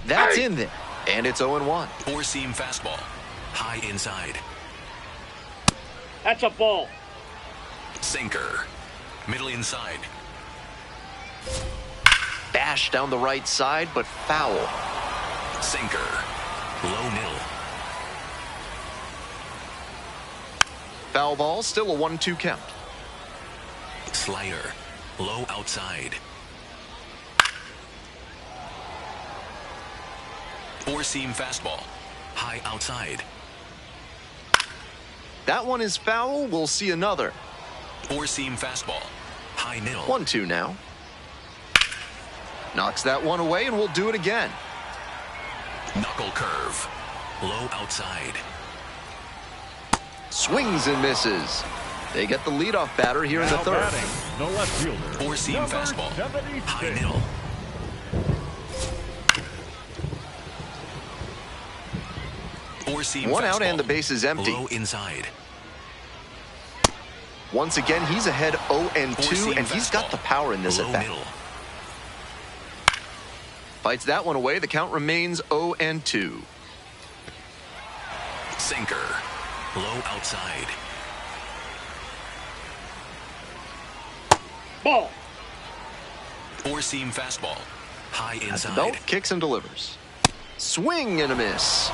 Speaker 1: That's in there, and it's 0-1.
Speaker 4: Four-seam fastball. High inside.
Speaker 5: That's a ball.
Speaker 4: Sinker. Middle inside.
Speaker 1: Bash down the right side, but foul.
Speaker 4: Sinker. Low middle.
Speaker 1: Foul ball, still a 1-2 count.
Speaker 4: Slider. Low outside. Four-seam fastball. High outside.
Speaker 1: That one is foul. We'll see another.
Speaker 4: Four-seam fastball. High middle.
Speaker 1: 1-2 now. Knocks that one away, and we'll do it again.
Speaker 4: Knuckle curve. Low outside.
Speaker 1: Swings and misses. They get the leadoff batter here in the third.
Speaker 2: Batting, the left fielder.
Speaker 4: Four-seam
Speaker 2: number
Speaker 4: fastball.
Speaker 2: 76.
Speaker 4: High middle. Four-seam
Speaker 1: One
Speaker 4: fastball.
Speaker 1: out and the base is empty.
Speaker 4: Low inside.
Speaker 1: Once again, he's ahead 0-2,
Speaker 4: Four-seam
Speaker 1: and he's got
Speaker 4: fastball.
Speaker 1: the power in this
Speaker 4: Low
Speaker 1: at-bat.
Speaker 4: middle.
Speaker 1: Fights that one away. The count remains 0-2.
Speaker 4: Sinker. Low outside.
Speaker 5: Ball.
Speaker 4: Four-seam fastball. High
Speaker 1: At the
Speaker 4: inside.
Speaker 1: belt, kicks and delivers. Swing and a miss.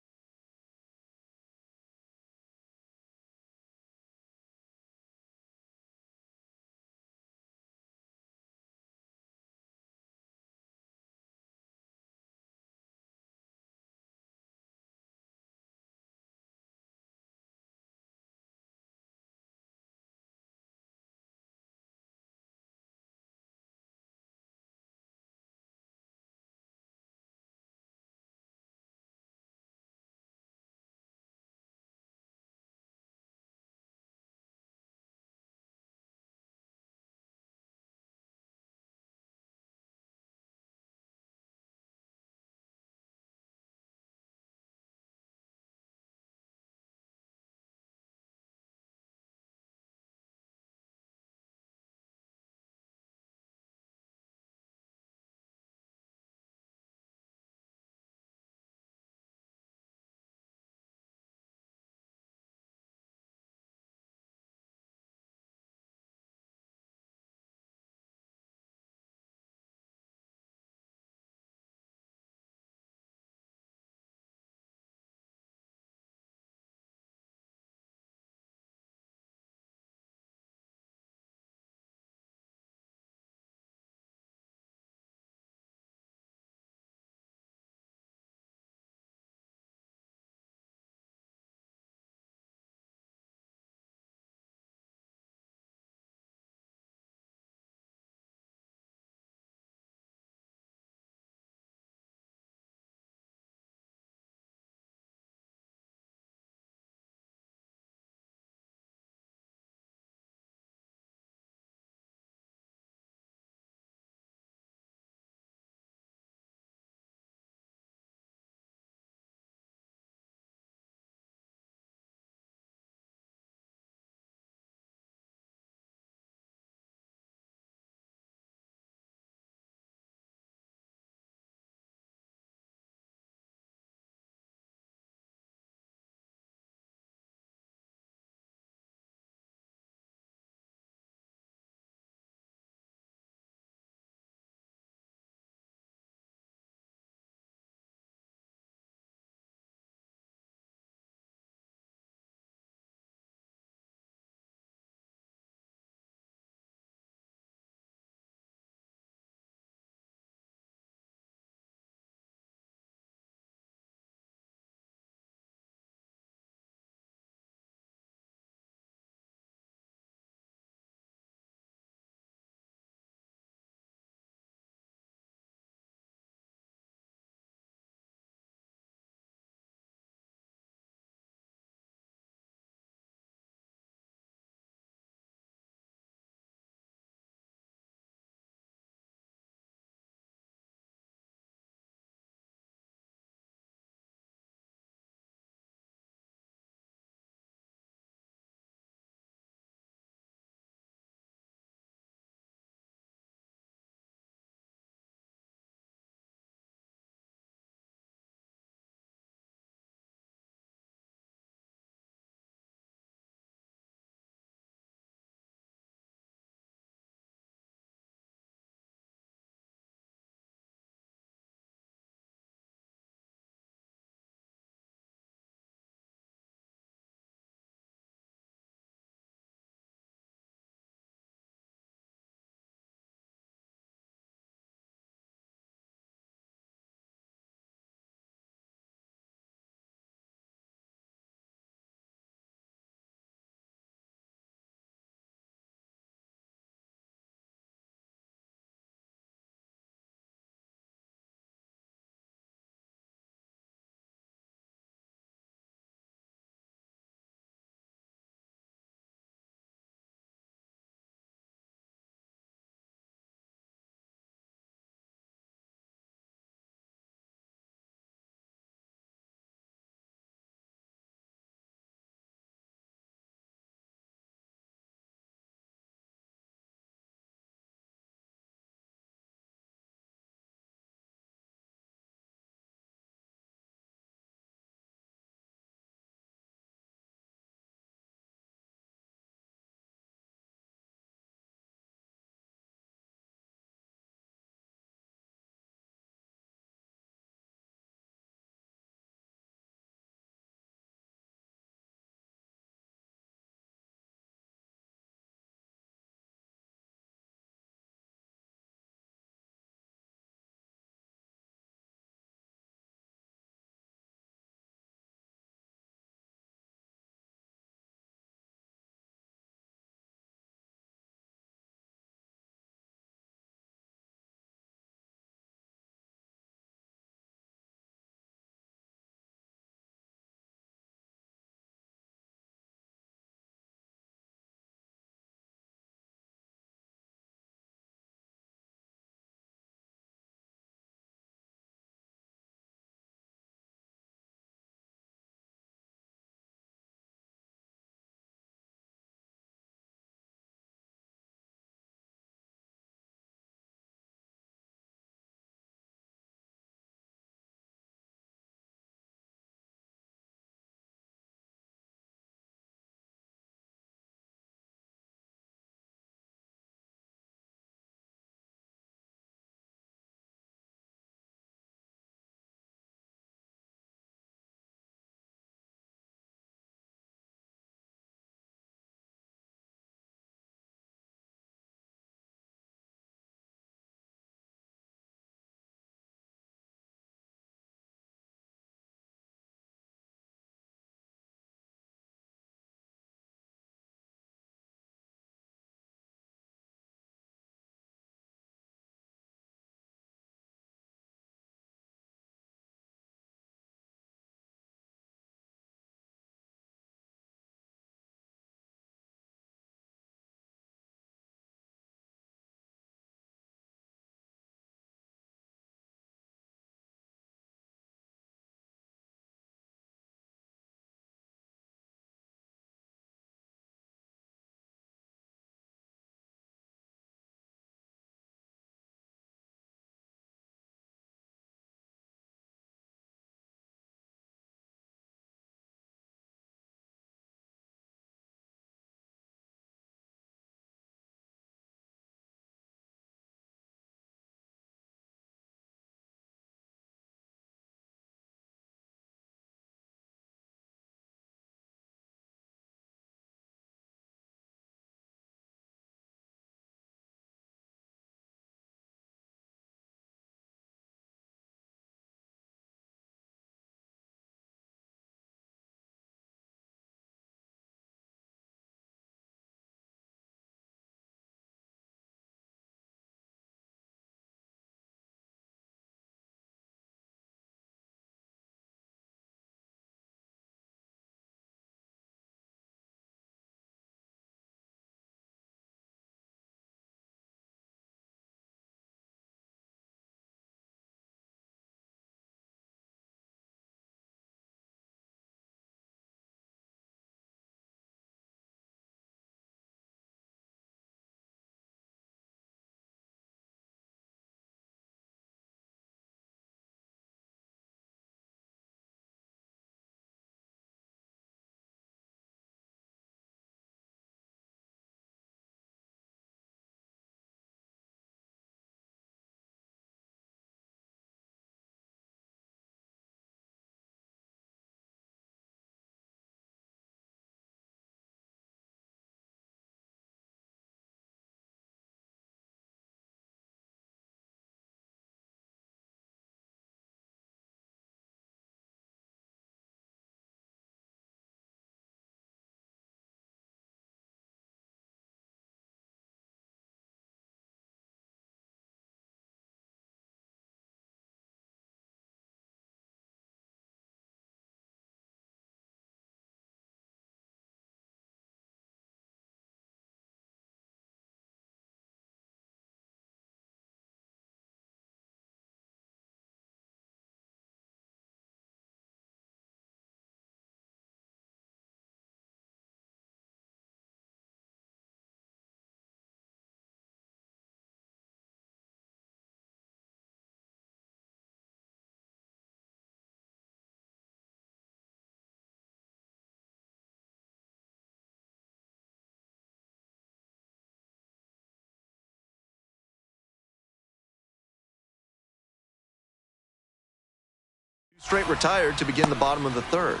Speaker 1: Straight retired to begin the bottom of the third.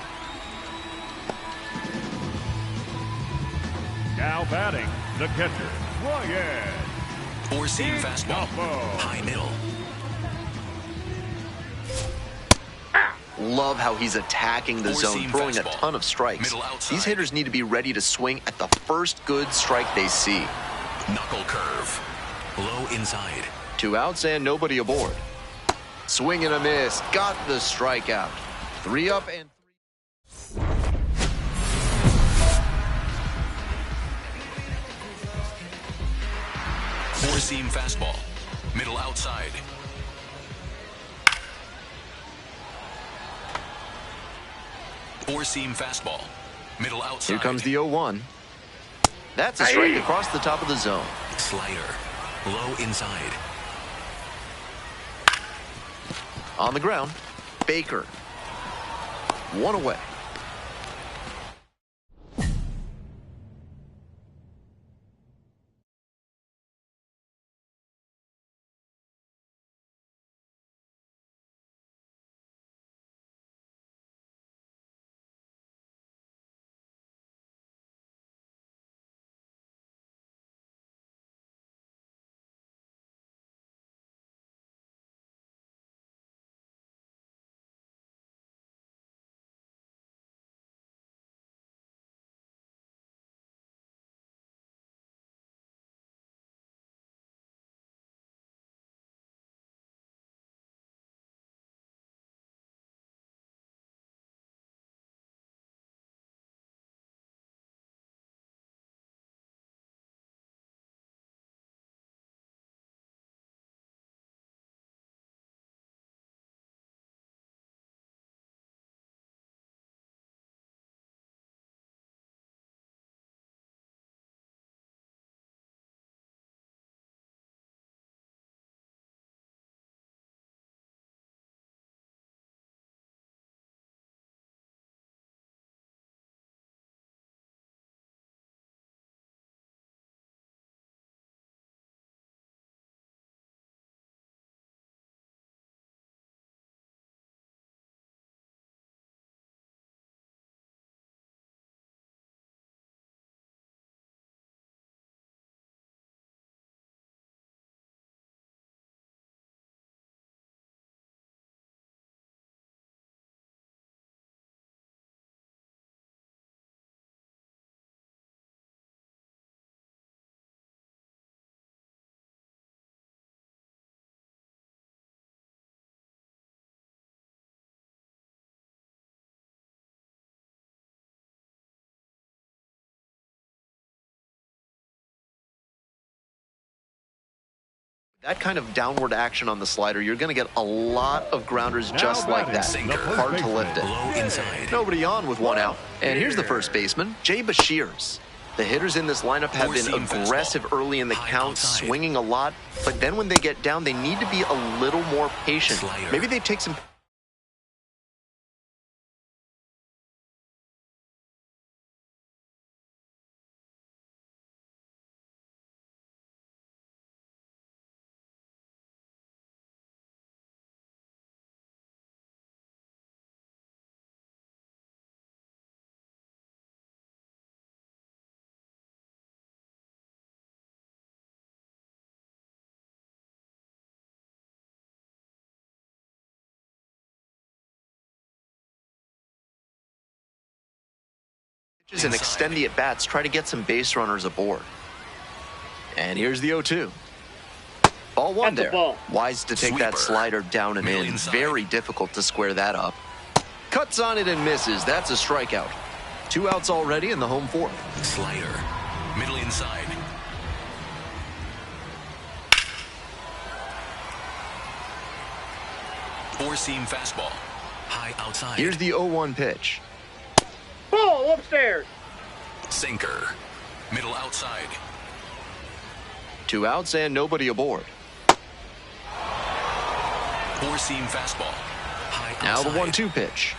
Speaker 2: Now batting, the catcher, Ryan.
Speaker 4: Four-seam fastball. High middle.
Speaker 1: Love how he's attacking the zone, throwing a ton of strikes. These hitters need to be ready to swing at the first good strike they see.
Speaker 4: Knuckle curve. Low inside.
Speaker 1: 2 outs and nobody aboard. Swing and a miss. Got the strikeout. 3 up and 3.
Speaker 4: Four-seam fastball. Middle outside. Four-seam fastball. Middle outside.
Speaker 1: Here comes the 0-1. That's a strike across the top of the zone.
Speaker 4: Slider. Low inside.
Speaker 1: On the ground, Baker. 1 away. That kind of downward action on the slider, you're going to get a lot of grounders just like that. Hard to lift it.
Speaker 4: Low inside.
Speaker 1: Nobody on with 1 out. And here's the first baseman, Jay Bashirs. The hitters in this lineup have been aggressive early in the count, swinging a lot. But then when they get down, they need to be a little more patient. Maybe they take some... and extend the at-bats, try to get some base runners aboard. And here's the 0-2. Ball 1 there. Wise to take that slider down and in. Very difficult to square that up. Cuts on it and misses. That's a strikeout. 2 outs already in the home 4th.
Speaker 4: Slider. Middle inside. Four-seam fastball. High outside.
Speaker 1: Here's the 0-1 pitch.
Speaker 5: Ball upstairs.
Speaker 4: Sinker. Middle outside.
Speaker 1: 2 outs and nobody aboard.
Speaker 4: Four-seam fastball. High
Speaker 1: now
Speaker 4: outside.
Speaker 1: The 1-2 pitch.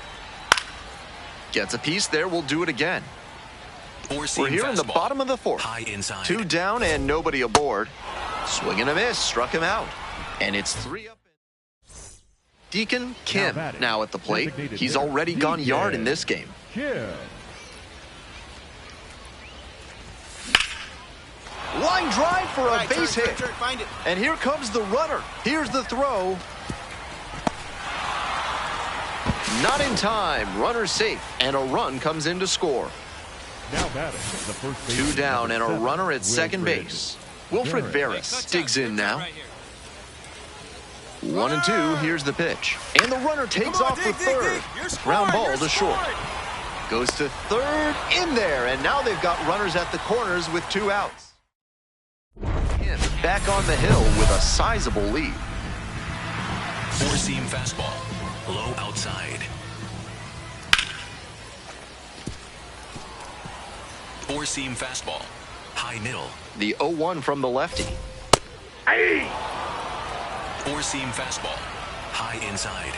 Speaker 1: Gets a piece there. We'll do it again.
Speaker 4: Four-seam
Speaker 1: We're here
Speaker 4: fastball.
Speaker 1: in the bottom of the 4th.
Speaker 4: High inside.
Speaker 1: 2 down and nobody aboard. Swing and a miss. Struck him out. And it's 3 up. Deacon Kim now at the plate. He's already gone yard in this game.
Speaker 2: Kim.
Speaker 1: Line drive for a base hit.
Speaker 3: Find it.
Speaker 1: And here comes the runner. Here's the throw. Not in time. Runner safe. And a run comes in to score.
Speaker 2: Now batting, the first baseman,
Speaker 1: 2 down and a
Speaker 2: number 7,
Speaker 1: runner at second
Speaker 2: Wilfred
Speaker 1: base. Wilfred Veras digs in now. 1-2. Here's the pitch. And the runner takes off for third. Ground ball to short. Goes to third. In there. And now they've got runners at the corners with 2 outs. Back on the hill with a sizable lead.
Speaker 4: Four-seam fastball. Low outside. Four-seam fastball. High middle.
Speaker 1: The 0-1 from the lefty.
Speaker 4: Four-seam fastball. High inside.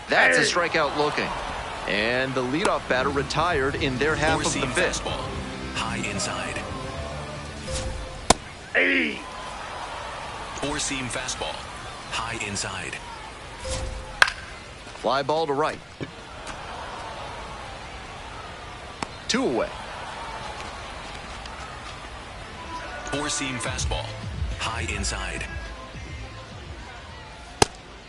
Speaker 1: That's a strikeout looking. And the leadoff batter retired in their half of the
Speaker 4: Four-seam
Speaker 1: fifth.
Speaker 4: fastball. High inside. Four-seam fastball. High inside.
Speaker 1: Fly ball to right. 2 away.
Speaker 4: Four-seam fastball. High inside.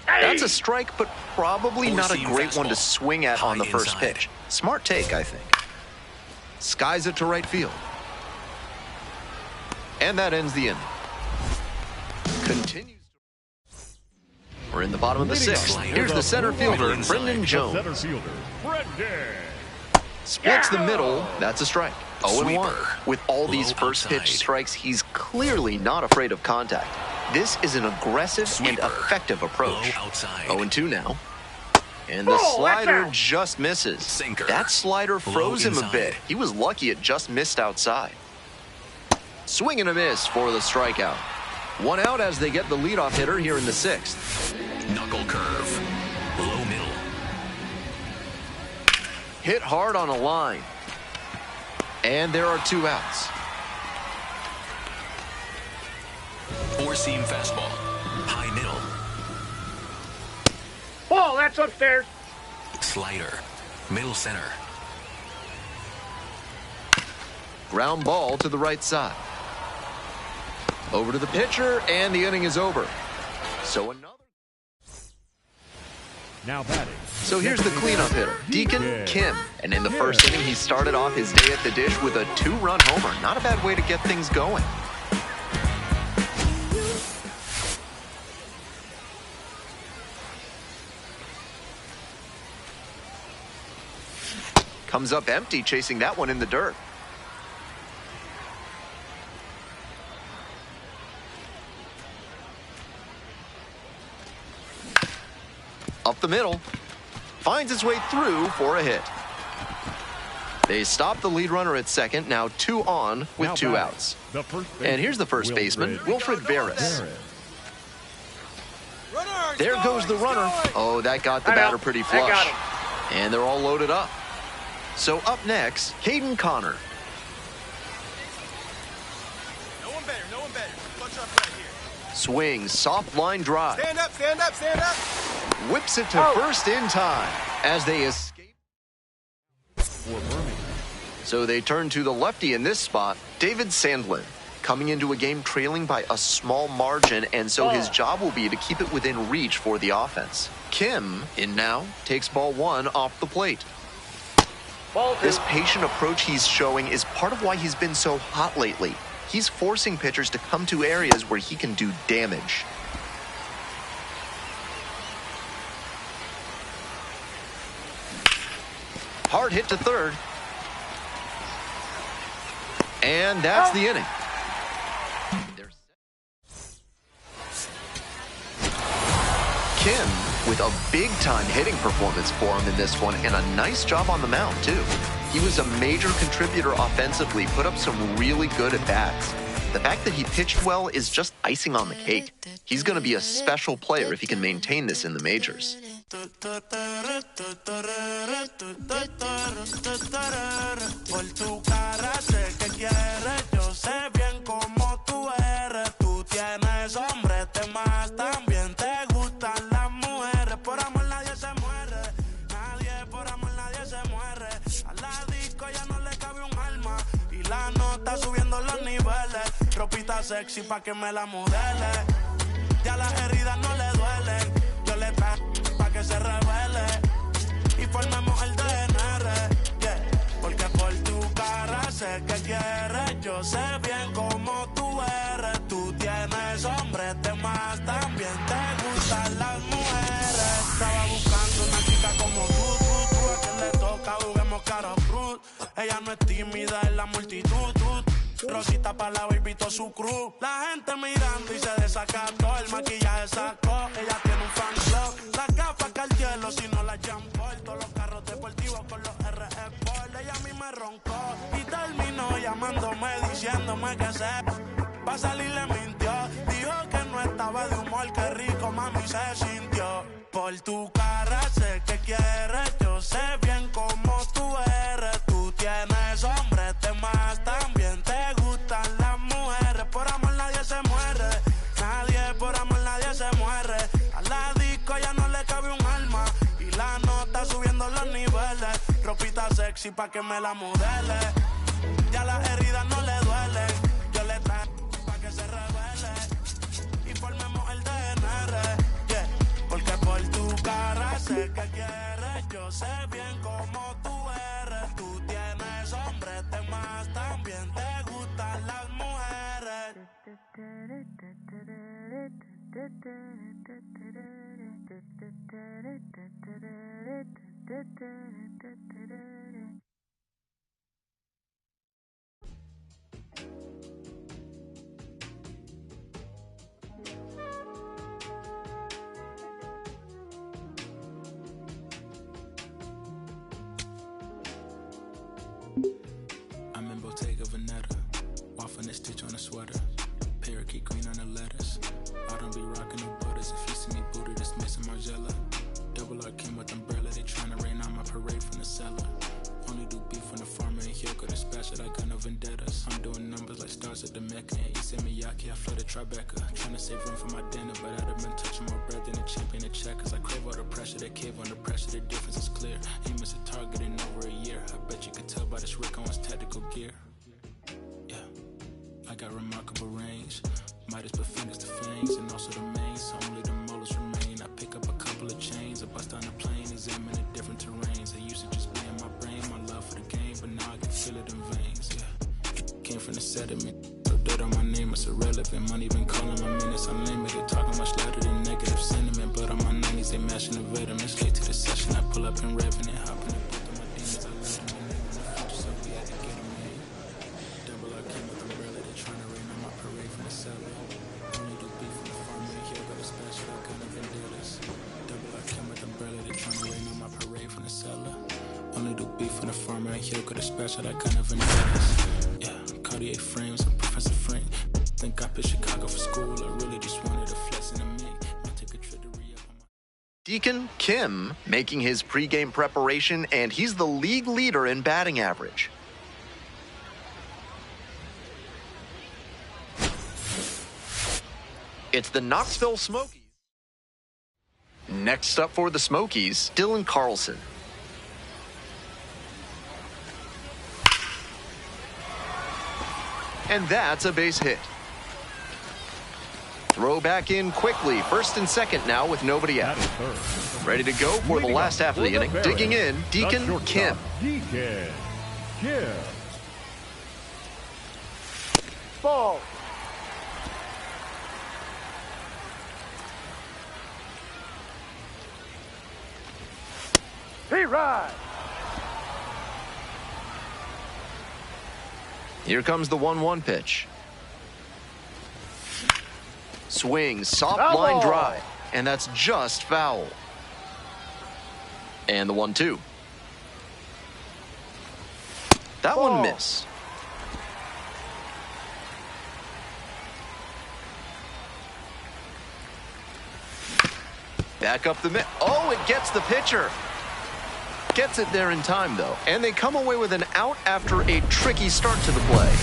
Speaker 1: That's a strike, but probably not a
Speaker 4: Four-seam
Speaker 1: great one to
Speaker 4: fastball.
Speaker 1: swing at on the
Speaker 4: High
Speaker 1: first
Speaker 4: inside.
Speaker 1: pitch. Smart take, I think. Skies it to right field. And that ends the inning. Continues. We're in the bottom of the sixth. Here's the center fielder, Brendan Jones.
Speaker 2: Center fielder, Brendan.
Speaker 1: Splits the middle. That's a strike. 0-1.
Speaker 4: Sweeper.
Speaker 1: With all these
Speaker 4: Low
Speaker 1: first pitch
Speaker 4: outside.
Speaker 1: strikes, he's clearly not afraid of contact. This is an aggressive
Speaker 4: Sweeper.
Speaker 1: and effective approach.
Speaker 4: Low outside.
Speaker 1: 0-2 now. And the
Speaker 5: Oh,
Speaker 1: slider
Speaker 5: watch out.
Speaker 1: just misses.
Speaker 4: Sinker.
Speaker 1: That slider froze
Speaker 4: Low
Speaker 1: him a
Speaker 4: inside.
Speaker 1: bit. He was lucky it just missed outside. Swing and a miss for the strikeout. 1 out as they get the leadoff hitter here in the sixth.
Speaker 4: Knuckle curve. Low middle.
Speaker 1: Hit hard on a line. And there are 2 outs.
Speaker 4: Four-seam fastball. High middle.
Speaker 5: Ball, that's upstairs.
Speaker 4: Slider. Middle center.
Speaker 1: Ground ball to the right side. Over to the pitcher, and the inning is over. So another.
Speaker 2: Now batting.
Speaker 1: So here's the cleanup hitter, Deacon Kim. And in the first inning, he started off his day at the dish with a 2-run homer. Not a bad way to get things going. Comes up empty, chasing that one in the dirt. Up the middle. Finds its way through for a hit. They stop the lead runner at second. Now 2 on with
Speaker 2: Now
Speaker 1: 2
Speaker 2: batting,
Speaker 1: outs.
Speaker 2: the first
Speaker 1: And here's the first baseman, Wilfred Veras. There goes the runner. Oh, that got the batter pretty
Speaker 5: That got
Speaker 1: flush.
Speaker 5: him.
Speaker 1: And they're all loaded up. So up next, Caden Connor.
Speaker 3: No one better, no one better. Clutch up right here.
Speaker 1: Swings, soft line drive.
Speaker 3: Stand up, stand up, stand up.
Speaker 1: Whips it to first in time as they escape.
Speaker 2: for Birmingham.
Speaker 1: So they turn to the lefty in this spot, David Sandlin, coming into a game trailing by a small margin, and so his job will be to keep it within reach for the offense. Kim, in now, takes ball 1 off the plate.
Speaker 5: Ball 2.
Speaker 1: This patient approach he's showing is part of why he's been so hot lately. He's forcing pitchers to come to areas where he can do damage. Hard hit to third. And that's the inning. Kim with a big-time hitting performance for him in this one, and a nice job on the mound, too. He was a major contributor offensively, put up some really good at-bats. The fact that he pitched well is just icing on the cake. He's going to be a special player if he can maintain this in the majors.
Speaker 9: Por tu cara sé que quieres, yo sé bien cómo tú eres. Tú tienes hombre, te más también te gustan las la nota subiendo los niveles. Ropita sexy pa' que me la modele. Ya las heridas no le duelen. Yo le traje pa' que se revele. Y formemos el DNR, yeah. Porque por tu cara sé que quieres. Yo sé bien cómo tú eres. Tú tienes hombres de más. También te gustan las mujeres. Estaba buscando una chica como tú. A quien le toca juguemos cara cruz. Ella no es tímida en la multitud. Rosita pa' la baby to su crew. La gente mirando y se desacató. El maquillaje sacó. Ella tiene un fan club. Las gafas Cartier, si no las Jean Paul. Todos los carros deportivos con los RE Sport. Ella a mí me roncó y terminó llamándome diciéndome que se pa' salir le mintió. Dijo que no estaba de humor. Qué rico mami se sintió. Por tu cara sé que quieres. Yo sé bien cómo tú eres. Tú tienes hombres de más. También te gustan las mujeres. Por amor nadie se muere. Nadie, por amor nadie se muere. A la disco ya no le cabe un alma. Y la nota subiendo los niveles. Ropita sexy pa' que me la modele. Ya las heridas no le duelen. Yo le traje pa' que se revele. Y formemos el DNR, yeah. Porque por tu cara sé que quieres. Yo sé bien cómo tú eres. Tú tienes hombres de más. También te gustan las mujeres.
Speaker 10: I'm in Bottega Veneta, waffling a stitch on a sweater, parakeet green on the lettuce. I don't be rocking no butters. If you see me booted, it's missing Margiela. Double R Kim with umbrella, they tryna rain on my parade from the cellar. Only do beef from the farmer and Hyoko dispatch it, I got no vendettas. I'm doing numbers like stars at the Mecca. And Issey Miyake, I flooded Tribeca. Tryna save room for my dinner, but I'd have been touching more bread than a champion of checkers. I crave all the pressure, they cave under pressure, the difference is clear. Aim is a target in over a year. I bet you could tell by this Rick Owens tactical gear. Yeah, I got remarkable range. Midas put fingers to fangs, and also the mains, so only the molars remain. I pick up a couple of chains, I bust down the plane, examine the different terrains. I used to just be in my brain, my love for the game, but now I can feel it in veins, yeah. Came from the sediment, so dirt on my name, it's irrelevant. Money been calling my minutes unlimited, talking much louder than negative sentiment. But on my 90s, they mashing the vitamins. Late to the session, I pull up in Revenant, hop in the book of my demons, I let them in the future, so we had to get them in. Double R Kim with umbrella, they tryna rain on my parade from the cellar. Only do beef from the farm, and here got a special, I kind of vendettas. Double R Kim with umbrella, they tryna rain on my parade from the cellar. Only do beef from the farm, and here got a special, I kind of vendettas. Yeah, Cartier frames, I'm Professor Frank. Think I picked Chicago for school, I really just wanted a flex in a make. I take a trip to re-up on my...
Speaker 1: Deacon Kim making his pregame preparation, and he's the league leader in batting average. It's the Knoxville Smokies. Next up for the Smokies, Dylan Carlson. And that's a base hit. Throw back in quickly. First and second now with nobody out. Ready to go for the last half of the inning. Digging in, Deacon Kim.
Speaker 2: Deacon Kim.
Speaker 5: Ball. P-Ride.
Speaker 1: Here comes the 1-1 pitch. Swing, soft
Speaker 5: Foul
Speaker 1: line
Speaker 5: ball.
Speaker 1: drive, and that's just foul. And the 1-2. That
Speaker 5: Ball.
Speaker 1: one missed. Back up the mid. Oh, it gets the pitcher. Gets it there in time, though. And they come away with an out after a tricky start to the play.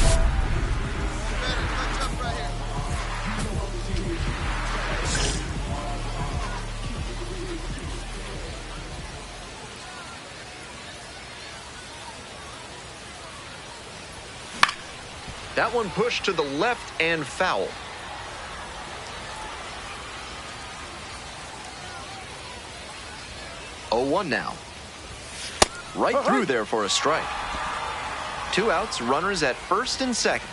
Speaker 1: That one pushed to the left and foul. Oh, 1 now. Right through there for a strike. 2 outs, runners at first and second.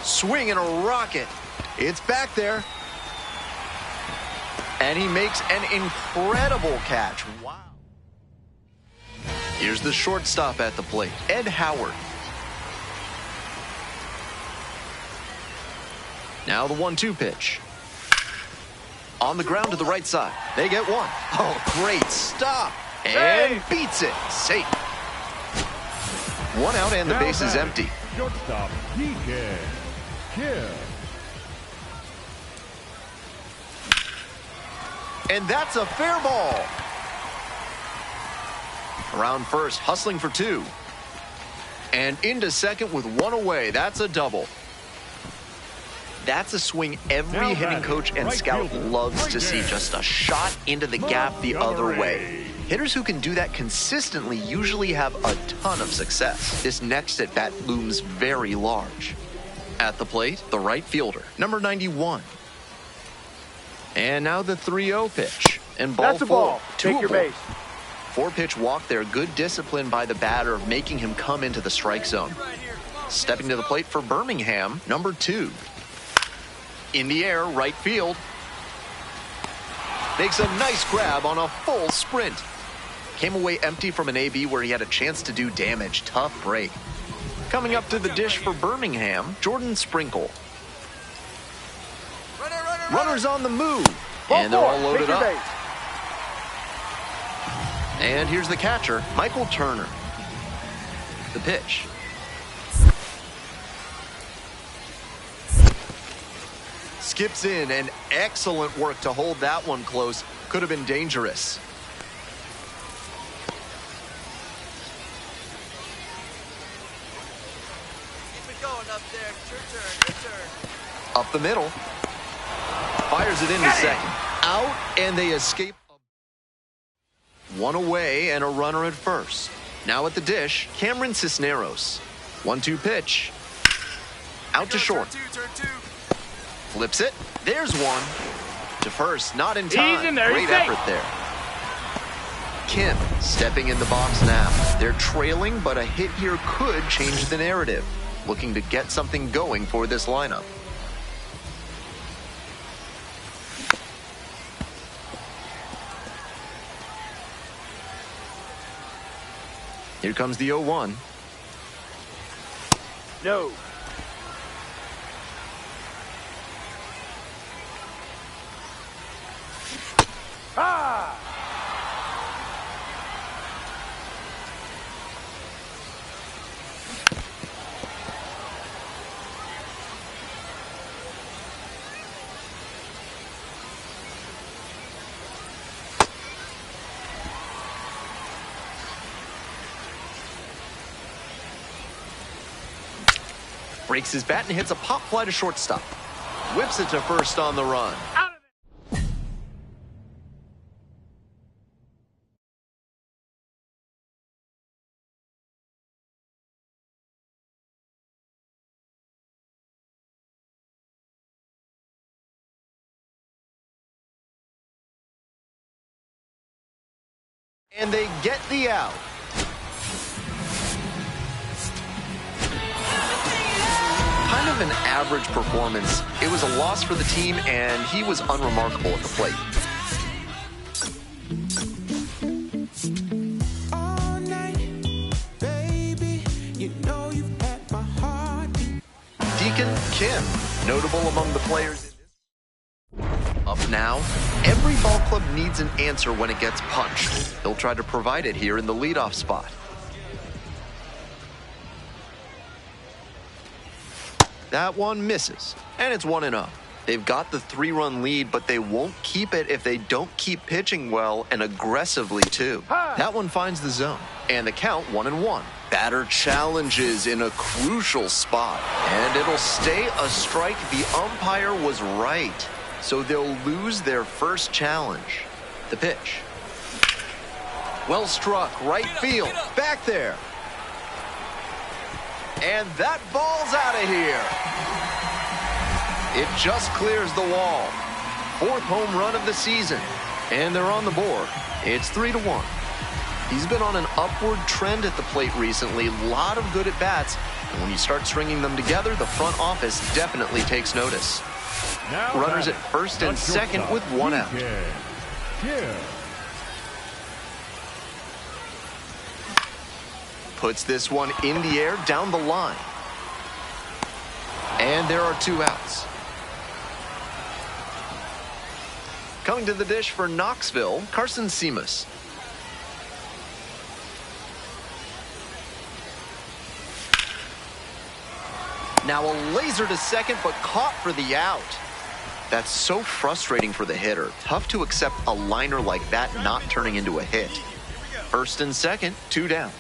Speaker 1: Swing and a rocket. It's back there. And he makes an incredible catch. Wow. Here's the shortstop at the plate, Ed Howard. Now the 1-2 pitch. On the ground to the right side. They get one. Oh, great stop. And beats it. Safe. 1 out and the base is empty.
Speaker 2: Shortstop, Deacon Kim.
Speaker 1: And that's a fair ball. Around first, hustling for 2. And into second with 1 away. That's a double. That's a swing every hitting coach and scout loves to see. Just a shot into the gap the other way. Hitters who can do that consistently usually have a ton of success. This next at bat looms very large. At the plate, the right fielder, number 91. And now the 3-0 pitch. And ball
Speaker 5: That's a ball.
Speaker 1: Take
Speaker 5: your base.
Speaker 1: 4-pitch walk there. Good discipline by the batter, making him come into the strike zone. Stepping to the plate for Birmingham, number 2. In the air, right field. Makes a nice grab on a full sprint. Came away empty from an AB where he had a chance to do damage. Tough break. Coming up to the dish for Birmingham, Jordan Sprinkle. Runners on the move. And they're all loaded up. And here's the catcher, Michael Turner. The pitch. Skips in, and excellent work to hold that one close. Could have been dangerous.
Speaker 7: Keep it going up there. It's your turn. Your turn.
Speaker 1: Up the middle. Fires it into second. Out, and they escape. 1 away and a runner at first. Now at the dish, Cameron Cisneros. 1-2 pitch. Out to short.
Speaker 3: Turn two.
Speaker 1: Flips it. There's one. To first, not in time. Great effort there. Kim stepping in the box now. They're trailing, but a hit here could change the narrative. Looking to get something going for this lineup. Here comes the 0-1.
Speaker 5: No. Ah!
Speaker 1: Breaks his bat and hits a pop fly to shortstop. Whips it to first on the run. And they get the out. Kind of an average performance. It was a loss for the team, and he was unremarkable at the plate.
Speaker 9: All night, baby, you know you've had my heart.
Speaker 1: Deacon Kim, notable among the players. Up now, every ball club needs an answer when it gets punched. They'll try to provide it here in the leadoff spot. That one misses, and it's 1-0. They've got the 3-run lead, but they won't keep it if they don't keep pitching well and aggressively, too. That one finds the zone, and the count 1-1. Batter challenges in a crucial spot, and it'll stay a strike. The umpire was right, so they'll lose their first challenge. The pitch. Well struck, right field, back there. And that ball's out of here. It just clears the wall. 4th home run of the season. And they're on the board. It's 3-1. He's been on an upward trend at the plate recently. A lot of good at-bats. And when you start stringing them together, the front office definitely takes notice.
Speaker 2: Now
Speaker 1: Runners at first and second with 1 out. Puts this one in the air down the line. And there are 2 outs. Coming to the dish for Knoxville, Carson Simas. Now a laser to second, but caught for the out. That's so frustrating for the hitter. Tough to accept a liner like that not turning into a hit. First and second, 2 down.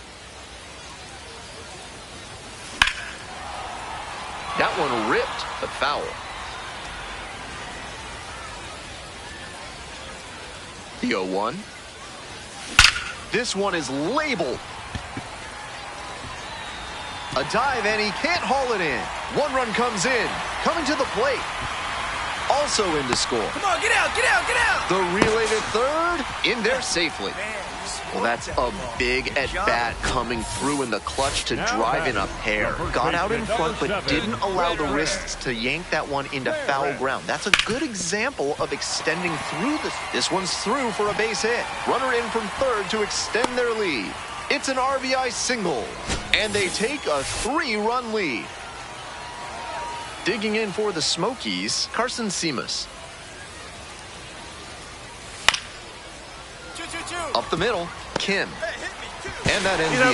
Speaker 1: That one ripped, but foul. The 0-1. This one is labeled. A dive, and he can't haul it in. 1 run comes in. Coming to the plate. Also in to score.
Speaker 3: Come on, get out, get out, get out!
Speaker 1: The relay to third, in there safely. Well, that's a big at-bat coming through in the clutch to drive in a pair. Got out in front, but didn't allow the wrists to yank that one into foul ground. That's a good example of extending through this. This one's through for a base hit. Runner in from third to extend their lead. It's an RBI single, and they take a 3-run lead. Digging in for the Smokies, Carson Simas. Up the middle, Kim. And that ends the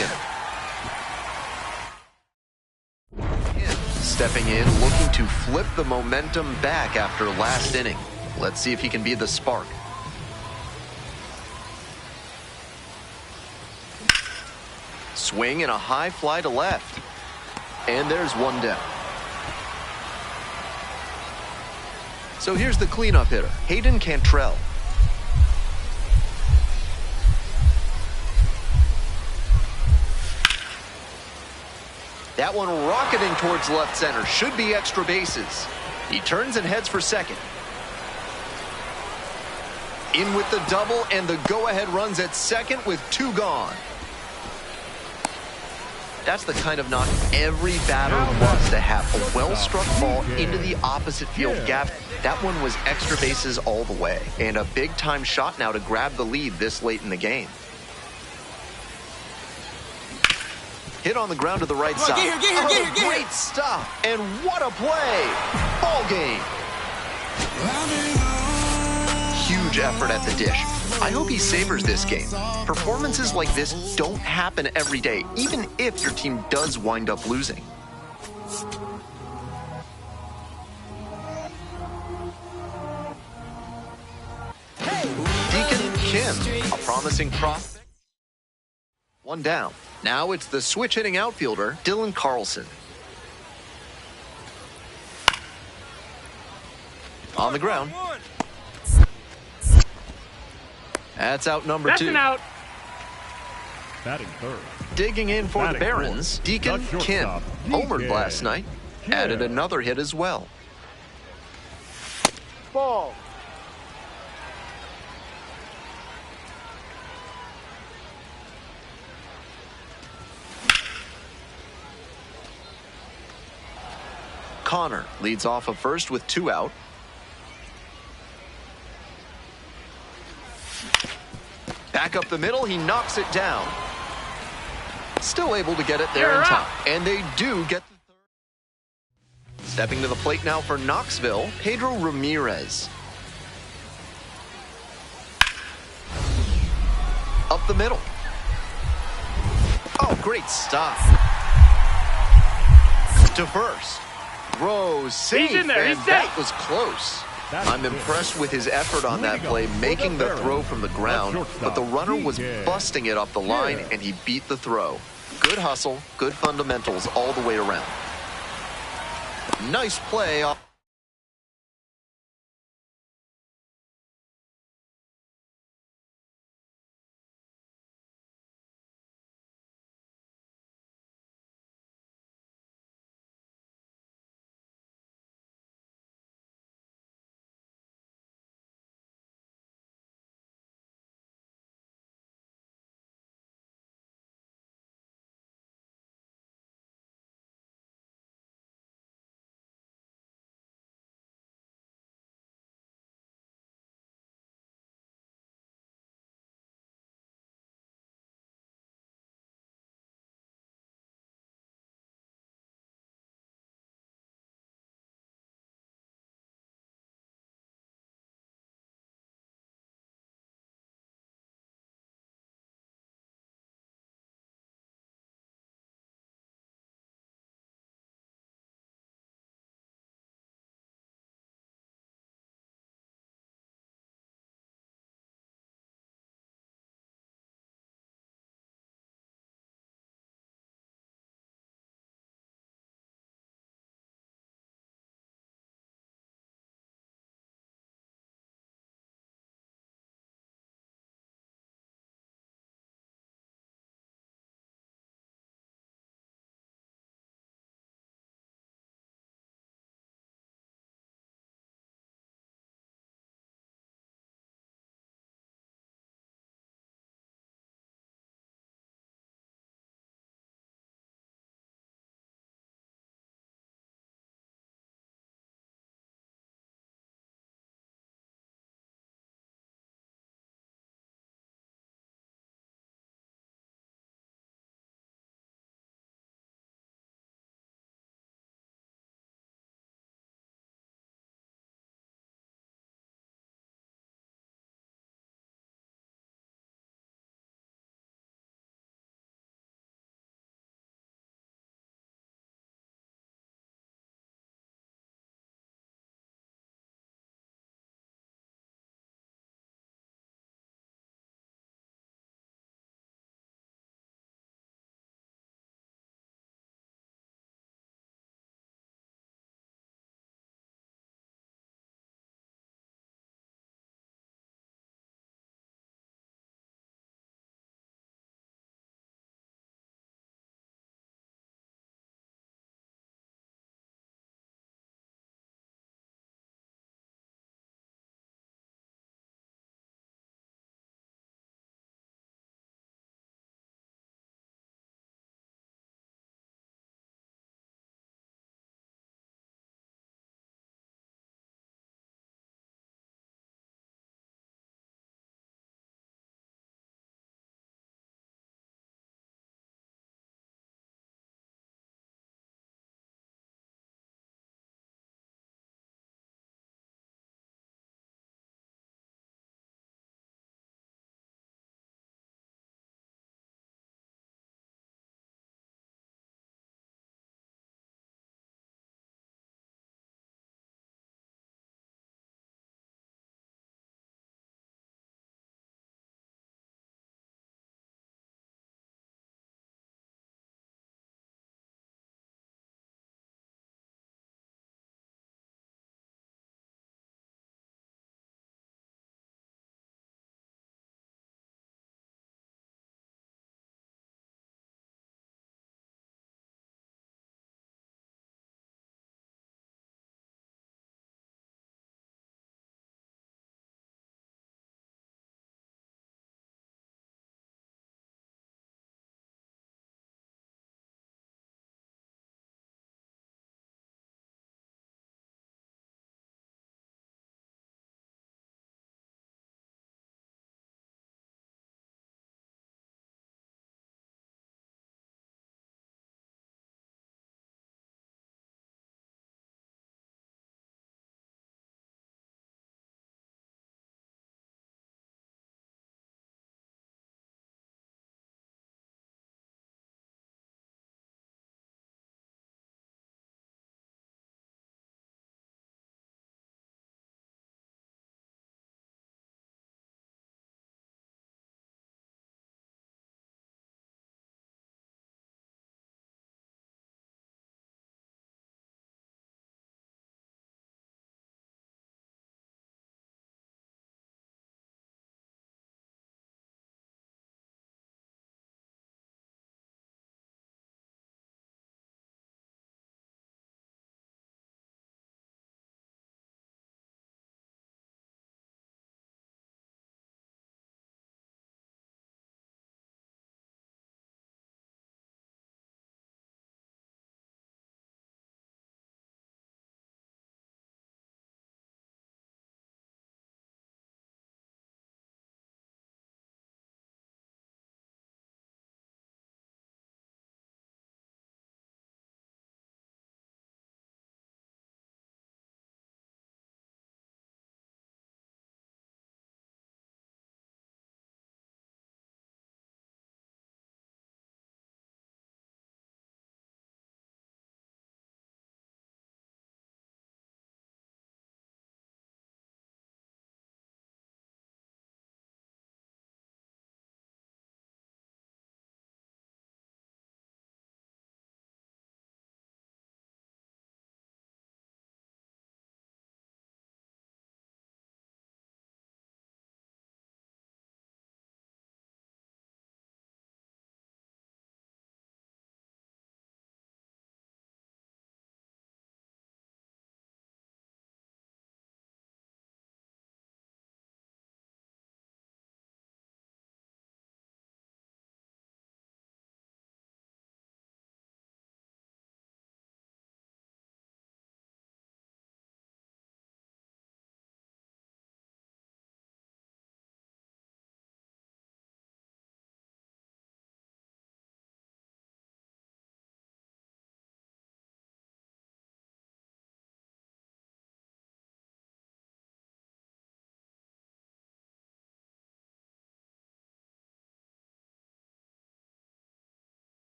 Speaker 1: inning. Kim stepping in, looking to flip the momentum back after last inning. Let's see if he can be the spark. Swing and a high fly to left. And there's 1 down. So here's the cleanup hitter, Hayden Cantrell. That one rocketing towards left center. Should be extra bases. He turns and heads for second. In with the double, and the go-ahead runs at second with 2 gone. That's the kind of knock every batter wants to have. A well-struck ball into the opposite field gap. That one was extra bases all the way. And a big-time shot now to grab the lead this late in the game. Hit on the ground to the right side.
Speaker 3: Get here.
Speaker 1: Great stuff. And what a play. Ball game. Huge effort at the dish. I hope he savors this game. Performances like this don't happen every day, even if your team does wind up losing. Deacon Kim, a promising prospect. 1 down. Now it's the switch-hitting outfielder, Dylan Carlson. On the ground. That's out number 2.
Speaker 5: That's an out.
Speaker 2: Batting third.
Speaker 1: Digging in for the Barons, Deacon Kim. Homered last night. Added another hit as well.
Speaker 5: Ball.
Speaker 1: Connor leads off of first with 2 out. Back up the middle, he knocks it down. Still able to get it there in time. And they do get the third. Stepping to the plate now for Knoxville, Pedro Ramirez. Up the middle. Oh, great stop. To first. Throw safe,
Speaker 5: He's in there. He's
Speaker 1: and
Speaker 5: safe.
Speaker 1: that was close. I'm impressed with his effort on that play, making the throw from the ground, but the runner was busting it up the line, and he beat the throw. Good hustle, good fundamentals all the way around. Nice play off.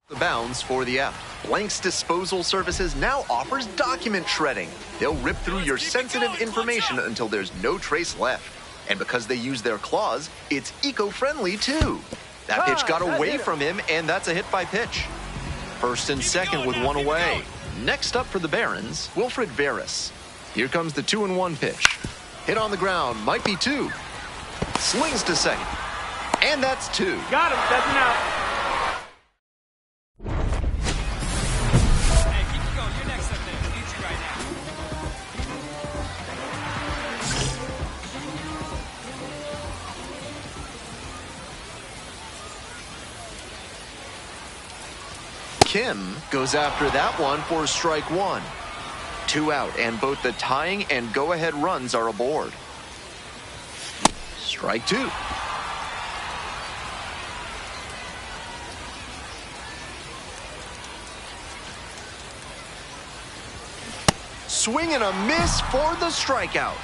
Speaker 1: The bounds for the out. Blank's disposal services now offers document shredding. They'll rip through your sensitive information until there's no trace left. And because they use their claws, it's eco-friendly too. That pitch got away from him, and that's a hit by pitch. First and second with one away. Next up for the Barons, Wilfred Veras. Here comes the 2-1 pitch. Hit on the ground, might be two. Slings to second. And that's two.
Speaker 5: Got him, that's an out.
Speaker 3: Hey, keep it going. You're next up there. We need you right now.
Speaker 1: Kim goes after that one for strike one. 2 out, and both the tying and go-ahead runs are aboard. Strike two. Swing and a miss for the strikeout.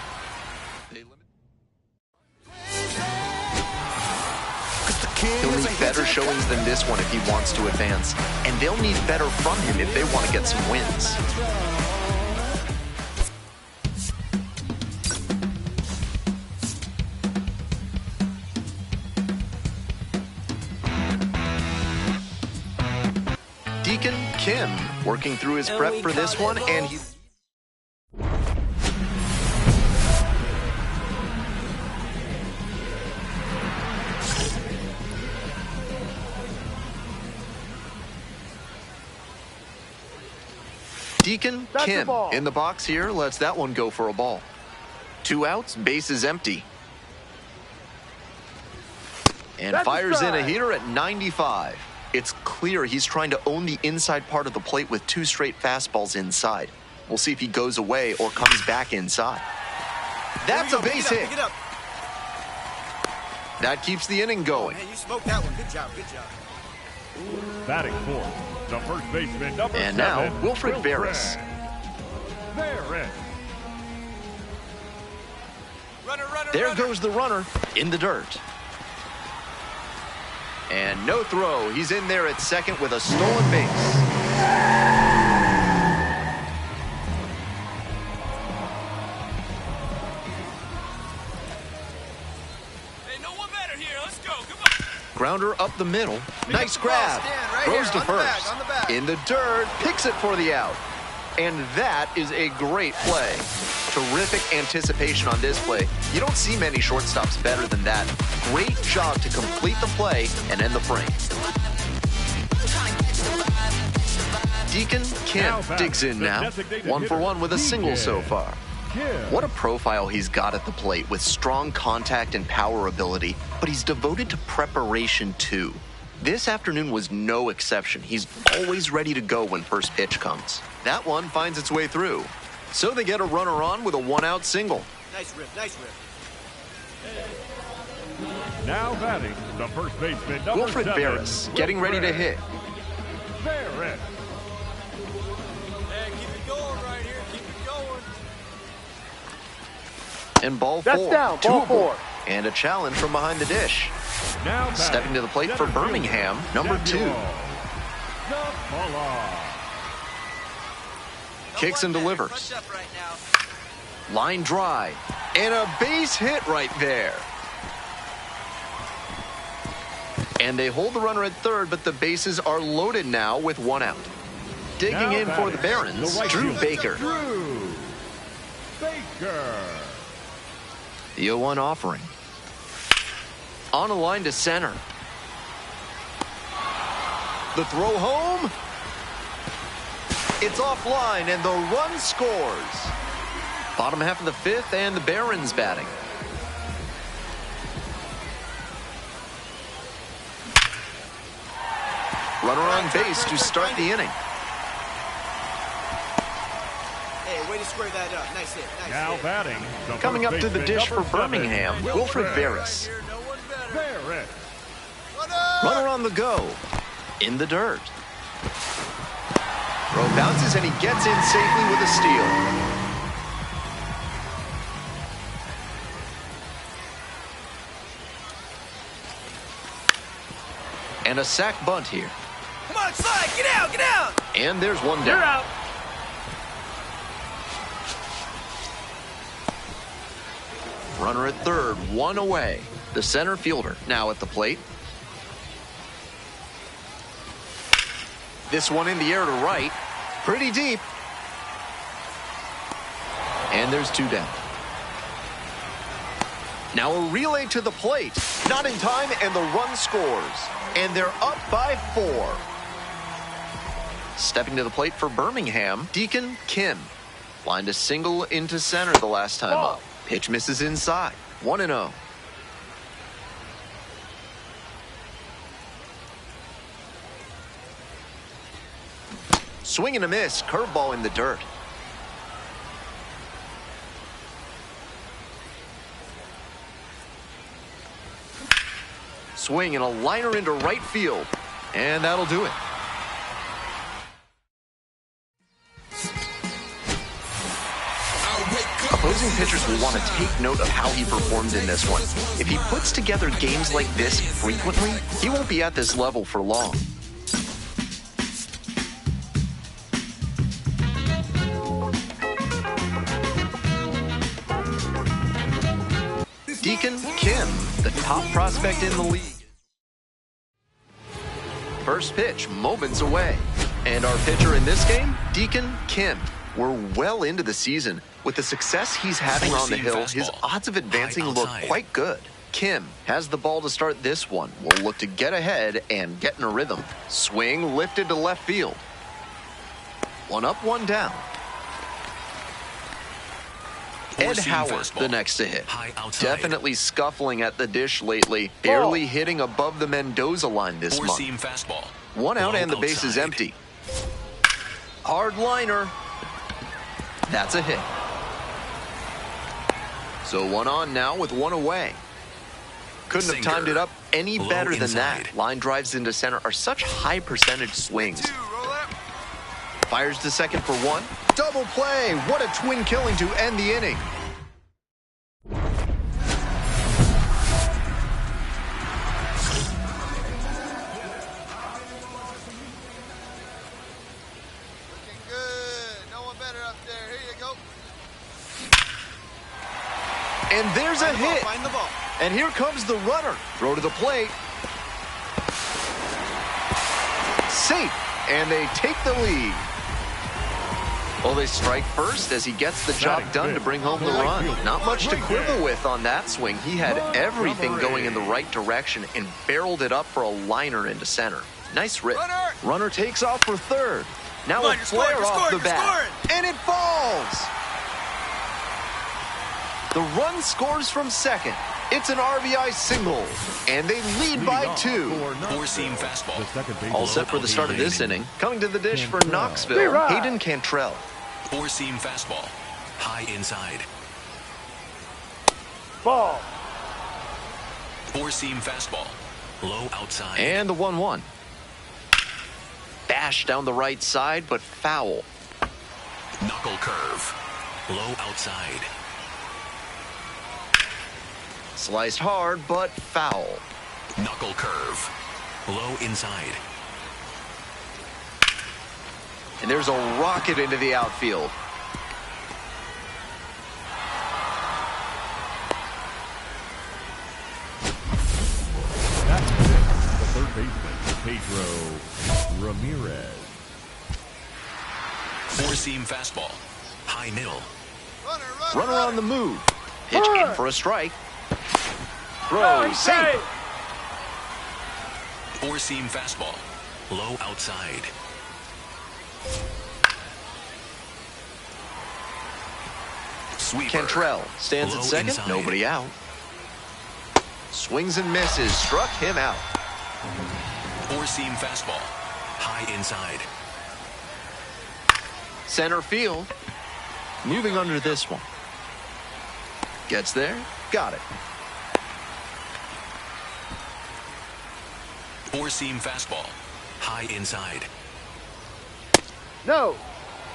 Speaker 1: He'll need better showings than this one if he wants to advance, and they'll need better from him if they want to get some wins. Deacon Kim working through his prep for this one, and he... Deacon Kim in the box here lets that one go for a ball. 2 outs, bases empty. And fires in a heater at 95. It's clear he's trying to own the inside part of the plate with 2 straight fastballs inside. We'll see if he goes away or comes back inside. That's a base hit. That keeps the inning going.
Speaker 3: Hey, you smoked that one. Good job, good job.
Speaker 2: Batting fourth, the first baseman, number 7.
Speaker 1: And now, Wilfred Veras.
Speaker 2: Veras.
Speaker 1: There goes the runner in the dirt. And no throw. He's in there at second with a stolen base.
Speaker 3: Hey, no one better here. Let's go. Come on.
Speaker 1: Grounder up the middle. Nice grab. Throws to first. In the dirt. Picks it for the out. And that is a great play. Terrific anticipation on this play. You don't see many shortstops better than that. Great job to complete the play and end the frame. Deacon Kim digs in now. 1 for 1 with a single so far. What a profile he's got at the plate with strong contact and power ability, but he's devoted to preparation too. This afternoon was no exception. He's always ready to go when first pitch comes. That one finds its way through. So they get a runner on with a 1-out single.
Speaker 3: Nice rip, nice rip.
Speaker 2: Now batting, the first baseman, number
Speaker 1: Wilfred
Speaker 2: 7.
Speaker 1: Veras getting ready to hit.
Speaker 2: Veras.
Speaker 3: Hey, keep it going right here. Keep it going.
Speaker 1: And ball
Speaker 5: That's
Speaker 1: 4.
Speaker 5: down, ball 4.
Speaker 1: And a challenge from behind the dish.
Speaker 2: Now
Speaker 1: stepping to the plate for Birmingham, number 2. Kicks and delivers. Line drive. And a base hit right there. And they hold the runner at third, but the bases are loaded now with 1 out. Digging in for the Barons, Drew Baker.
Speaker 2: Drew Baker.
Speaker 1: The 0-1 offering. On a line to center. The throw home. It's offline, and the run scores. Bottom half of the 5th, and the Barons batting. Runner on base to start the inning.
Speaker 3: Hey, way to square that up. Nice hit. Nice
Speaker 2: now
Speaker 3: hit.
Speaker 2: batting.
Speaker 1: Coming up to the dish for Birmingham, Wilfred Veras.
Speaker 2: Veras.
Speaker 1: Runner on the go. In the dirt. Throw bounces, and he gets in safely with a steal. And a sac bunt here.
Speaker 3: slide, get out, get out!
Speaker 1: And there's one down.
Speaker 5: You're out.
Speaker 1: Runner at third, one away. The center fielder now at the plate. This one in the air to right. Pretty deep. And there's two down. Now a relay to the plate. Not in time, and the run scores. And they're up by 4. Stepping to the plate for Birmingham, Deacon Kim. Lined a single into center the last time up. Pitch misses inside. 1-0. Swing and a miss. Curveball in the dirt. Swing and a liner into right field. And that'll do it. Opposing pitchers will want to take note of how he performed in this one. If he puts together games like this frequently, he won't be at this level for long. Deacon Kim, the top prospect in the league. First pitch, moments away. And our pitcher in this game, Deacon Kim. We're well into the season. With the success he's having on the hill, his odds of advancing look quite good. Kim has the ball to start this one. We'll look to get ahead and get in a rhythm. Swing lifted to left field. One up, one down. Ed Howard, the next to hit. Definitely scuffling at the dish lately. Barely hitting above the Mendoza line this month. One out and the base is empty. Hard liner. That's a hit. So one on now with one away. Couldn't have timed it up any better than that. Line drives into center are such high percentage swings. Fires to second for one. Double play. What a twin killing to end the inning.
Speaker 3: Looking good. No one better up there. Here you go.
Speaker 1: And there's a hit.
Speaker 3: Find the ball.
Speaker 1: And here comes the runner. Throw to the plate. Safe. And they take the lead. Well, they strike first as he gets the job done to bring home the run. Not much to quibble with on that swing. He had everything going in the right direction and barreled it up for a liner into center. Nice rip. Runner takes off for third. Now a flare off the bat. And it falls. The run scores from second. It's an RBI single. And they lead by 2.
Speaker 4: Four-seam fastball.
Speaker 1: All set for the start of this inning. Coming to the dish for Knoxville, Hayden Cantrell.
Speaker 4: Four-seam fastball. High inside.
Speaker 5: Ball.
Speaker 4: Four-seam fastball. Low outside.
Speaker 1: And the 1-1. Bash down the right side, but foul.
Speaker 4: Knuckle curve. Low outside.
Speaker 1: Sliced hard, but foul.
Speaker 4: Knuckle curve. Low inside.
Speaker 1: And there's a rocket into the outfield.
Speaker 2: That's the third baseman, Pedro Ramirez.
Speaker 4: Four-seam fastball. High middle.
Speaker 1: Runner on the move. Pitch in for a strike. Throw safe.
Speaker 4: Four-seam fastball. Low outside. Sweeper.
Speaker 1: Cantrell stands
Speaker 4: Low
Speaker 1: at second.
Speaker 4: inside.
Speaker 1: Nobody out. Swings and misses. Struck him out.
Speaker 4: Four-seam fastball. High inside.
Speaker 1: Center field. Moving under this one. Gets there. Got it.
Speaker 4: Four-seam fastball. High inside.
Speaker 5: No.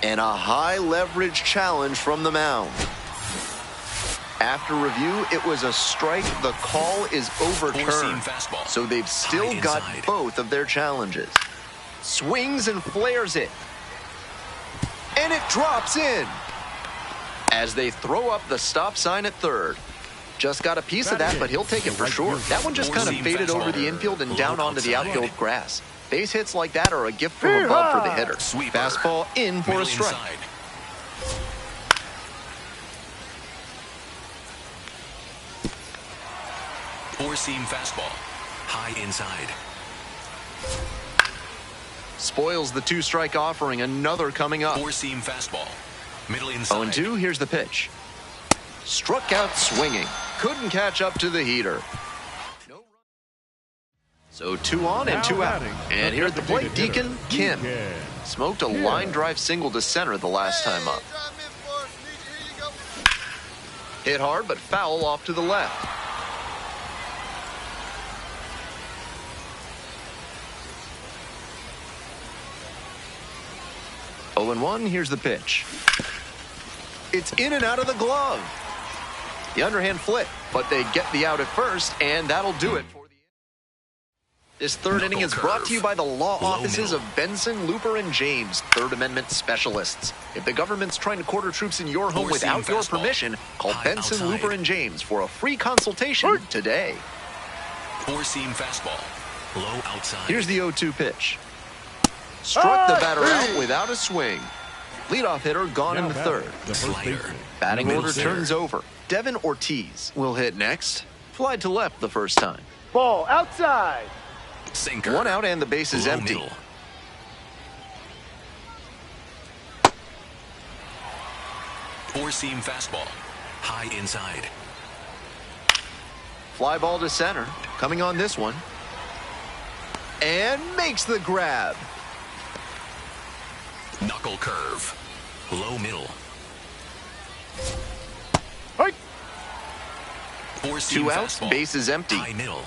Speaker 1: And a high leverage challenge from the mound. After review, it was a strike. The call is overturned.
Speaker 4: Fastball.
Speaker 1: So they've still got both of their challenges. Swings and flares it. And it drops in. As they throw up the stop sign at third. Just got a piece of that, but he'll take it for sure. That one just kind of faded over the infield and down onto the outfield grass. Base hits like that are a gift from above for the hitter. Fastball in for a strike.
Speaker 4: Four-seam fastball. High inside.
Speaker 1: Spoils the two-strike offering. Another coming up.
Speaker 4: Four-seam fastball. Middle inside.
Speaker 1: 0-2, here's the pitch. Struck out swinging. Couldn't catch up to the heater. So 2 on and 2 out. And here at the plate, Deacon Kim. Smoked a line drive single to center the last time up. Hit hard, but foul off to the left. Oh, and 1, here's the pitch. It's in and out of the glove. The underhand flip, but they get the out at first, and that'll do it for the inning. This third inning is brought to you by the law offices of Benson, Looper, and James, Third Amendment specialists. If the government's trying to quarter troops in your home without your permission, call Benson, Looper, and James for a free consultation today.
Speaker 4: Four-seam fastball. Low outside.
Speaker 1: Here's the 0-2 pitch. Struck the batter out without a swing. Leadoff hitter gone in the third.
Speaker 4: Slider.
Speaker 1: Batting order turns over. Devin Ortiz will hit next. Fly to left the first time.
Speaker 5: Ball outside.
Speaker 4: Sinker.
Speaker 1: 1 out and the base is empty.
Speaker 4: Middle. Four-seam fastball. High inside.
Speaker 1: Fly ball to center. Coming on this one. And makes the grab.
Speaker 4: Knuckle curve. Low middle.
Speaker 5: Hey.
Speaker 4: Four-seam
Speaker 1: 2 outs,
Speaker 4: fastball.
Speaker 1: base is empty.
Speaker 4: High middle.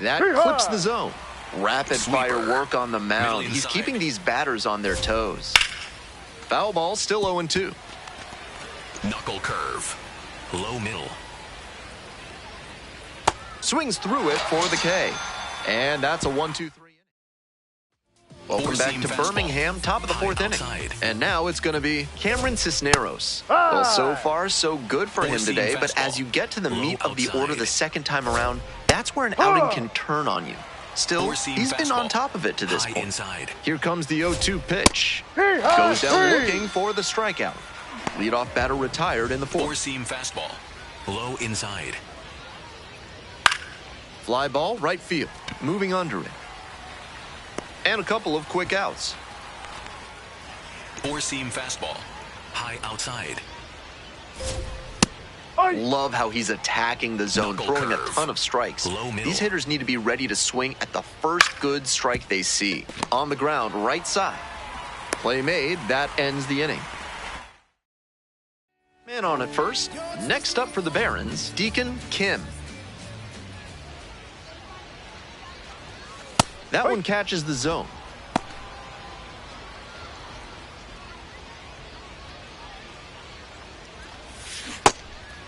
Speaker 1: That clips the zone. Rapid fire
Speaker 4: Sweeper.
Speaker 1: work on the mound.
Speaker 4: Middle
Speaker 1: He's
Speaker 4: inside.
Speaker 1: keeping these batters on their toes. Foul ball, still 0-2.
Speaker 4: Knuckle curve. Low middle.
Speaker 1: Swings through it for the K. And that's a 1-2-3. Welcome back to
Speaker 4: Four-seam
Speaker 1: Birmingham, top of the 4th inning.
Speaker 4: outside.
Speaker 1: And now it's going to be Cameron Cisneros. Well, so far, so good for him
Speaker 4: Four-seam
Speaker 1: today, but
Speaker 4: fastball.
Speaker 1: as you get to the
Speaker 4: Low
Speaker 1: meat of the order
Speaker 4: outside.
Speaker 1: the second time around, that's where an outing can turn on you. Still,
Speaker 4: Four-seam
Speaker 1: he's been on
Speaker 4: fastball.
Speaker 1: top of it to this
Speaker 4: High
Speaker 1: point.
Speaker 4: inside.
Speaker 1: Here comes the 0-2 pitch. Goes down looking for the strikeout. Leadoff batter retired in the 4th.
Speaker 4: Four-seam fastball. Low inside.
Speaker 1: Fly ball, right field. Moving under it. And a couple of quick outs.
Speaker 4: Four-seam fastball. High outside.
Speaker 1: Love how he's attacking the zone,
Speaker 4: Knuckle
Speaker 1: throwing a
Speaker 4: curve.
Speaker 1: ton of strikes.
Speaker 4: Low middle.
Speaker 1: These hitters need to be ready to swing at the first good strike they see. On the ground, right side. Play made, that ends the inning. Man on at first. Next up for the Barons, Deacon Kim. That one catches the zone.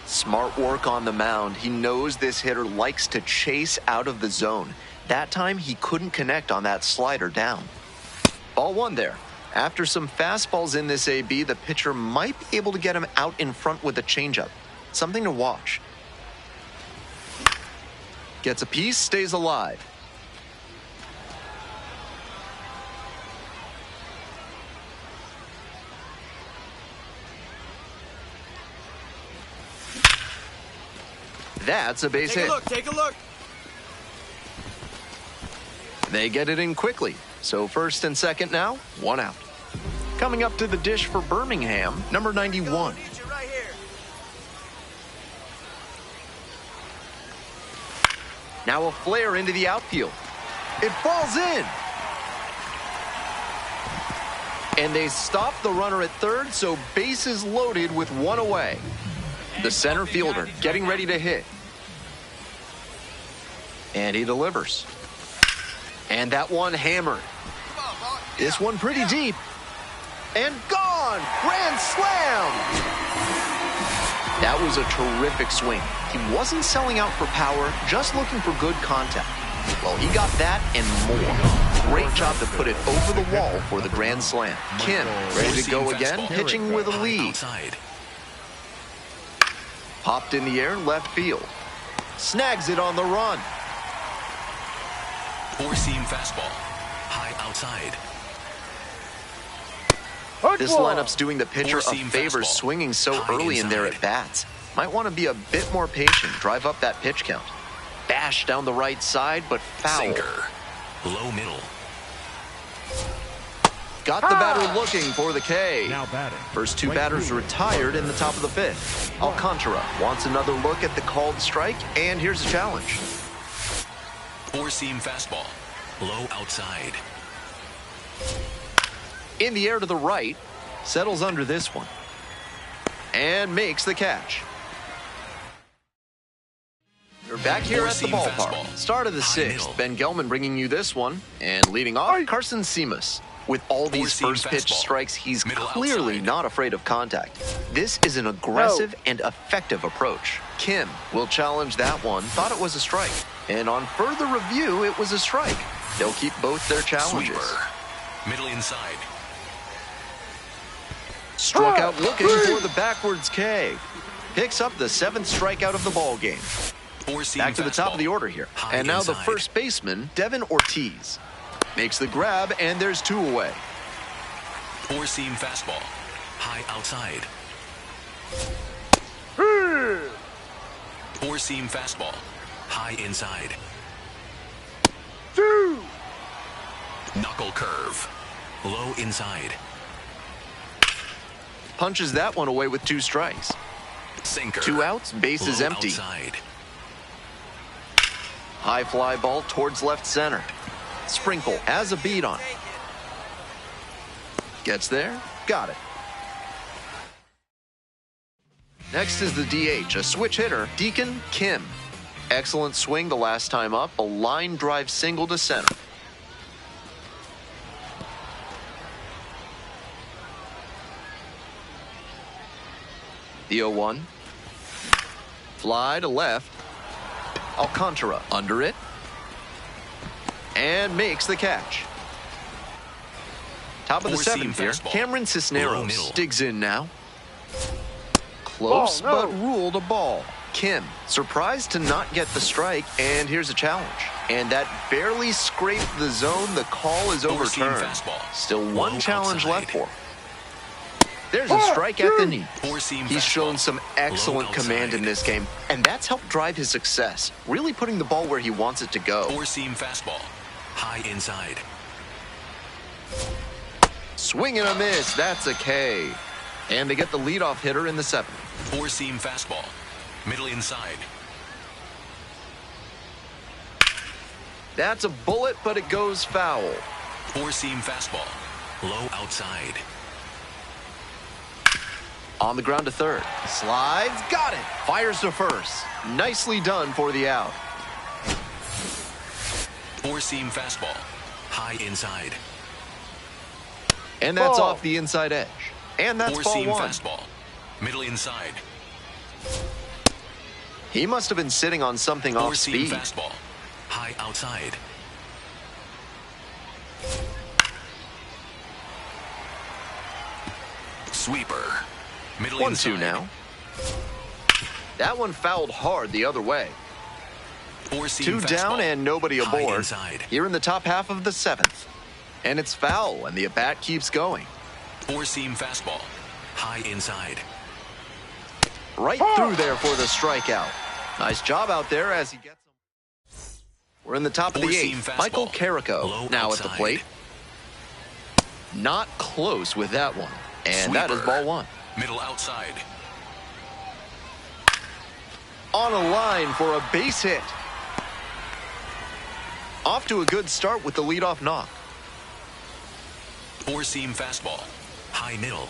Speaker 1: Smart work on the mound. He knows this hitter likes to chase out of the zone. That time, he couldn't connect on that slider down. Ball 1 there. After some fastballs in this AB, the pitcher might be able to get him out in front with a changeup. Something to watch. Gets a piece, stays alive. That's a base hit.
Speaker 3: Take a look.
Speaker 1: They get it in quickly. So first and second now, 1 out. Coming up to the dish for Birmingham, number 91.
Speaker 3: Need you right here.
Speaker 1: Now a flare into the outfield. It falls in. And they stop the runner at third, so bases loaded with 1 away. The center fielder getting ready to hit. And he delivers. And that one hammered. This one pretty deep. And gone! Grand slam! That was a terrific swing. He wasn't selling out for power, just looking for good contact. Well, he got that and more. Great job to put it over the wall for the grand slam. Kim, ready to go again, pitching with a lead. Popped in the air, left field. Snags it on the run.
Speaker 4: Four-seam fastball. High outside.
Speaker 1: This lineup's doing the pitcher a favor swinging so early in there at bats. Might want to be a bit more patient, drive up that pitch count. Bash down the right side, but foul.
Speaker 4: Sinker. Low middle.
Speaker 1: Got the batter looking for the K.
Speaker 2: Now batting.
Speaker 1: First two batters retired in the top of the fifth. Alcantara wants another look at the called strike, and here's a challenge.
Speaker 4: Four-seam fastball. Low outside.
Speaker 1: In the air to the right, settles under this one, and makes the catch. You're back here at the ballpark. Start of the sixth. Ben Gelman bringing you this one, and leading off, Carson Seamus. With all these first pitch strikes, he's clearly not afraid of contact. This is an aggressive and effective approach. Kim will challenge that one. Thought it was a strike. And on further review, it was a strike. They'll keep both their challenges.
Speaker 4: Sweeper. Middle inside.
Speaker 1: Struck out looking for the backwards K. Picks up the 7th strikeout of the ball game. Back to the top of the order here. And now the first baseman, Devin Ortiz. Makes the grab, and there's 2 away.
Speaker 4: Four-seam fastball. High outside. Four-seam fastball. High inside.
Speaker 5: 2.
Speaker 4: Knuckle curve. Low inside.
Speaker 1: Punches that one away with 2 strikes.
Speaker 4: Sinker.
Speaker 1: 2 outs, base is empty.
Speaker 4: Outside.
Speaker 1: High fly ball towards left center. Sprinkle has a beat on it. Gets there, got it. Next is the DH, a switch hitter, Deacon Kim. Excellent swing the last time up, a line drive single to center. The 0-1. Fly to left. Alcantara under it. And makes the catch. Top of the 7th here. Cameron Cisneros digs in now. Close, but ruled a ball. Kim, surprised to not get the strike, and here's a challenge. And that barely scraped the zone. The call is overturned. Still 1 challenge left for him. There's a strike at the knee. He's shown some excellent command in this game, and that's helped drive his success, really putting the ball where he wants it to go.
Speaker 4: Four-seam fastball. High inside.
Speaker 1: Swing and a miss. That's a K. And they get the leadoff hitter in the 7th.
Speaker 4: Four-seam fastball. Middle inside.
Speaker 1: That's a bullet, but it goes foul.
Speaker 4: Four-seam fastball. Low outside.
Speaker 1: On the ground to third. Slides, got it. Fires to first. Nicely done for the out.
Speaker 4: Four-seam fastball. High inside.
Speaker 1: And that's off the inside edge. And that's ball
Speaker 4: Four-seam
Speaker 1: 1.
Speaker 4: fastball. Middle inside.
Speaker 1: He must have been sitting on something off speed.
Speaker 4: Four-seam fastball. High outside. Sweeper. Middle
Speaker 1: 1-2 now. That one fouled hard the other way. 2 down and nobody aboard. Here in the top half of the 7th. And it's foul, and the at-bat keeps going.
Speaker 4: Four-seam fastball. High inside.
Speaker 1: Right through there for the strikeout. Nice job out there as he gets him. We're in the top of the 8th. Michael Carrico now at the plate. Not close with that one. And that is ball 1.
Speaker 4: Middle outside.
Speaker 1: On a line for a base hit. Off to a good start with the leadoff knock.
Speaker 4: Four-seam fastball. High middle.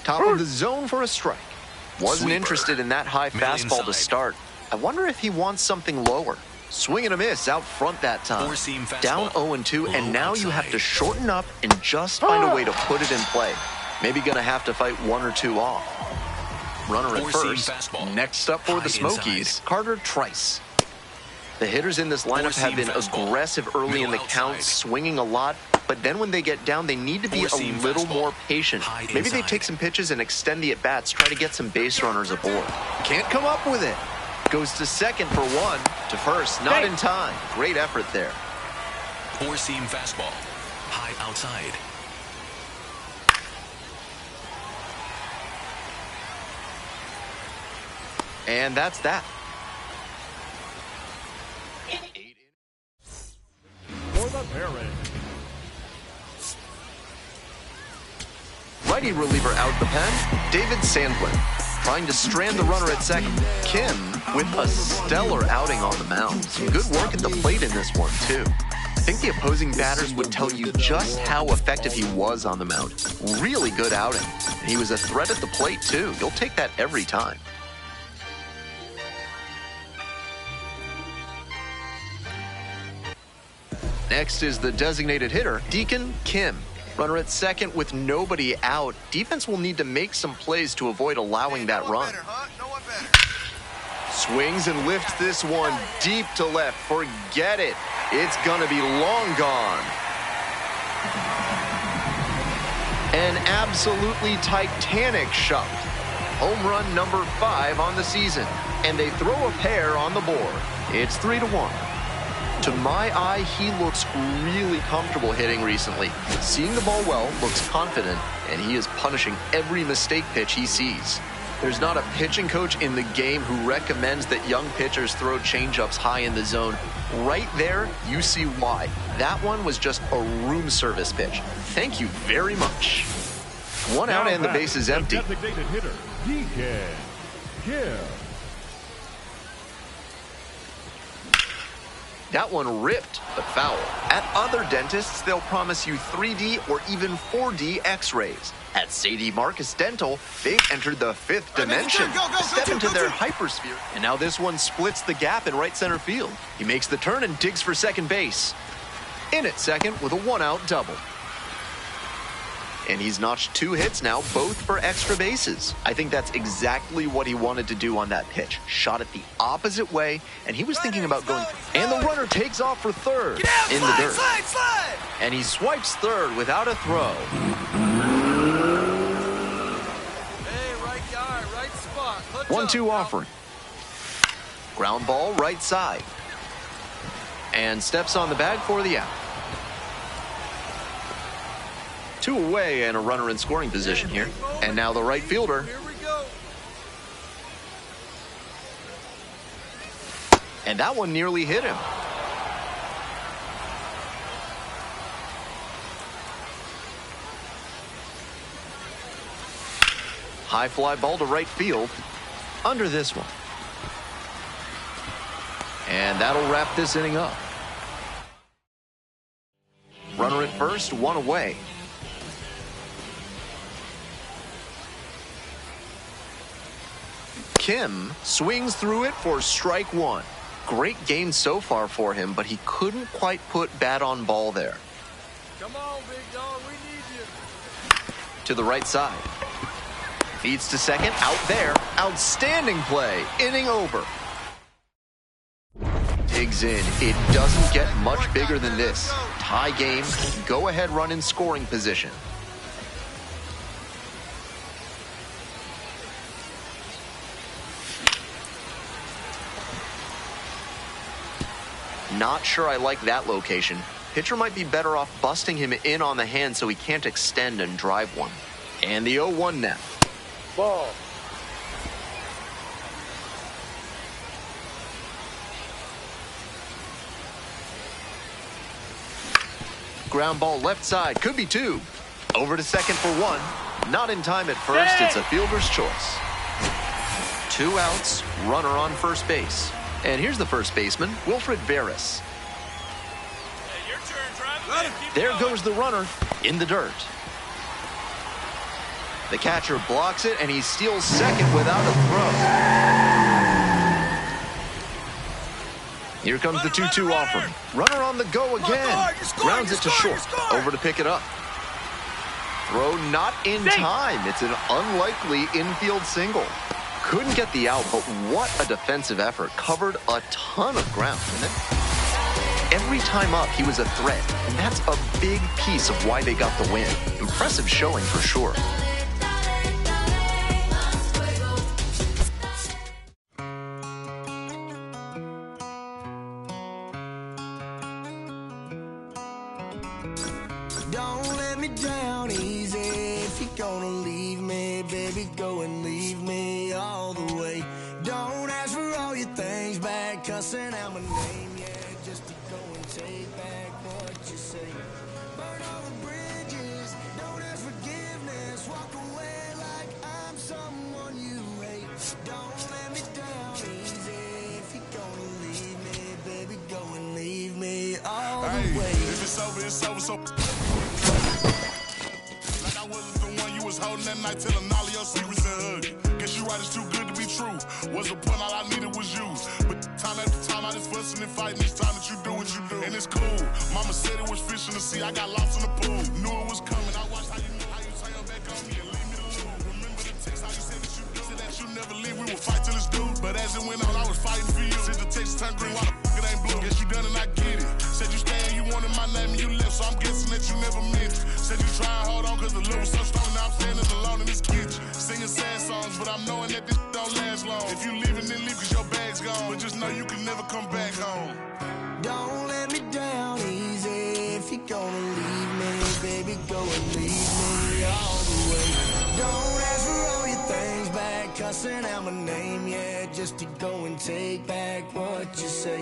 Speaker 1: Top of the zone for a strike. Wasn't interested in that high fastball to start. I wonder if he wants something lower. Swing and a miss out front that time. Down 0-2, and now you have to shorten up and just find a way to put it in play. Maybe gonna have to fight 1 or 2 off. Runner at first. Next up for the Smokies, Carter Trice. The hitters in this lineup have been aggressive early in the count, swinging a lot, but then when they get down, they need to be a little more patient. Maybe they take some pitches and extend the at-bats, try to get some base runners aboard. Can't come up with it. Goes to second for one, to first, not in time. Great effort there.
Speaker 4: Four-seam fastball, high outside.
Speaker 1: And that's that.
Speaker 2: For the Parents.
Speaker 1: Righty reliever out the pen, David Sandlin. Trying to strand the runner at second. Kim with a stellar outing on the mound. Some good work at the plate in this one, too. I think the opposing batters would tell you just how effective he was on the mound. Really good outing. He was a threat at the plate, too. You'll take that every time. Next is the designated hitter, Deacon Kim. Runner at second with nobody out. Defense will need to make some plays to avoid allowing that run. Swings and lifts this one deep to left. Forget it. It's going to be long gone. An absolutely titanic shot. Home run number 5 on the season. And they throw a pair on the board. It's 3-1. To my eye, he looks really comfortable hitting recently. Seeing the ball well, looks confident, and he is punishing every mistake pitch he sees. There's not a pitching coach in the game who recommends that young pitchers throw changeups high in the zone. Right there, you see why. That one was just a room service pitch. Thank you very much. One out and the base is empty.
Speaker 2: Designated hitter, Deacon Kim.
Speaker 1: That one ripped, but foul. At other dentists, they'll promise you 3D or even 4D x-rays. At Sadie Marcus Dental, they've entered the 5th dimension. Step into their hypersphere. And now this one splits the gap in right center field. He makes the turn and digs for second base. In at second with a 1-out double. And he's notched 2 hits now, both for extra bases. I think that's exactly what he wanted to do on that pitch. Shot it the opposite way, and he was thinking about going. And the runner takes off for third in the dirt.
Speaker 3: Slide.
Speaker 1: And he swipes third without a throw.
Speaker 3: Hey, right yard, right spot.
Speaker 1: 1-2 offering. Ground ball right side. And steps on the bag for the out. 2 away and a runner in scoring position here. And now the right fielder.
Speaker 3: Here we go.
Speaker 1: And that one nearly hit him. High fly ball to right field. Under this one. And that'll wrap this inning up. Runner at first, 1 away. Kim swings through it for strike 1. Great game so far for him, but he couldn't quite put bat on ball there.
Speaker 3: Come on, big dog, we need you.
Speaker 1: To the right side. Feeds to second, out there. Outstanding play, inning over. Digs in. It doesn't get much bigger than this. Tie game, go ahead run in scoring position. Not sure I like that location. Pitcher might be better off busting him in on the hand so he can't extend and drive one. And the 0-1 now.
Speaker 5: Ball.
Speaker 1: Ground ball left side, could be 2. Over to second for 1. Not in time at first, it's a fielder's choice. 2 outs, runner on first base. And here's the first baseman, Wilfred Veras.
Speaker 3: Hey, your turn, drive.
Speaker 1: There goes the runner in the dirt. The catcher blocks it, and he steals second without a throw. Here comes the 2-2 offering. Runner on the go again. Grounds it to short. Over to pick it up. Throw not in time. It's an unlikely infield single. Couldn't get the out, but what a defensive effort. Covered a ton of ground. And then every time up, he was a threat. And that's a big piece of why they got the win. Impressive showing for sure.
Speaker 6: Don't let me down easy. If you're gonna leave me, baby, go and leave me all the way. Don't ask for all your things back, cussing out my name, yeah, just to go and take back what you say. Burn all the bridges, don't ask forgiveness, walk away like I'm someone you hate. Don't let me down easy. If you're gonna leave me, baby, go and leave me all the way.
Speaker 9: If it's over, it's over, so like I wasn't the one you was holding that night, telling all of your secrets and hugging. Guess you right, it's too good to be true. Was the point, all I needed was you. But time after time, I just fussing and fighting. Each time that you do what you do, and it's cool. Mama said it was fish in the sea, I got lost in the pool. Knew it was coming, I watched how you turn your back on me and leave me to lose. Remember the text, how you said that you do, said that you never leave, we would fight till it's due. But as it went on, I was fighting for you. Since the text turned green, why the fuck it ain't blue? Guess you done and I get it. Said you stay and you wanted my name and you left, so I'm guessing that you never meant it. Said you try and hold on cause the love was so strong, now I'm standing alone in this kitchen. Singing sad songs, but I'm knowing that this don't last long. If you leaving, then leave cause your bag's gone. But just know you can never come back home.
Speaker 6: Don't let me down easy. If you're gonna leave me, baby, go and leave me all the way. Don't ask for all your things back, cussing out my name, yeah, just to go and take back what you say.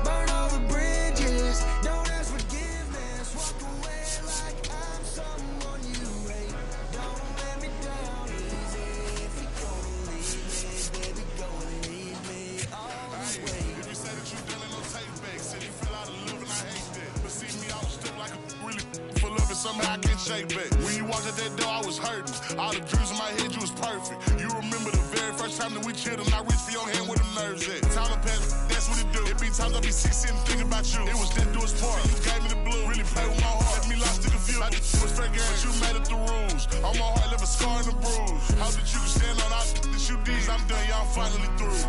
Speaker 6: Burn all the bridges, don't ask forgiveness, walk away like I'm someone you hate. Don't let me down easy. If you're gonna leave me, baby, go and leave me all the way.
Speaker 9: If you say that you done, ain't no take back. Said you fell out of love and I hate that. But see me, I was stuck like a really full of it, somehow I can't shake back. When you walked out that door, I was hurting. All the dreams in my head, you was perfect. You remember the very first time that we chilled and I reached for your hand where them nerves at. Time to pass, that's what it do. It be times I be sick sitting thinking about you. It was that do its part. You gave me the blue, really play with my heart. Left me lost to confused. Like this was fair game, but you made it the rules. On my heart, left a scar and a bruise. Hope that you can stand on all that you did. I'm done, y'all finally through.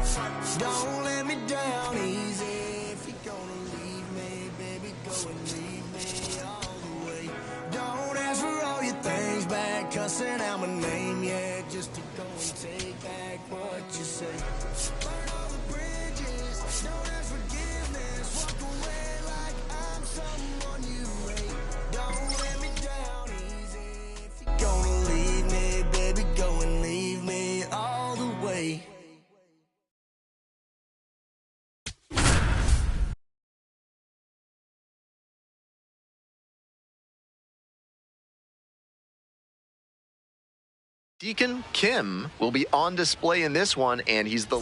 Speaker 6: Don't let me down easy. If you're gonna leave me, baby, go and leave me all the way. Don't ask for all your things back, cussing out my name, yeah, just to go and take back what you say. Burn all the bridges, don't ask forgiveness, walk away like I'm someone you hate. Don't let me down easy. If you're gonna leave me, baby, go and leave me all the way.
Speaker 1: Deacon Kim will be on display in this one, and he's the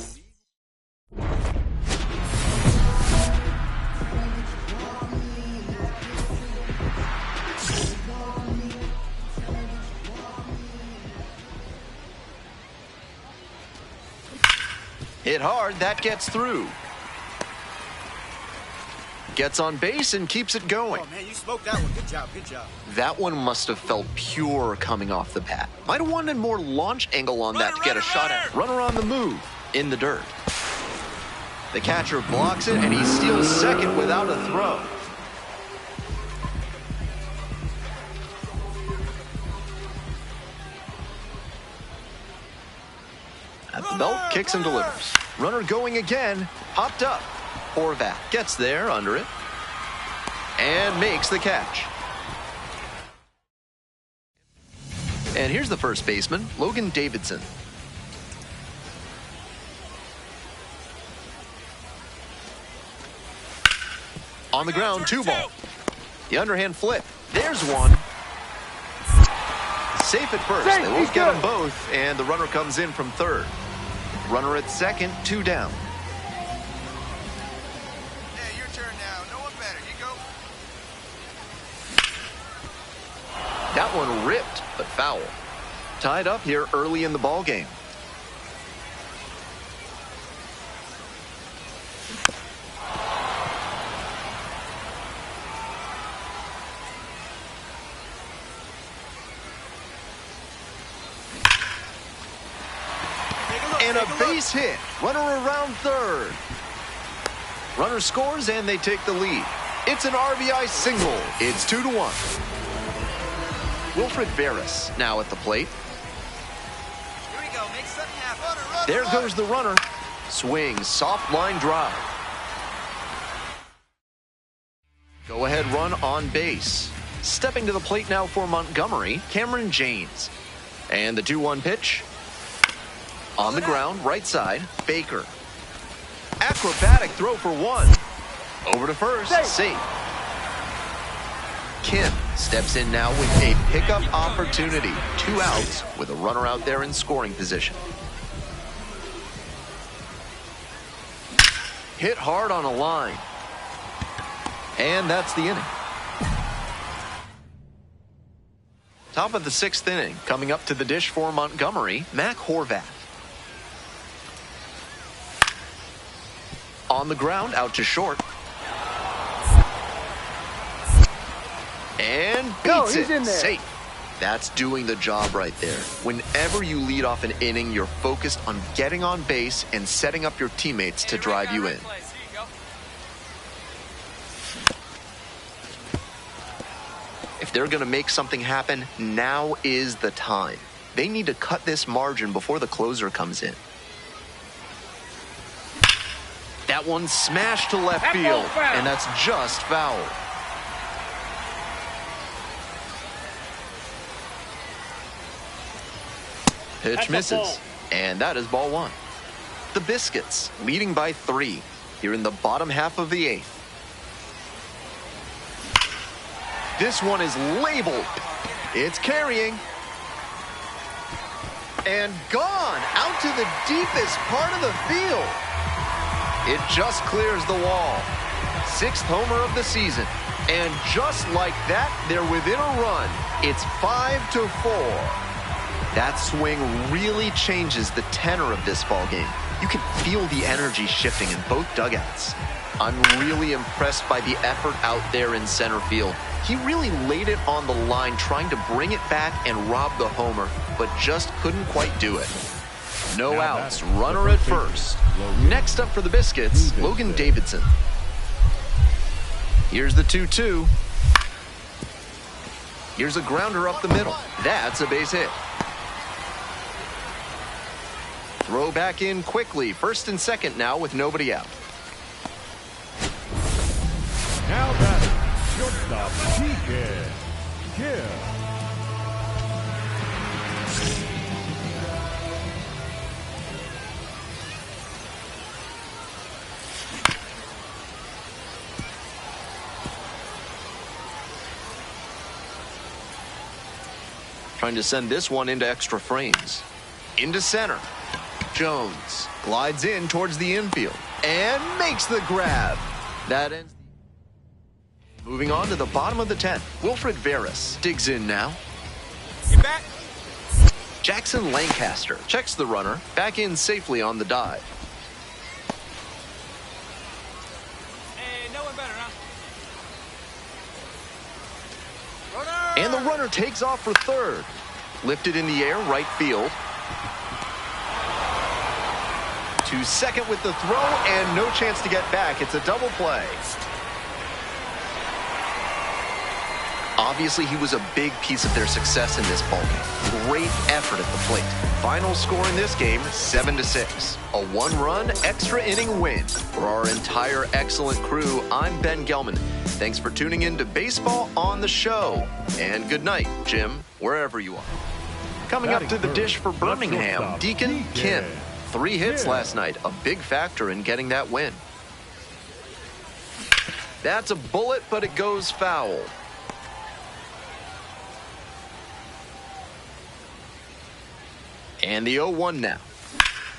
Speaker 1: hit hard, that gets through. Gets on base and keeps it going.
Speaker 3: Oh, man, you smoked that one. Good job, good job.
Speaker 1: That one must have felt pure coming off the bat. Might have wanted more launch angle on that to get a shot at. Runner on the move, in the dirt. The catcher blocks it, and he steals second without a throw. At the belt, kicks and delivers. Runner going again, popped up. Horvat gets there under it and makes the catch. And here's the first baseman, Logan Davidson. On the ground, 2-ball. The underhand flip. There's one. Safe at first. They won't get them both, and the runner comes in from third. Runner at second, 2 down.
Speaker 3: Hey, your turn now. No one better. You go.
Speaker 1: That one ripped, but foul. Tied up here early in the ball game. And a base hit. Runner around third. Runner scores and they take the lead. It's an RBI single. It's 2-1. Wilfred Veras now at the plate.
Speaker 7: Here we go. Make something happen.
Speaker 1: There goes the runner. Swing, soft line drive. Go ahead run on base. Stepping to the plate now for Montgomery, Cameron James. And the 2-1 pitch. On the ground, right side, Baker. Acrobatic throw for one. Over to first, safe. Kim steps in now with a pickup opportunity. 2 outs with a runner out there in scoring position. Hit hard on a line. And that's the inning. Top of the 6th inning, coming up to the dish for Montgomery, Mac Horvath. On the ground, out to short. And beats it.
Speaker 5: In there.
Speaker 1: Safe. That's doing the job right there. Whenever you lead off an inning, you're focused on getting on base and setting up your teammates to drive you in. If they're going to make something happen, now is the time. They need to cut this margin before the closer comes in. That one smashed to left field, and that's just foul. Pitch misses, and that is ball 1. The Biscuits leading by 3 here in the bottom half of the 8th. This one is labeled. It's carrying. And gone out to the deepest part of the field. It just clears the wall. 6th homer of the season. And just like that, they're within a run. It's 5-4. That swing really changes the tenor of this ball game. You can feel the energy shifting in both dugouts. I'm really impressed by the effort out there in center field. He really laid it on the line, trying to bring it back and rob the homer, but just couldn't quite do it. No outs, runner at first. Next up for the Biscuits, Logan Davidson. Here's the 2-2. Here's a grounder up the middle. That's a base hit. Throw back in quickly. First and second now with nobody out.
Speaker 2: Now batting, shortstop, Deacon Kim.
Speaker 1: Trying to send this one into extra frames. Into center. Jones glides in towards the infield and makes the grab. That ends. Moving on to the bottom of the 10th, Wilfred Veras digs in now.
Speaker 3: Get back.
Speaker 1: Jackson Lancaster checks the runner, back in safely on the dive.
Speaker 3: Hey, no one better, huh?
Speaker 1: Runner! And the runner takes off for third. Lifted in the air, right field. To second with the throw, and no chance to get back. It's a double play. Obviously, he was a big piece of their success in this ballgame. Great effort at the plate. Final score in this game, 7-6. A 1-run extra inning win. For our entire excellent crew, I'm Ben Gelman. Thanks for tuning in to Baseball on the Show. And good night, Jim, wherever you are. Coming up to the dish for Birmingham, Deacon Kim. 3 hits last night, a big factor in getting that win. That's a bullet, but it goes foul. And the 0-1 now.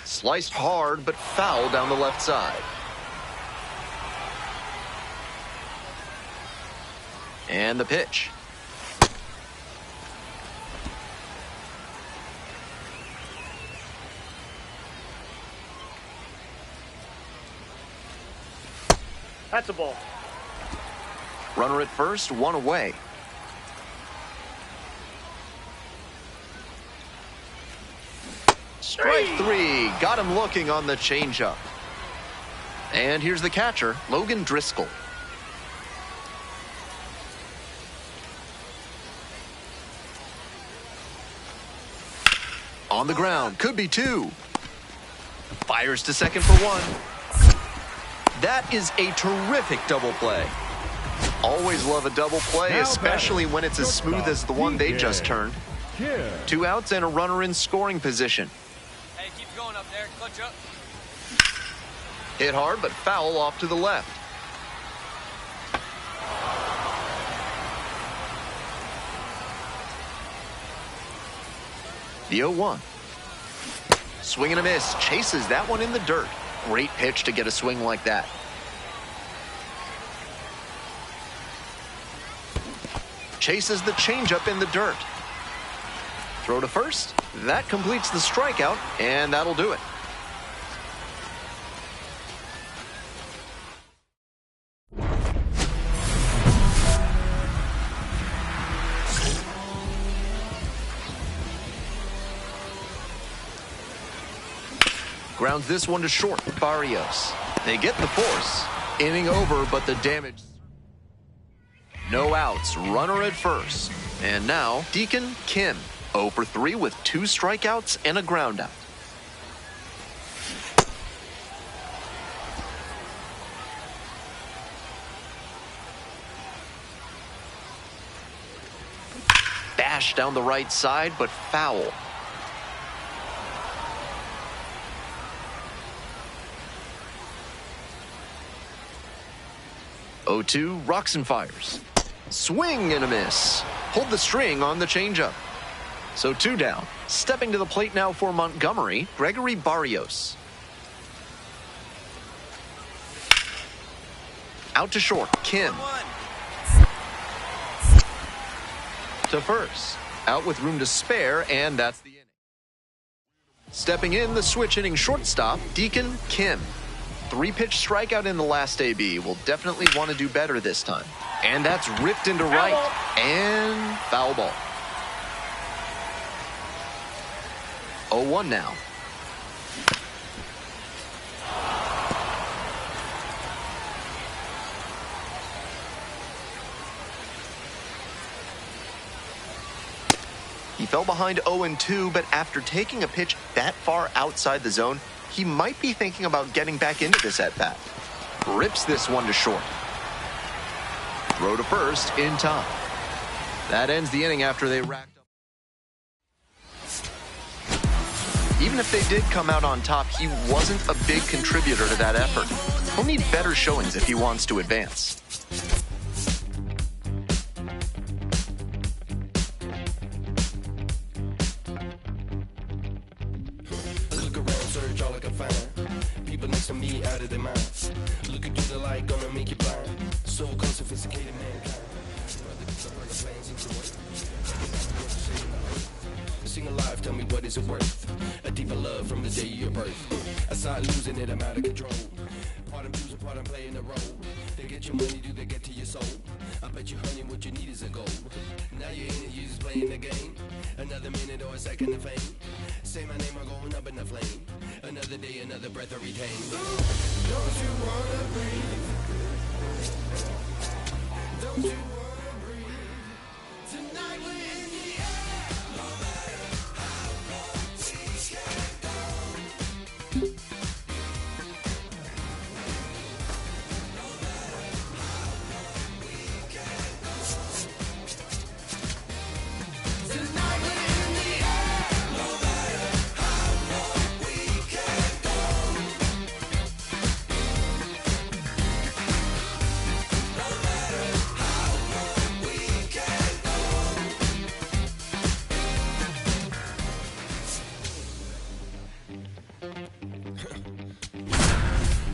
Speaker 1: Sliced hard, but foul down the left side. And the pitch.
Speaker 5: That's a ball.
Speaker 1: Runner at first, 1 away. Strike three. Got him looking on the changeup. And here's the catcher, Logan Driscoll. On the ground, could be two. Fires to second for one. That is a terrific double play. Always love a double play,
Speaker 2: Now
Speaker 1: especially when it's as smooth as the one they just turned.
Speaker 2: Yeah.
Speaker 1: 2 outs and a runner in scoring position.
Speaker 3: Hey, keep going up there. Clutch up.
Speaker 1: Hit hard, but foul off to the left. The 0-1. Swing and a miss. Chases that one in the dirt. Great pitch to get a swing like that. Chases the changeup in the dirt. Throw to first. That completes the strikeout, and that'll do it. Grounds this one to short. Barrios. They get the force. Inning over, but the damage. No outs. Runner at first. And now, Deacon Kim. 0 for 3 with 2 strikeouts and a groundout. Bash down the right side, but foul. Oh-2, rocks and fires. Swing and a miss. Hold the string on the changeup. So 2 down. Stepping to the plate now for Montgomery, Gregory Barrios. Out to short, Kim. To first. Out with room to spare, and that's the inning. Stepping in, the switch hitting shortstop, Deacon Kim. 3-pitch strikeout in the last AB. Will definitely want to do better this time. And that's ripped into right. And foul ball. 0-1 now. He fell behind 0-2, but after taking a pitch that far outside the zone, he might be thinking about getting back into this at-bat. Rips this one to short. Throw to first in time. That ends the inning after they racked up. Even if they did come out on top, he wasn't a big contributor to that effort. He'll need better showings if he wants to advance.
Speaker 11: People next to me out of their minds. Looking through the light, gonna make you blind. So called sophisticated mankind. Sing alive, tell me what is it worth? A deeper love from the day of your birth. I start losing it, I'm out of control. Part I'm choosing, part I'm playing the role. They get your money, do they get to your soul? I bet you, honey, what you need is a goal. Now you're in it, you just playing the game. Another minute or a second of fame. Say my name, I'm going up in the flame. Another day, another breath I retain. Don't you wanna breathe? Don't you wanna breathe? Tonight we're in the air. No matter how long things can go. No matter how long we can go. Tonight we're in the air. No matter how long we can go. No matter how long we can go.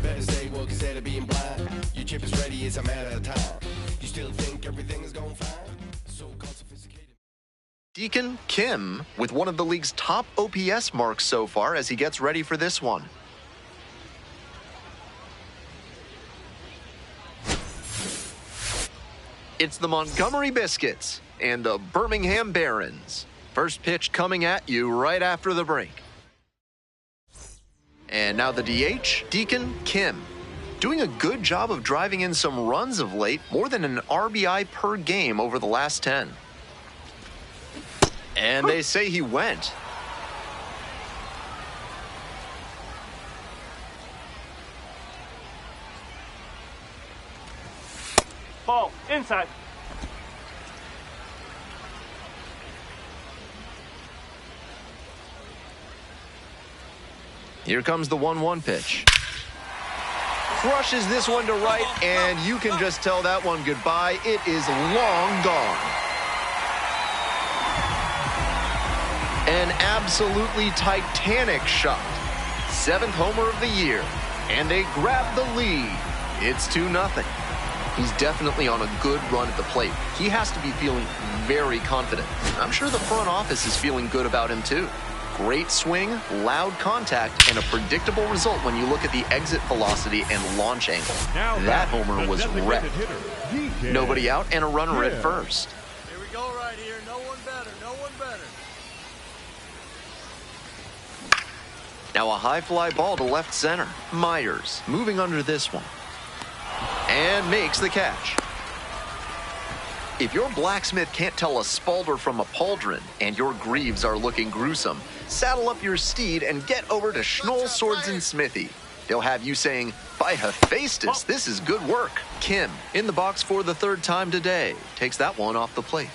Speaker 11: Better stay woke instead of being blind. Your chip is ready, it's a matter of time. You still think everything is going fine? So called sophisticated.
Speaker 1: Deacon Kim with one of the league's top OPS marks so far as he gets ready for this one. It's the Montgomery Biscuits and the Birmingham Barons. First pitch coming at you right after the break. And now the DH, Deacon Kim. Doing a good job of driving in some runs of late, more than an RBI per game over the last 10. And they say he went.
Speaker 5: Ball, inside.
Speaker 1: Here comes the 1-1 pitch. Crushes this one to right, and you can just tell that one goodbye. It is long gone. An absolutely titanic shot. 7th homer of the year, and they grab the lead. It's 2-0. He's definitely on a good run at the plate. He has to be feeling very confident. I'm sure the front office is feeling good about him too. Great swing, loud contact, and a predictable result when you look at the exit velocity and launch angle. That homer was wrecked. Nobody out and a runner at first.
Speaker 3: Here we go right here. No one better. No one better.
Speaker 1: Now a high fly ball to left center. Myers moving under this one. And makes the catch. If your blacksmith can't tell a Spalder from a pauldron and your greaves are looking gruesome, saddle up your steed and get over to Schnoll Swords and Smithy. They'll have you saying, by Hephaestus, this is good work. Kim, in the box for the 3rd time today, takes that one off the plate.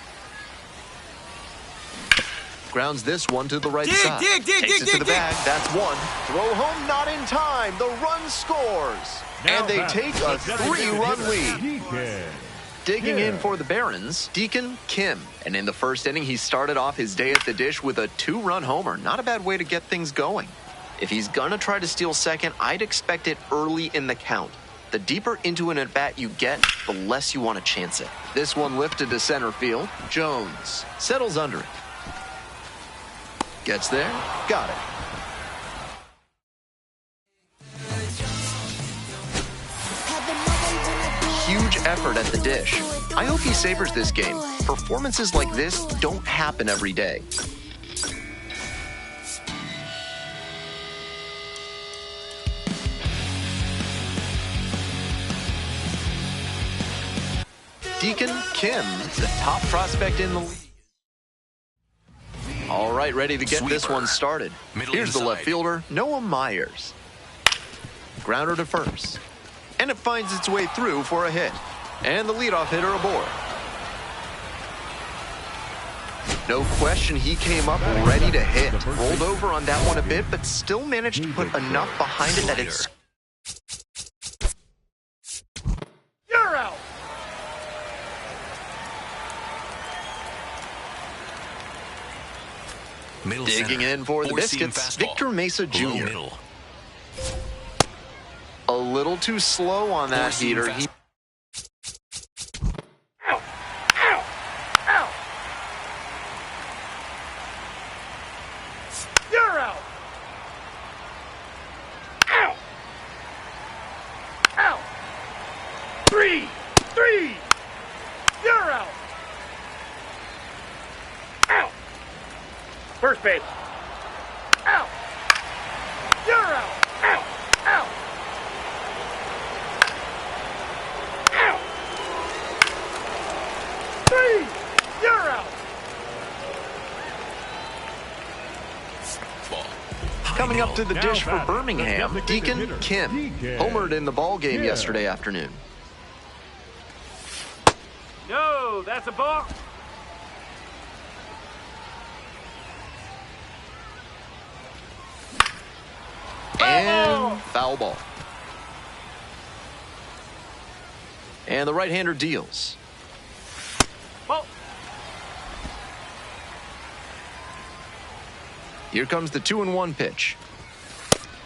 Speaker 1: Grounds this one to the right side. Takes it to the bag. That's one. Throw home not in time. The run scores. And they take a 3-run lead. Digging in for the Barons, Deacon Kim. And in the first inning, he started off his day at the dish with a 2-run homer. Not a bad way to get things going. If he's going to try to steal second, I'd expect it early in the count. The deeper into an at-bat you get, the less you want to chance it. This one lifted to center field. Jones settles under it. Gets there. Got it. Huge effort at the dish. I hope he savors this game. Performances like this don't happen every day. Deacon Kim, the top prospect in the league. All right, ready to get this one started. Here's the left fielder, Noah Myers. Grounder to first. And it finds its way through for a hit. And the leadoff hitter aboard. No question he came up ready to hit. Rolled over on that one a bit, but still managed to put enough behind it that it's...
Speaker 5: You're out!
Speaker 1: Digging in for the Biscuits, Victor Mesa Jr. A little too slow on that heater.
Speaker 5: Ow! Ow! Ow! You're out! Ow! Ow! 3! You're out! Ow! First base. Ow! You're out! Ow! Ow! Ow! 3! You're out!
Speaker 1: Coming up to the dish for Birmingham, Deacon Kim. Homered in the ball game yesterday afternoon.
Speaker 5: No, that's a ball.
Speaker 1: And foul ball. And the right-hander deals.
Speaker 5: Ball.
Speaker 1: Here comes the 2-1 pitch.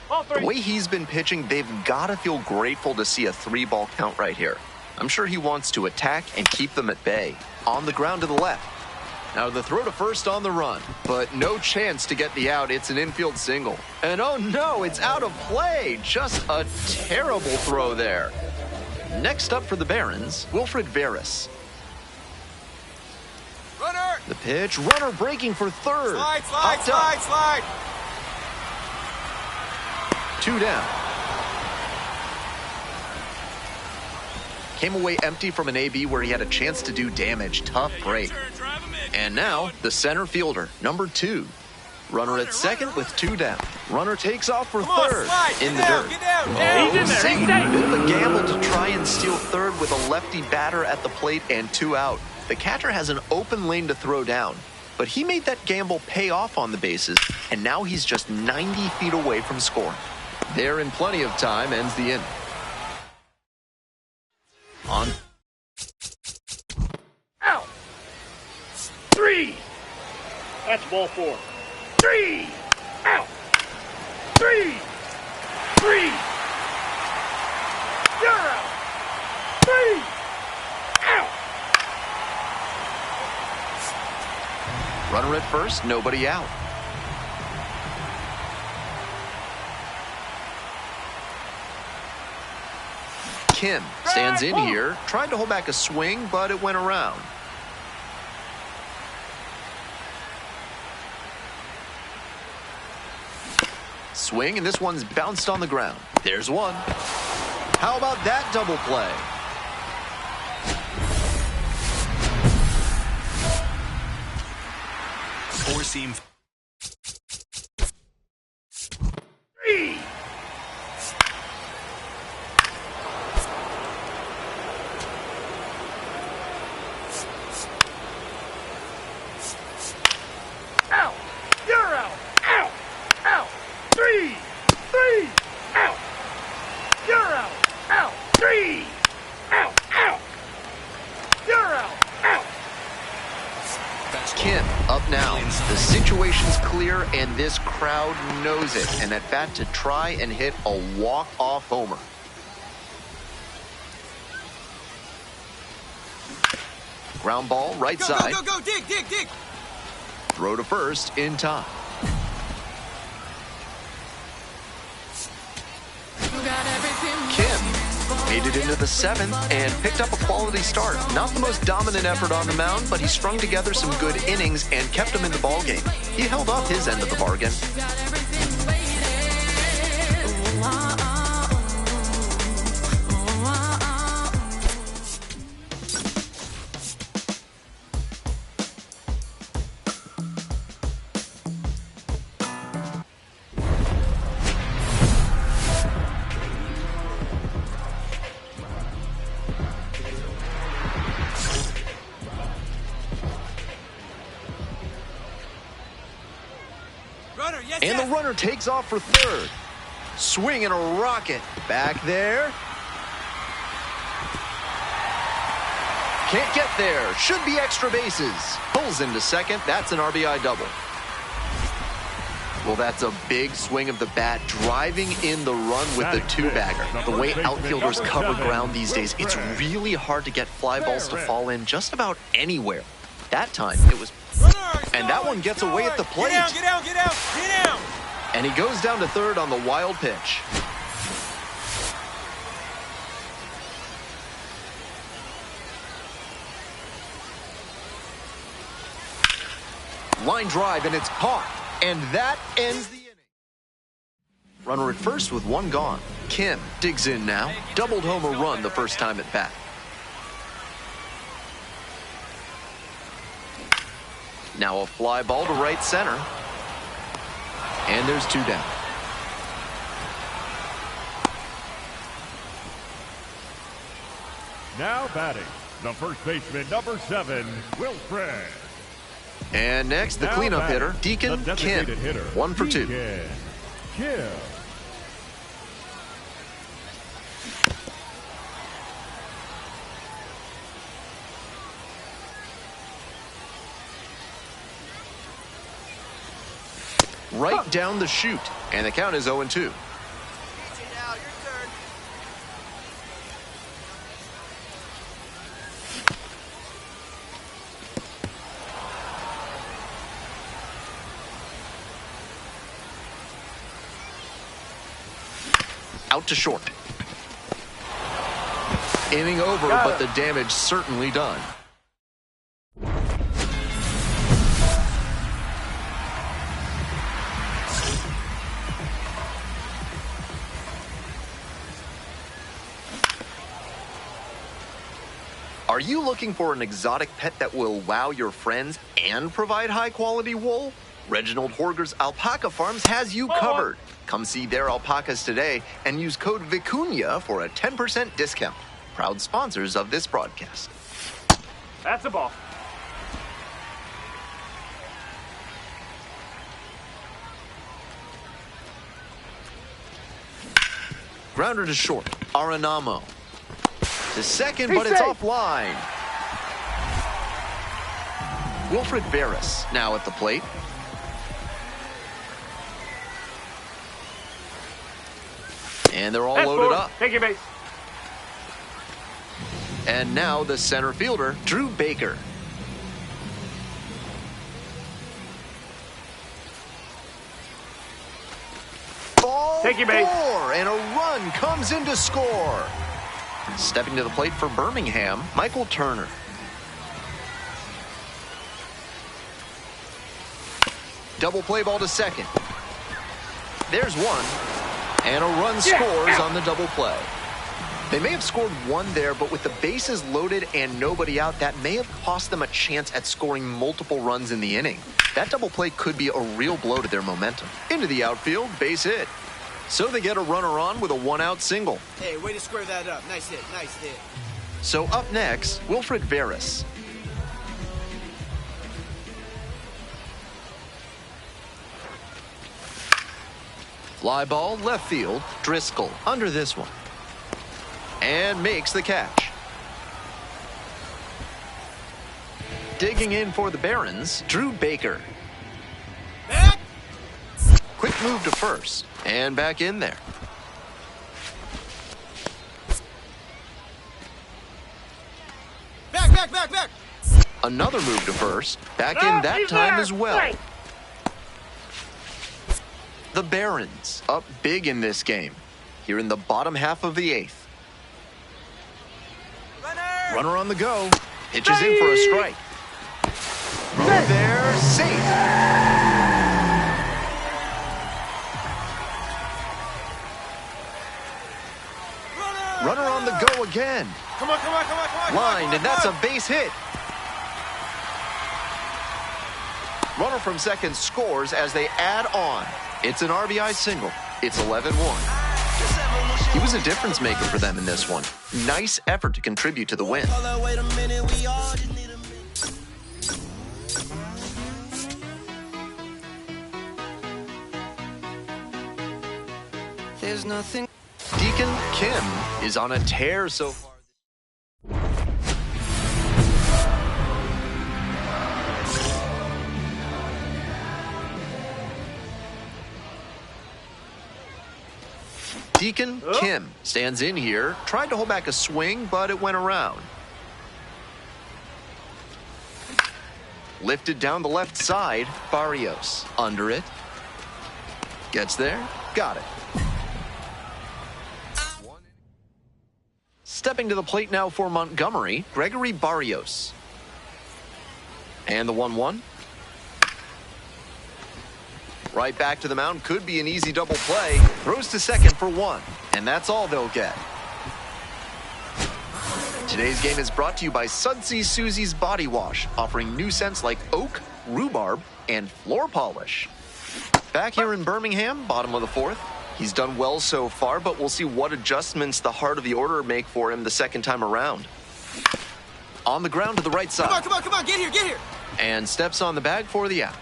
Speaker 5: Ball 3.
Speaker 1: The way he's been pitching, they've got to feel grateful to see a 3-ball count right here. I'm sure he wants to attack and keep them at bay. On the ground to the left. Now the throw to first on the run, but no chance to get the out. It's an infield single. And oh no, it's out of play. Just a terrible throw there. Next up for the Barons, Wilfred Veras.
Speaker 3: Runner!
Speaker 1: The pitch, runner breaking for third.
Speaker 3: Slide!
Speaker 1: 2 down. Came away empty from an AB where he had a chance to do damage. Tough break. And now, the center fielder, number 2. Runner at second with 2 down. Runner takes off for third in the dirt.
Speaker 5: He's in there.
Speaker 1: Bit of a gamble to try and steal third with a lefty batter at the plate and 2 out. The catcher has an open lane to throw down, but he made that gamble pay off on the bases, and now he's just 90 feet away from scoring. There in plenty of time ends the inning. On.
Speaker 5: Out. 3. That's ball 4. 3. Out. 3. 3. You're out. 3. Out.
Speaker 1: Runner at first, nobody out. Kim stands in here, tried to hold back a swing, but it went around. Swing, and this one's bounced on the ground. There's one. How about that double play?
Speaker 4: Four-seam.
Speaker 5: 3. Out. You're out. Out. Out. 3. 3. Out. You're out. Out. 3. Out. Out. You're out. Out.
Speaker 1: Kim up now. The situation's clear, and this crowd knows it. And at bat to try and hit a walk-off homer. Ground ball, right side.
Speaker 3: Go, dig.
Speaker 1: Throw to first in time. Kim made it into the 7th and picked up a quality start. Not the most dominant effort on the mound, but he strung together some good innings and kept him in the ballgame. He held up his end of the bargain. And the runner takes off for third. Swing and a rocket. Back there. Can't get there. Should be extra bases. Pulls into second. That's an RBI double. Well, that's a big swing of the bat, driving in the run with the 2-bagger. The way outfielders cover ground these days, it's really hard to get fly balls to fall in just about anywhere. That time, it was... And that one gets away at the plate.
Speaker 3: Get down.
Speaker 1: And he goes down to third on the wild pitch. Line drive, and it's caught. And that ends the inning. Runner at first with 1 gone. Kim digs in now. Doubled home a run the first time at bat. Now a fly ball to right center. And there's 2 down.
Speaker 2: Now batting, the first baseman, number 7, Wilfred.
Speaker 1: And next, the cleanup hitter, Deacon Kim. 1 for 2.
Speaker 2: Kim.
Speaker 1: Right down the chute, and the count is 0-2.
Speaker 7: Now, your turn.
Speaker 1: Out to short. Inning over, but the damage certainly done. Are you looking for an exotic pet that will wow your friends and provide high-quality wool? Reginald Horger's Alpaca Farms has you covered. Come see their alpacas today and use code VICUNA for a 10% discount. Proud sponsors of this broadcast.
Speaker 5: That's a ball.
Speaker 1: Grounder to short. Arenamo. To second, but it's offline. Wilfred Veras now at the plate. And they're all loaded up.
Speaker 5: Take your base.
Speaker 1: And now the center fielder, Drew Baker. Ball
Speaker 5: Take your base.
Speaker 1: 4, and a run comes in to score. Stepping to the plate for Birmingham, Michael Turner. Double play ball to second. There's one, and a run scores on the double play. They may have scored one there, but with the bases loaded and nobody out, that may have cost them a chance at scoring multiple runs in the inning. That double play could be a real blow to their momentum. Into the outfield, base hit. So they get a runner on with a one-out single.
Speaker 7: Hey, way to square that up. Nice hit, nice hit.
Speaker 1: So up next, Wilfred Veras. Fly ball, left field, Driscoll under this one. And makes the catch. Digging in for the Barons, Drew Baker.
Speaker 7: Back!
Speaker 1: Quick move to first, and back in there.
Speaker 7: Back!
Speaker 1: Another move to first, back in that time as well.
Speaker 5: Right.
Speaker 1: The Barons up big in this game, here in the bottom half of the 8th. Runner on the go, pitches in for a strike. Throw there, safe. Runner on the go again.
Speaker 7: Come on.
Speaker 1: Lined, and that's a base hit. Runner from second scores as they add on. It's an RBI single. It's 11-1. He was a difference maker for them in this one. Nice effort to contribute to the win.
Speaker 6: There's nothing.
Speaker 1: Deacon Kim is on a tear so far. Deacon Kim stands in here, tried to hold back a swing, but it went around. Lifted down the left side, Barrios. Under it. Gets there, got it. Stepping to the plate now for Montgomery, Gregory Barrios. And the 1-1. Right back to the mound, could be an easy double play. Throws to second for one, and that's all they'll get. Today's game is brought to you by Sudsy Susie's Body Wash, offering new scents like oak, rhubarb, and floor polish. Back here in Birmingham, bottom of the 4th. He's done well so far, but we'll see what adjustments the heart of the order make for him the second time around. On the ground to the right side.
Speaker 7: Come on, get here.
Speaker 1: And steps on the bag for the out.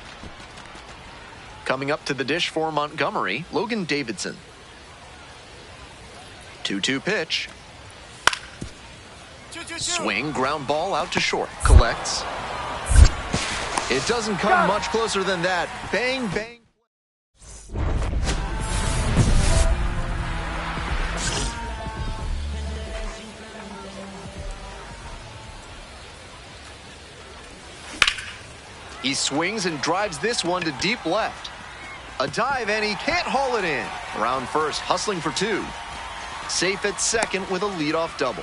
Speaker 1: Coming up to the dish for Montgomery, Logan Davidson. 2-2 pitch. Swing, ground ball out to short. Collects. It doesn't come much closer than that. Bang, bang. He swings and drives this one to deep left. A dive, and he can't haul it in. Around first, hustling for 2. Safe at second with a leadoff double.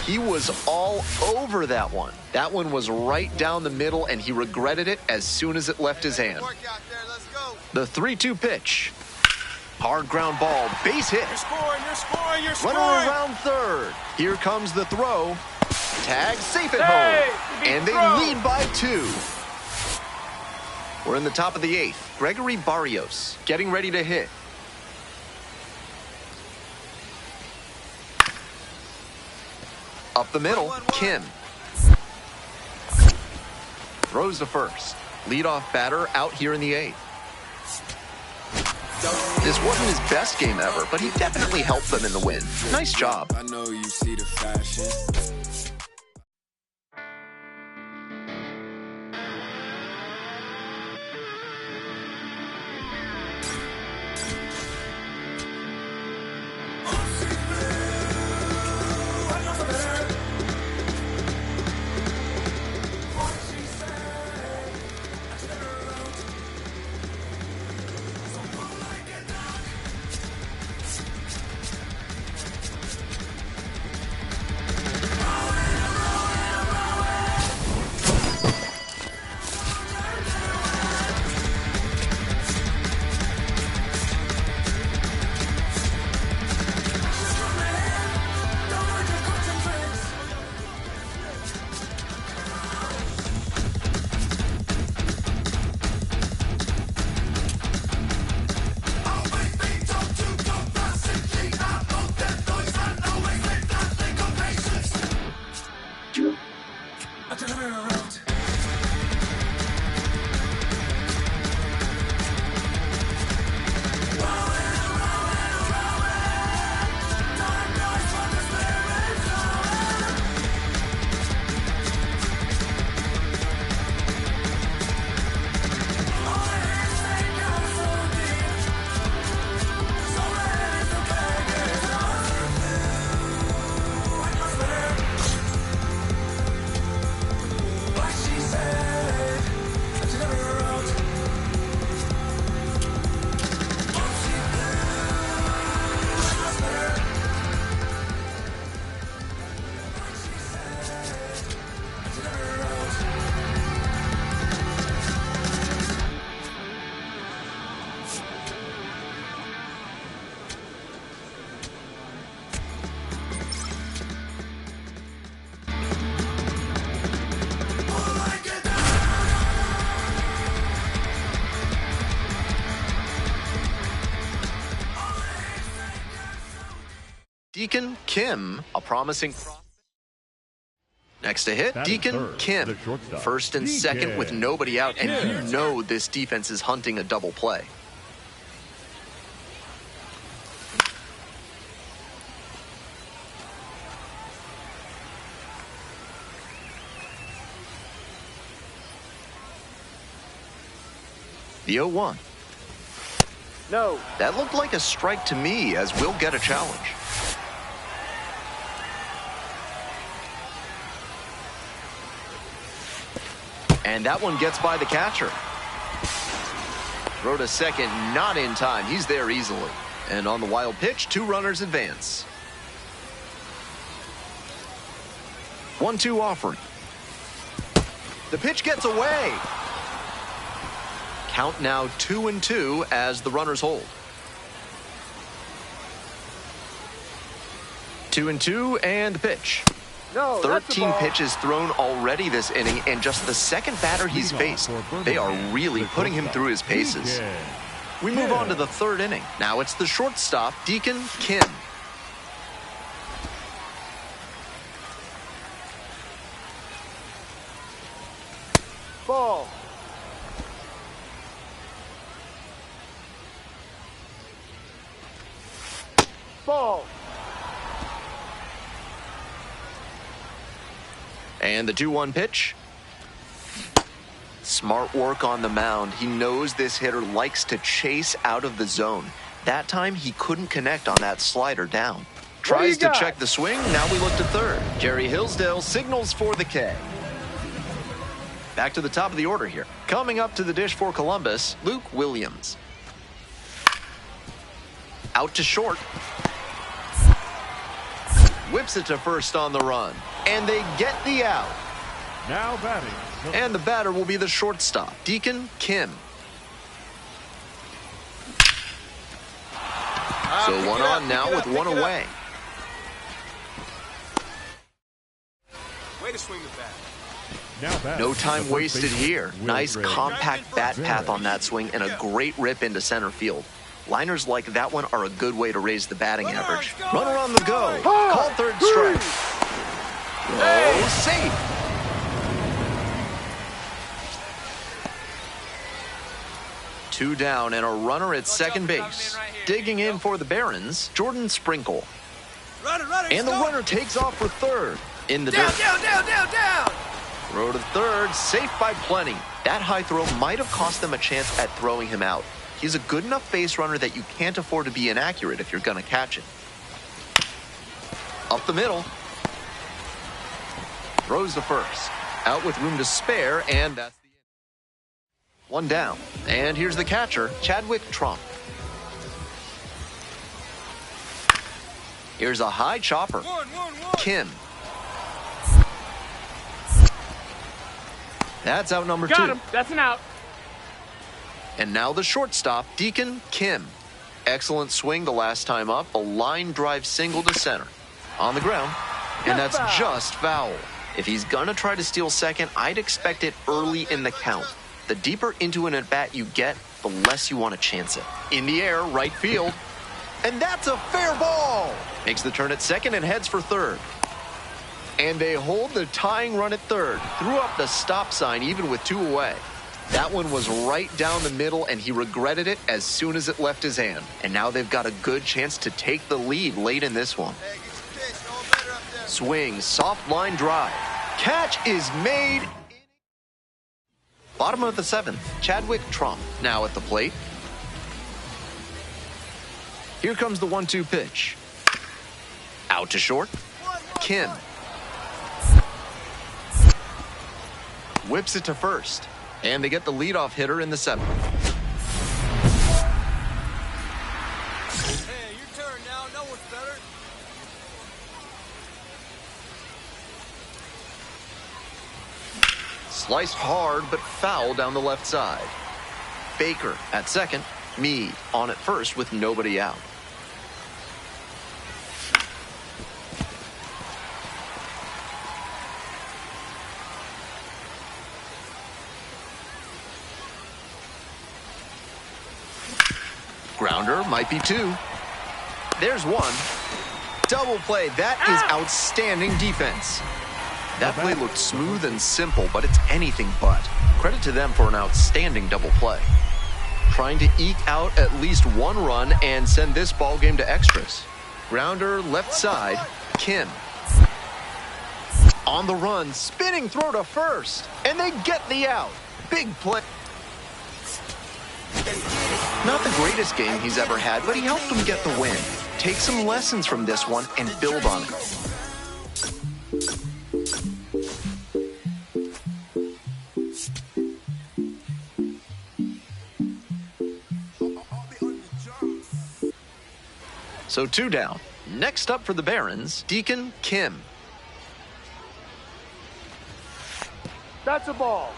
Speaker 1: He was all over that one. That one was right down the middle, and he regretted it as soon as it left his hand. The 3-2 pitch. Hard ground ball, base hit.
Speaker 3: You're scoring, you're scoring, you're scoring.
Speaker 1: Runner around third. Here comes the throw. Tag safe at home. And they lead by 2. We're in the top of the 8th. Gregory Barrios getting ready to hit. Up the middle, Kim. Throws to first. Leadoff batter out here in the 8th. This wasn't his best game ever, but he definitely helped them in the win. Nice job.
Speaker 11: I know you see the fashion.
Speaker 1: Deacon Kim, a promising. Next to hit, Deacon Kim. First and second with nobody out, and you know this defense is hunting a double play. The 0-1.
Speaker 5: No.
Speaker 1: That looked like a strike to me, as we'll get a challenge. And that one gets by the catcher. Throw to second, not in time. He's there easily. And on the wild pitch, 2 runners advance. 1-2 offering. The pitch gets away. Count now 2-2 as the runners hold. 2-2 and the pitch.
Speaker 5: No,
Speaker 1: 13 pitches thrown already this inning, and just the second batter he's faced. They are really putting him through his paces. We move on to the 3rd inning. Now it's the shortstop, Deacon Kim.
Speaker 5: Ball. Ball.
Speaker 1: And the 2-1 pitch. Smart work on the mound. He knows this hitter likes to chase out of the zone. That time, he couldn't connect on that slider down. Tries to check the swing. Now we look to third. Jerry Hillsdale signals for the K. Back to the top of the order here. Coming up to the dish for Columbus, Luke Williams. Out to short. Whips it to first on the run. And they get the out.
Speaker 2: Now batting.
Speaker 1: And the batter will be the shortstop, Deacon Kim. So one on now with one away.
Speaker 3: Way to swing the bat.
Speaker 1: No time wasted here. Nice compact bat path on that swing and a great rip into center field. Liners like that one are a good way to raise the batting average. Runner on the go. Call third strike. Oh, safe. Two down and a runner at second base. Digging in for the Barons, Jordan Sprinkle. And the runner takes off for third. In the dirt.
Speaker 3: Down.
Speaker 1: Throw to third, safe by plenty. That high throw might have cost them a chance at throwing him out. He's a good enough base runner that you can't afford to be inaccurate if you're going to catch it. Up the middle. Throws to first. Out with room to spare, and that's the end. One down. And here's the catcher, Chadwick Trump. Here's a high chopper. Kim. That's out number 2.
Speaker 5: Got him. That's an out.
Speaker 1: And now the shortstop, Deacon Kim. Excellent swing the last time up. A line drive single to center. On the ground. And that's just foul. If he's gonna try to steal second, I'd expect it early in the count. The deeper into an at-bat you get, the less you want to chance it. In the air, right field. And that's a fair ball. Makes the turn at second and heads for third. And they hold the tying run at third. Threw up the stop sign even with 2 away. That one was right down the middle, and he regretted it as soon as it left his hand. And now they've got a good chance to take the lead late in this one. Swing, soft line drive. Catch is made. Bottom of the 7th, Chadwick Trump now at the plate. Here comes the 1-2 pitch. Out to short. Kim. Whips it to first. And they get the leadoff hitter in the 7th.
Speaker 3: Hey, your turn now. No one's better.
Speaker 1: Sliced hard, but foul down the left side. Baker at second. Meade on at first with nobody out. Grounder might be 2. There's 1. Double play. That is outstanding defense. That play looked smooth and simple, but it's anything but. Credit to them for an outstanding double play. Trying to eke out at least 1 run and send this ball game to extras. Grounder left side. Kim. On the run. Spinning throw to first. And they get the out. Big play. Not the greatest game he's ever had, but he helped them get the win. Take some lessons from this one and build on it. So 2 down. Next up for the Barons, Deacon Kim.
Speaker 5: That's a ball.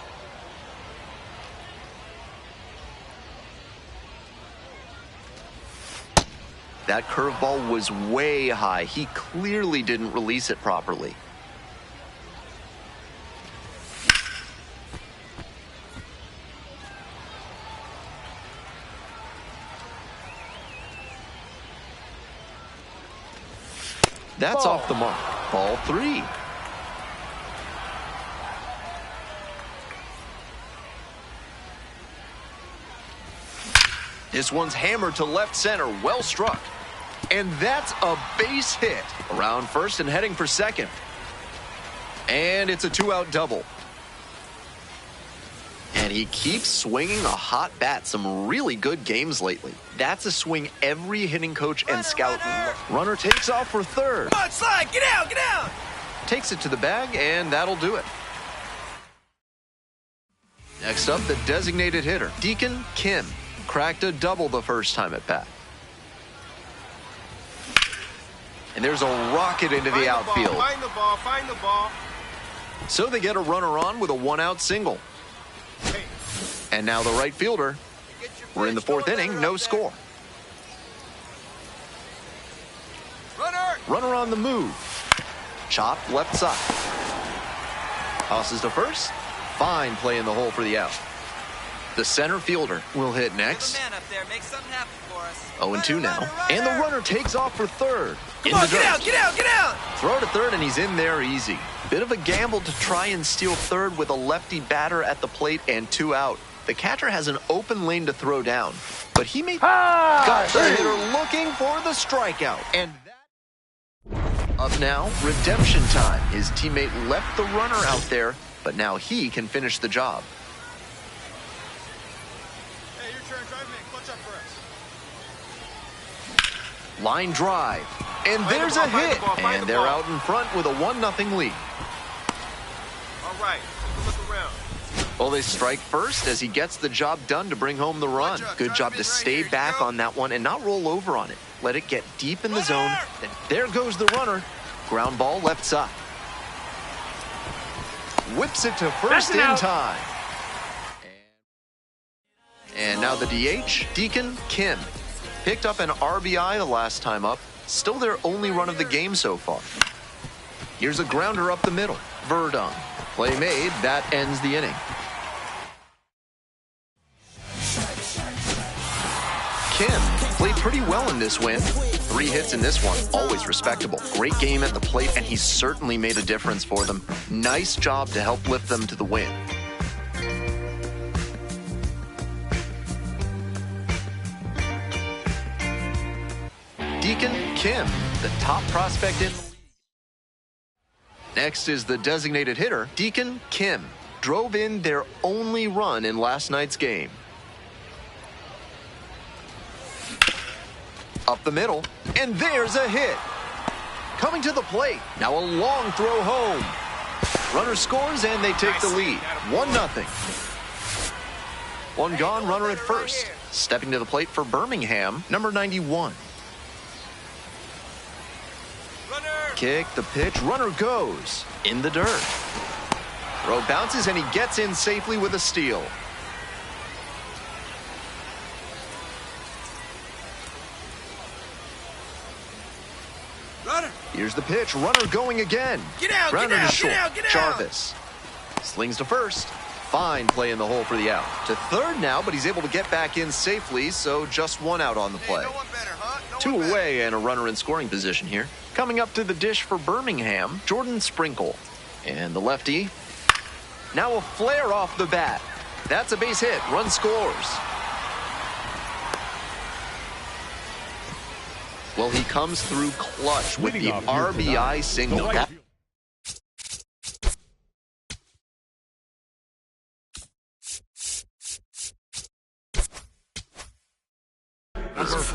Speaker 1: That curveball was way high. He clearly didn't release it properly. That's off the mark. Ball 3. This one's hammered to left center. Well struck. And that's a base hit. Around first and heading for second. And it's a 2-out double. And he keeps swinging a hot bat. Some really good games lately. That's a swing every hitting coach and scout. Runner takes off for third.
Speaker 3: Come on, slide. Get out, get out.
Speaker 1: Takes it to the bag, and that'll do it. Next up, the designated hitter, Deacon Kim. Cracked a double the first time at bat. And there's a rocket into the outfield.
Speaker 3: Find the ball, find the ball.
Speaker 1: So they get a runner on with a 1-out single. And now the right fielder. We're in the 4th inning, no score. Runner on the move. Chop left side. Tosses to first. Fine play in the hole for the out. The center fielder will hit next. 0-2 now. And the runner takes off for third.
Speaker 3: Come on, get out, get out, get out!
Speaker 1: Throw to third, and he's in there easy. Bit of a gamble to try and steal third with a lefty batter at the plate and 2 out. The catcher has an open lane to throw down, but he may got the hitter looking for the strikeout. And that up now, redemption time. His teammate left the runner out there, but now he can finish the job.
Speaker 3: Hey, your turn, drive me. Clutch up for us.
Speaker 1: Line drive. And there's a hit. And they're out in front with a 1-0 lead.
Speaker 3: All right, look around.
Speaker 1: Well, they strike first as he gets the job done to bring home the run. Good job to stay back on that one and not roll over on it. Let it get deep in the zone. And there goes the runner. Ground ball left side. Whips it to first in time. And now the DH, Deacon Kim. Picked up an RBI the last time up. Still their only run of the game so far. Here's a grounder up the middle. Verdon. Play made. That ends the inning. Kim played pretty well in this win. 3 hits in this one. Always respectable. Great game at the plate, and he certainly made a difference for them. Nice job to help lift them to the win. Deacon Kim, the top prospect in the league. Next is the designated hitter, Deacon Kim. Drove in their only run in last night's game. Up the middle, and there's a hit. Coming to the plate, now a long throw home. Runner scores, and they take the lead. 1-0. One gone, runner at first. Stepping to the plate for Birmingham, number 91. Kick, the pitch, runner goes in the dirt. Throw bounces, and he gets in safely with a steal.
Speaker 3: Runner.
Speaker 1: Here's the pitch, runner going again.
Speaker 3: Get out,
Speaker 1: Grounder
Speaker 3: get out,
Speaker 1: to short.
Speaker 3: get out, get out.
Speaker 1: Jarvis slings to first. Fine play in the hole for the out. To third now, but he's able to get back in safely, so just 1 out on the play.
Speaker 3: Hey, no one better, huh? No
Speaker 1: 2
Speaker 3: one
Speaker 1: away
Speaker 3: better.
Speaker 1: and a runner in scoring position here. Coming up to the dish for Birmingham, Jordan Sprinkle. And the lefty. Now a flare off the bat. That's a base hit. Run scores. Well, he comes through clutch with the RBI single.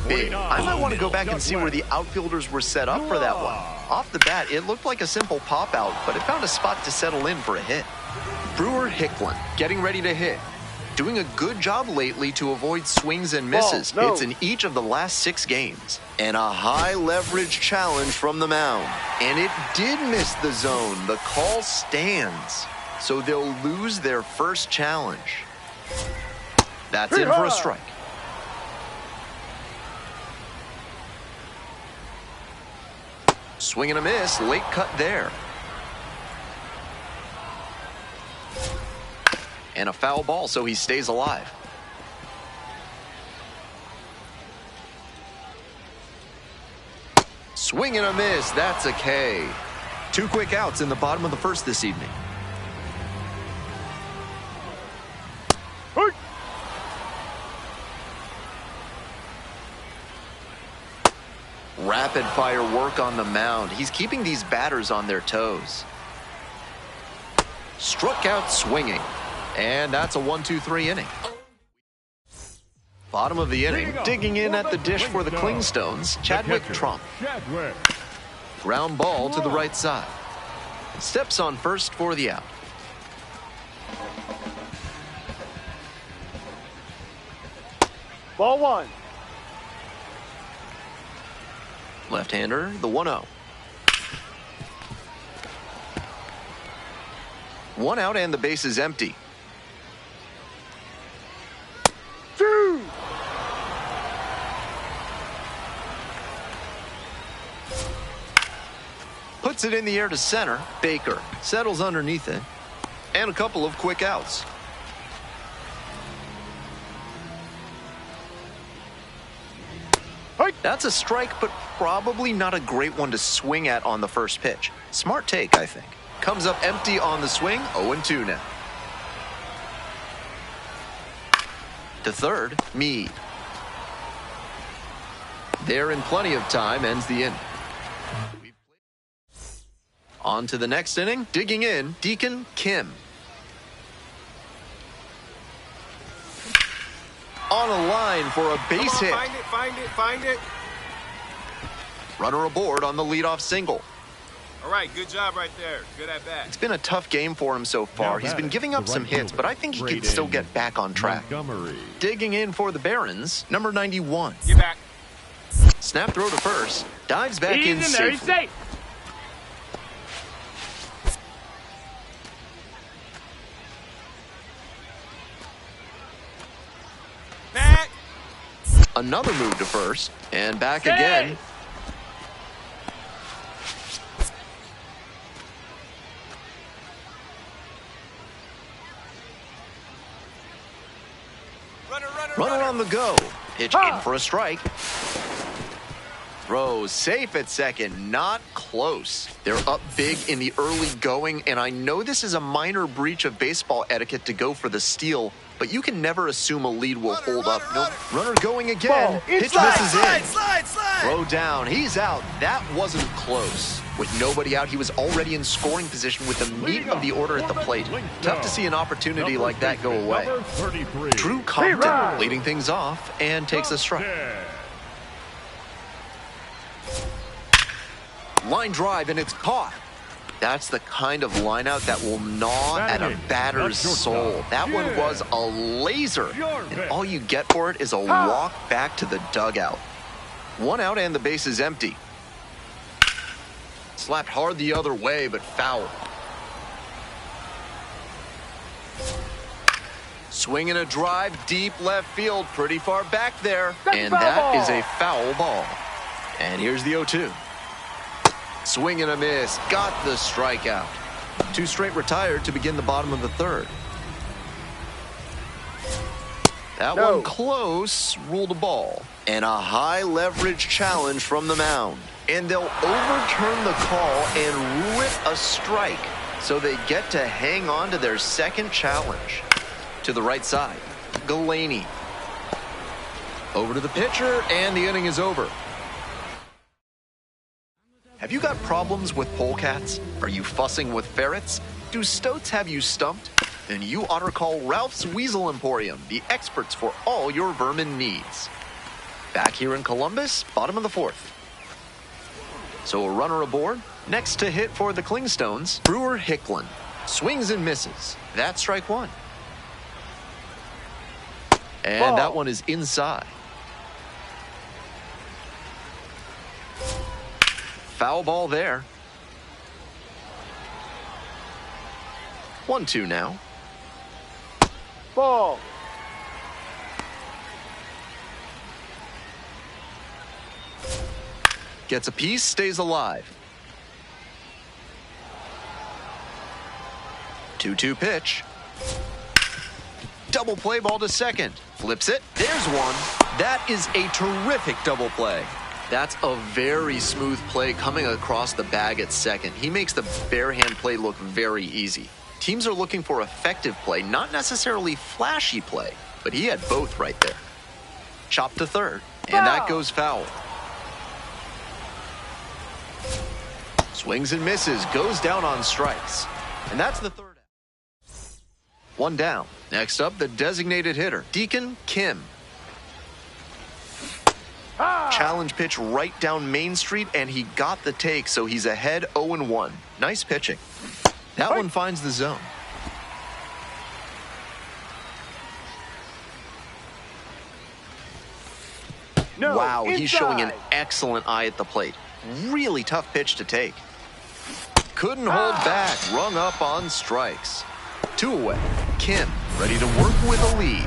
Speaker 1: Big. I might want to go back and see where the outfielders were set up for that one. Off the bat, it looked like a simple pop out, but it found a spot to settle in for a hit. Brewer Hicklin getting ready to hit. Doing a good job lately to avoid swings and misses. Hits in each of the last 6 games. And a high leverage challenge from the mound. And it did miss the zone. The call stands. So they'll lose their first challenge. That's in for a strike. Swing and a miss, late cut there. And a foul ball, so he stays alive. Swing and a miss, that's a K. 2 quick outs in the bottom of the first this evening. Rapid fire work on the mound. He's keeping these batters on their toes. Struck out swinging. And that's a 1-2-3 inning. Bottom of the inning, digging in at the dish for the Clingstones, Chadwick Trump. Ground ball to the right side. Steps on first for the out.
Speaker 5: Ball 1.
Speaker 1: Left-hander, the 1-0. 1 out and the base is empty.
Speaker 5: 2.
Speaker 1: Puts it in the air to center. Baker settles underneath it. And a couple of quick outs. That's a strike, but probably not a great one to swing at on the first pitch. Smart take, I think. Comes up empty on the swing. 0-2 now. To third, Meade. There in plenty of time, ends the inning. On to the next inning. Digging in, Deacon Kim. On a line for a base hit.
Speaker 3: Find it.
Speaker 1: Runner aboard on the leadoff single.
Speaker 3: All right, good job right there. Good at bat.
Speaker 1: It's been a tough game for him so far. He's been giving up some hits, but I think he can still get back on track. Digging in for the Barons, number 91.
Speaker 3: Get back.
Speaker 1: Snap throw to first. Dives back in safely.
Speaker 5: He's safe.
Speaker 3: Back.
Speaker 1: Another move to first, and back again. Runner on the go. Pitch in for a strike. Throw safe at second. Not close. They're up big in the early going, and I know this is a minor breach of baseball etiquette to go for the steal, but you can never assume a lead will hold up. Runner going again. Pitch misses in.
Speaker 3: Slide.
Speaker 1: Throw down. He's out. That wasn't close. With nobody out, he was already in scoring position with the meat of the order at the plate. Tough to see an opportunity like that go away. Drew Compton leading things off and takes a strike. Line drive, and it's caught. That's the kind of lineout that will gnaw at a batter's soul. That one was a laser, and all you get for it is a walk back to the dugout. One out and the base is empty. Slapped hard the other way, but foul. Swinging a drive deep left field, pretty far back there. And that is a foul ball. And here's the 0-2. Swing and a miss. Got the strikeout. 2 straight retired to begin the bottom of the third. That one close, ruled a ball. And a high leverage challenge from the mound. And they'll overturn the call and rule it a strike. So they get to hang on to their second challenge. To the right side, Galaney. Over to the pitcher, and the inning is over. Have you got problems with polecats? Are you fussing with ferrets? Do stoats have you stumped? Then you ought to call Ralph's Weasel Emporium, the experts for all your vermin needs. Back here in Columbus, bottom of the fourth. So a runner aboard. Next to hit for the Clingstones, Brewer Hicklin. Swings and misses. That's strike one. And that one is inside. Foul ball there. 1-2 now.
Speaker 5: Ball.
Speaker 1: Gets a piece, stays alive. 2-2 pitch. Double play ball to second. Flips it. There's one. That is a terrific double play. That's a very smooth play coming across the bag at second. He makes the bare hand play look very easy. Teams are looking for effective play, not necessarily flashy play, but he had both right there. Chop to third, and that goes foul. Swings and misses, goes down on strikes. And that's the third. One down. Next up, the designated hitter, Deacon Kim. Challenge pitch right down Main Street, and he got the take, so he's ahead 0-1. Nice pitching. That one finds the zone. Wow, he's showing an excellent eye at the plate. Really tough pitch to take. Couldn't hold back, rung up on strikes. 2 away. Kim ready to work with a lead.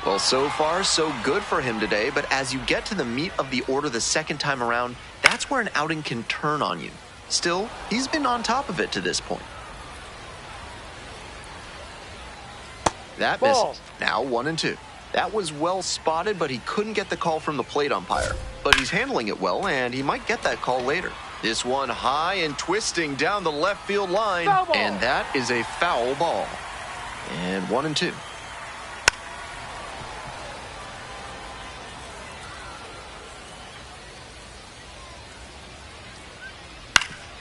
Speaker 1: Well, so far, so good for him today, but as you get to the meat of the order the second time around, that's where an outing can turn on you. Still, he's been on top of it to this point. That misses. Now 1-2. That was well spotted, but he couldn't get the call from the plate umpire. But he's handling it well, and he might get that call later. This one high and twisting down the left field line, and that is a foul ball. And 1-2.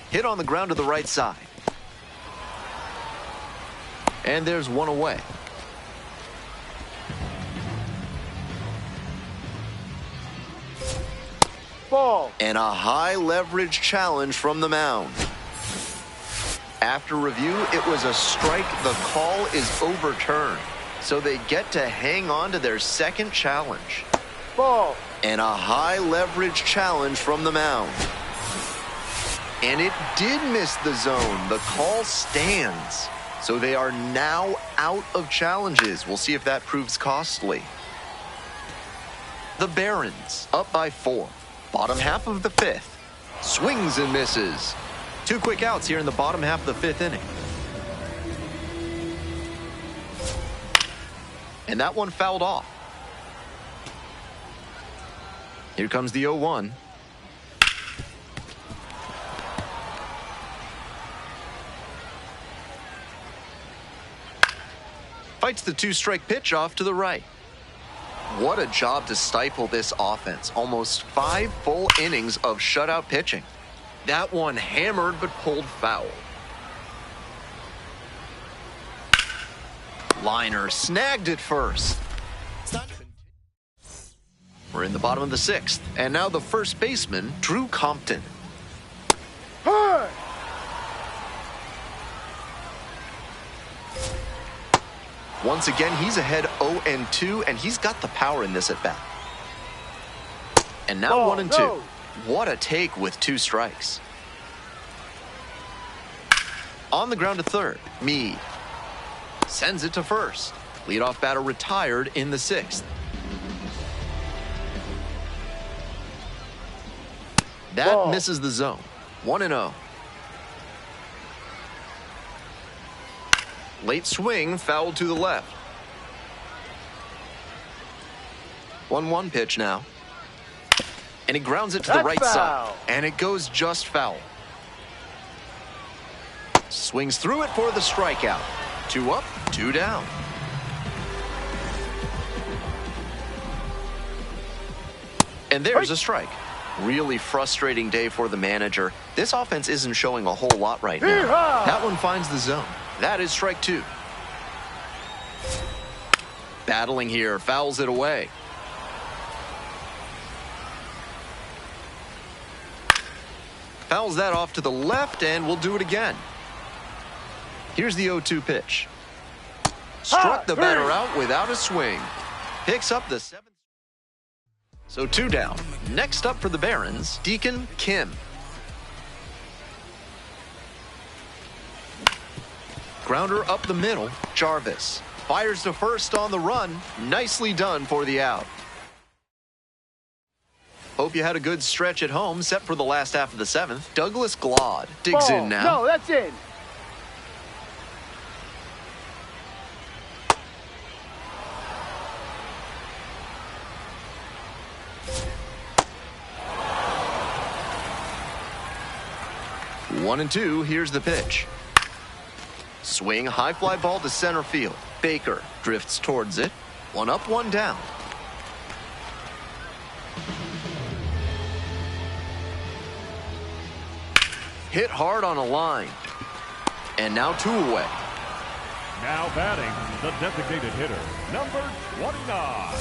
Speaker 1: Hit on the ground to the right side. And there's one away.
Speaker 5: Ball.
Speaker 1: And a high leverage challenge from the mound. After review, it was a strike. The call is overturned. So they get to hang on to their second challenge.
Speaker 5: Ball.
Speaker 1: And a high leverage challenge from the mound. And it did miss the zone. The call stands. So they are now out of challenges. We'll see if that proves costly. The Barons up by 4. Bottom half of the 5th. Swings and misses. 2 quick outs here in the bottom half of the 5th inning. And that one fouled off. Here comes the 0-1. Fights the 2-strike pitch off to the right. What a job to stifle this offense. Almost 5 full innings of shutout pitching. That one hammered but pulled foul. Liner snagged it first. We're in the bottom of the 6th. And now the first baseman, Drew Compton.
Speaker 5: Hey!
Speaker 1: Once again, he's ahead 0-2, and he's got the power in this at-bat. And now 1-2.
Speaker 5: No.
Speaker 1: What a take with 2 strikes. On the ground to third, Meade. Sends it to first. Leadoff batter retired in the 6th. That misses the zone. 1-0. Late swing, fouled to the left. 1-1 pitch now. And he grounds it to the right side. And it goes just foul. Swings through it for the strikeout. 2 up, 2 down. And there's a strike. Really frustrating day for the manager. This offense isn't showing a whole lot right now. That one finds the zone. That is strike 2. Battling here, fouls it away. Fouls that off to the left, and we'll do it again. Here's the 0-2 pitch. Struck the batter out without a swing. Picks up the 7th. So 2 down. Next up for the Barons, Deacon Kim. Grounder up the middle, Jarvis. Fires to first on the run. Nicely done for the out. Hope you had a good stretch at home, set for the last half of the 7th. Douglas Glod digs in now.
Speaker 5: No, that's in.
Speaker 1: One and 2, here's the pitch. Swing, high fly ball to center field. Baker drifts towards it. 1 up, 1 down. Hit hard on a line. And now 2 away.
Speaker 2: Now batting, the designated hitter, number 29.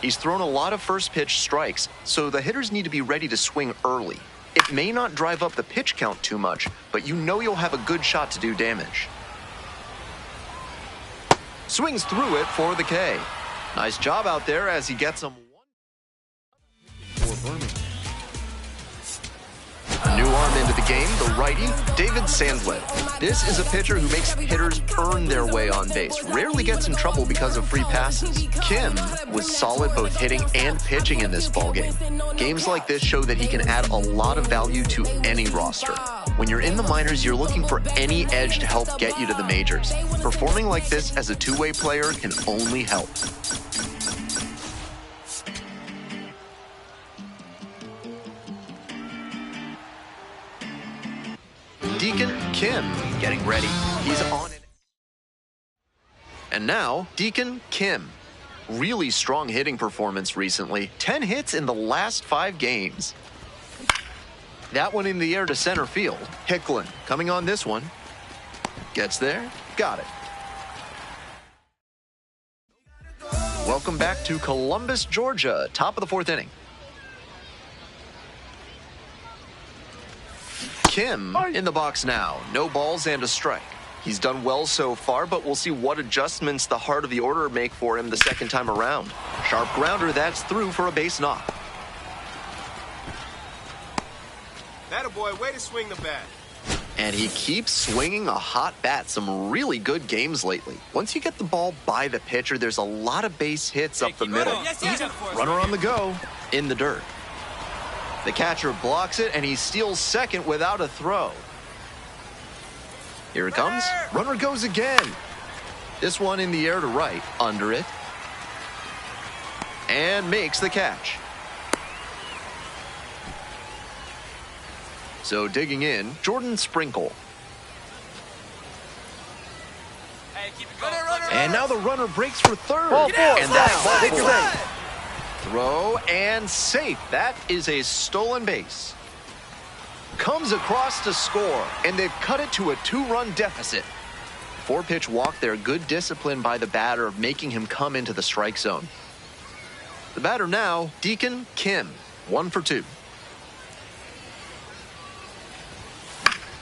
Speaker 1: He's thrown a lot of first pitch strikes, so the hitters need to be ready to swing early. It may not drive up the pitch count too much, but you know you'll have a good shot to do damage. Swings through it for the K. Nice job out there as he gets him. A new arm into the the game, the righty, David Sandlin. This is a pitcher who makes hitters earn their way on base, rarely gets in trouble because of free passes. Kim was solid both hitting and pitching in this ballgame. Games like this show that he can add a lot of value to any roster. When you're in the minors, you're looking for any edge to help get you to the majors. Performing like this as a two-way player can only help. Deacon Kim getting ready. He's on it. And now, Deacon Kim. Really strong hitting performance recently. 10 hits in the last 5 games. That one in the air to center field. Hicklin coming on this one. Gets there. Got it. Welcome back to Columbus, Georgia. Top of the 4th inning. Kim in the box now. No balls and a strike. He's done well so far, but we'll see what adjustments the heart of the order make for him the second time around. Sharp grounder, that's through for a base knock.
Speaker 3: That a boy, way to swing the bat.
Speaker 1: And he keeps swinging a hot bat. Some really good games lately. Once you get the ball by the pitcher, there's a lot of base hits up the middle. Runner on the go, in the dirt. The catcher blocks it, and he steals second without a throw. Here it comes. Runner goes again. This one in the air to right, under it. And makes the catch. So digging in, Jordan Sprinkle.
Speaker 3: Hey, keep it going.
Speaker 1: And now the runner breaks for third.
Speaker 5: Ball four.
Speaker 1: And that's ball
Speaker 5: Big
Speaker 1: four.
Speaker 5: save.
Speaker 1: Throw and safe. That is a stolen base. Comes across to score, and they've cut it to a 2-run deficit. 4-pitch walk there. Good discipline by the batter, making him come into the strike zone. The batter now, Deacon Kim. 1 for 2.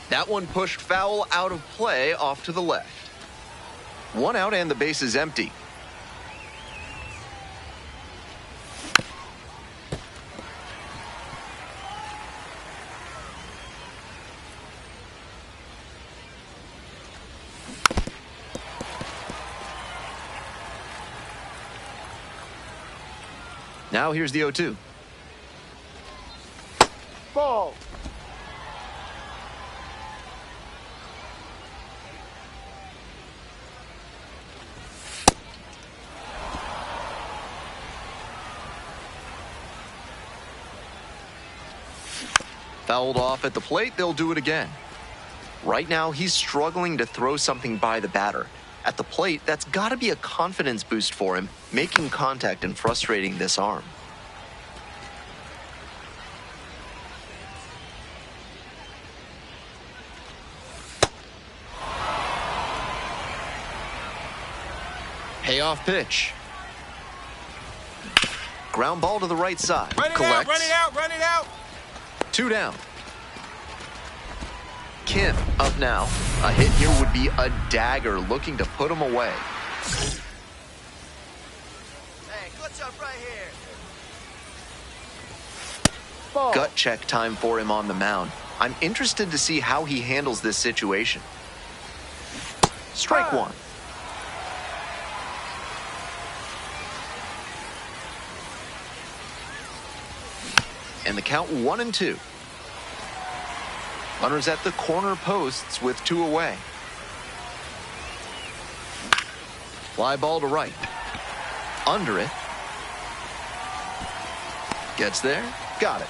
Speaker 1: That one pushed foul out of play off to the left. 1 out and the base is empty. Now here's the 0-2.
Speaker 5: Ball.
Speaker 1: Fouled off at the plate, they'll do it again. Right now, he's struggling to throw something by the batter. At the plate, that's got to be a confidence boost for him, making contact and frustrating this arm. Payoff pitch. Ground ball to the right side.
Speaker 3: Run it
Speaker 1: Collects.
Speaker 3: out, run it out, run it out.
Speaker 1: 2 down. Kim up now. A hit here would be a dagger, looking to put him away.
Speaker 7: Hey, clutch up right here.
Speaker 5: Ball.
Speaker 1: Gut check time for him on the mound. I'm interested to see how he handles this situation. Strike 1. And the count 1-2. Runners at the corner posts with 2 away. Fly ball to right. Under it. Gets there. Got it.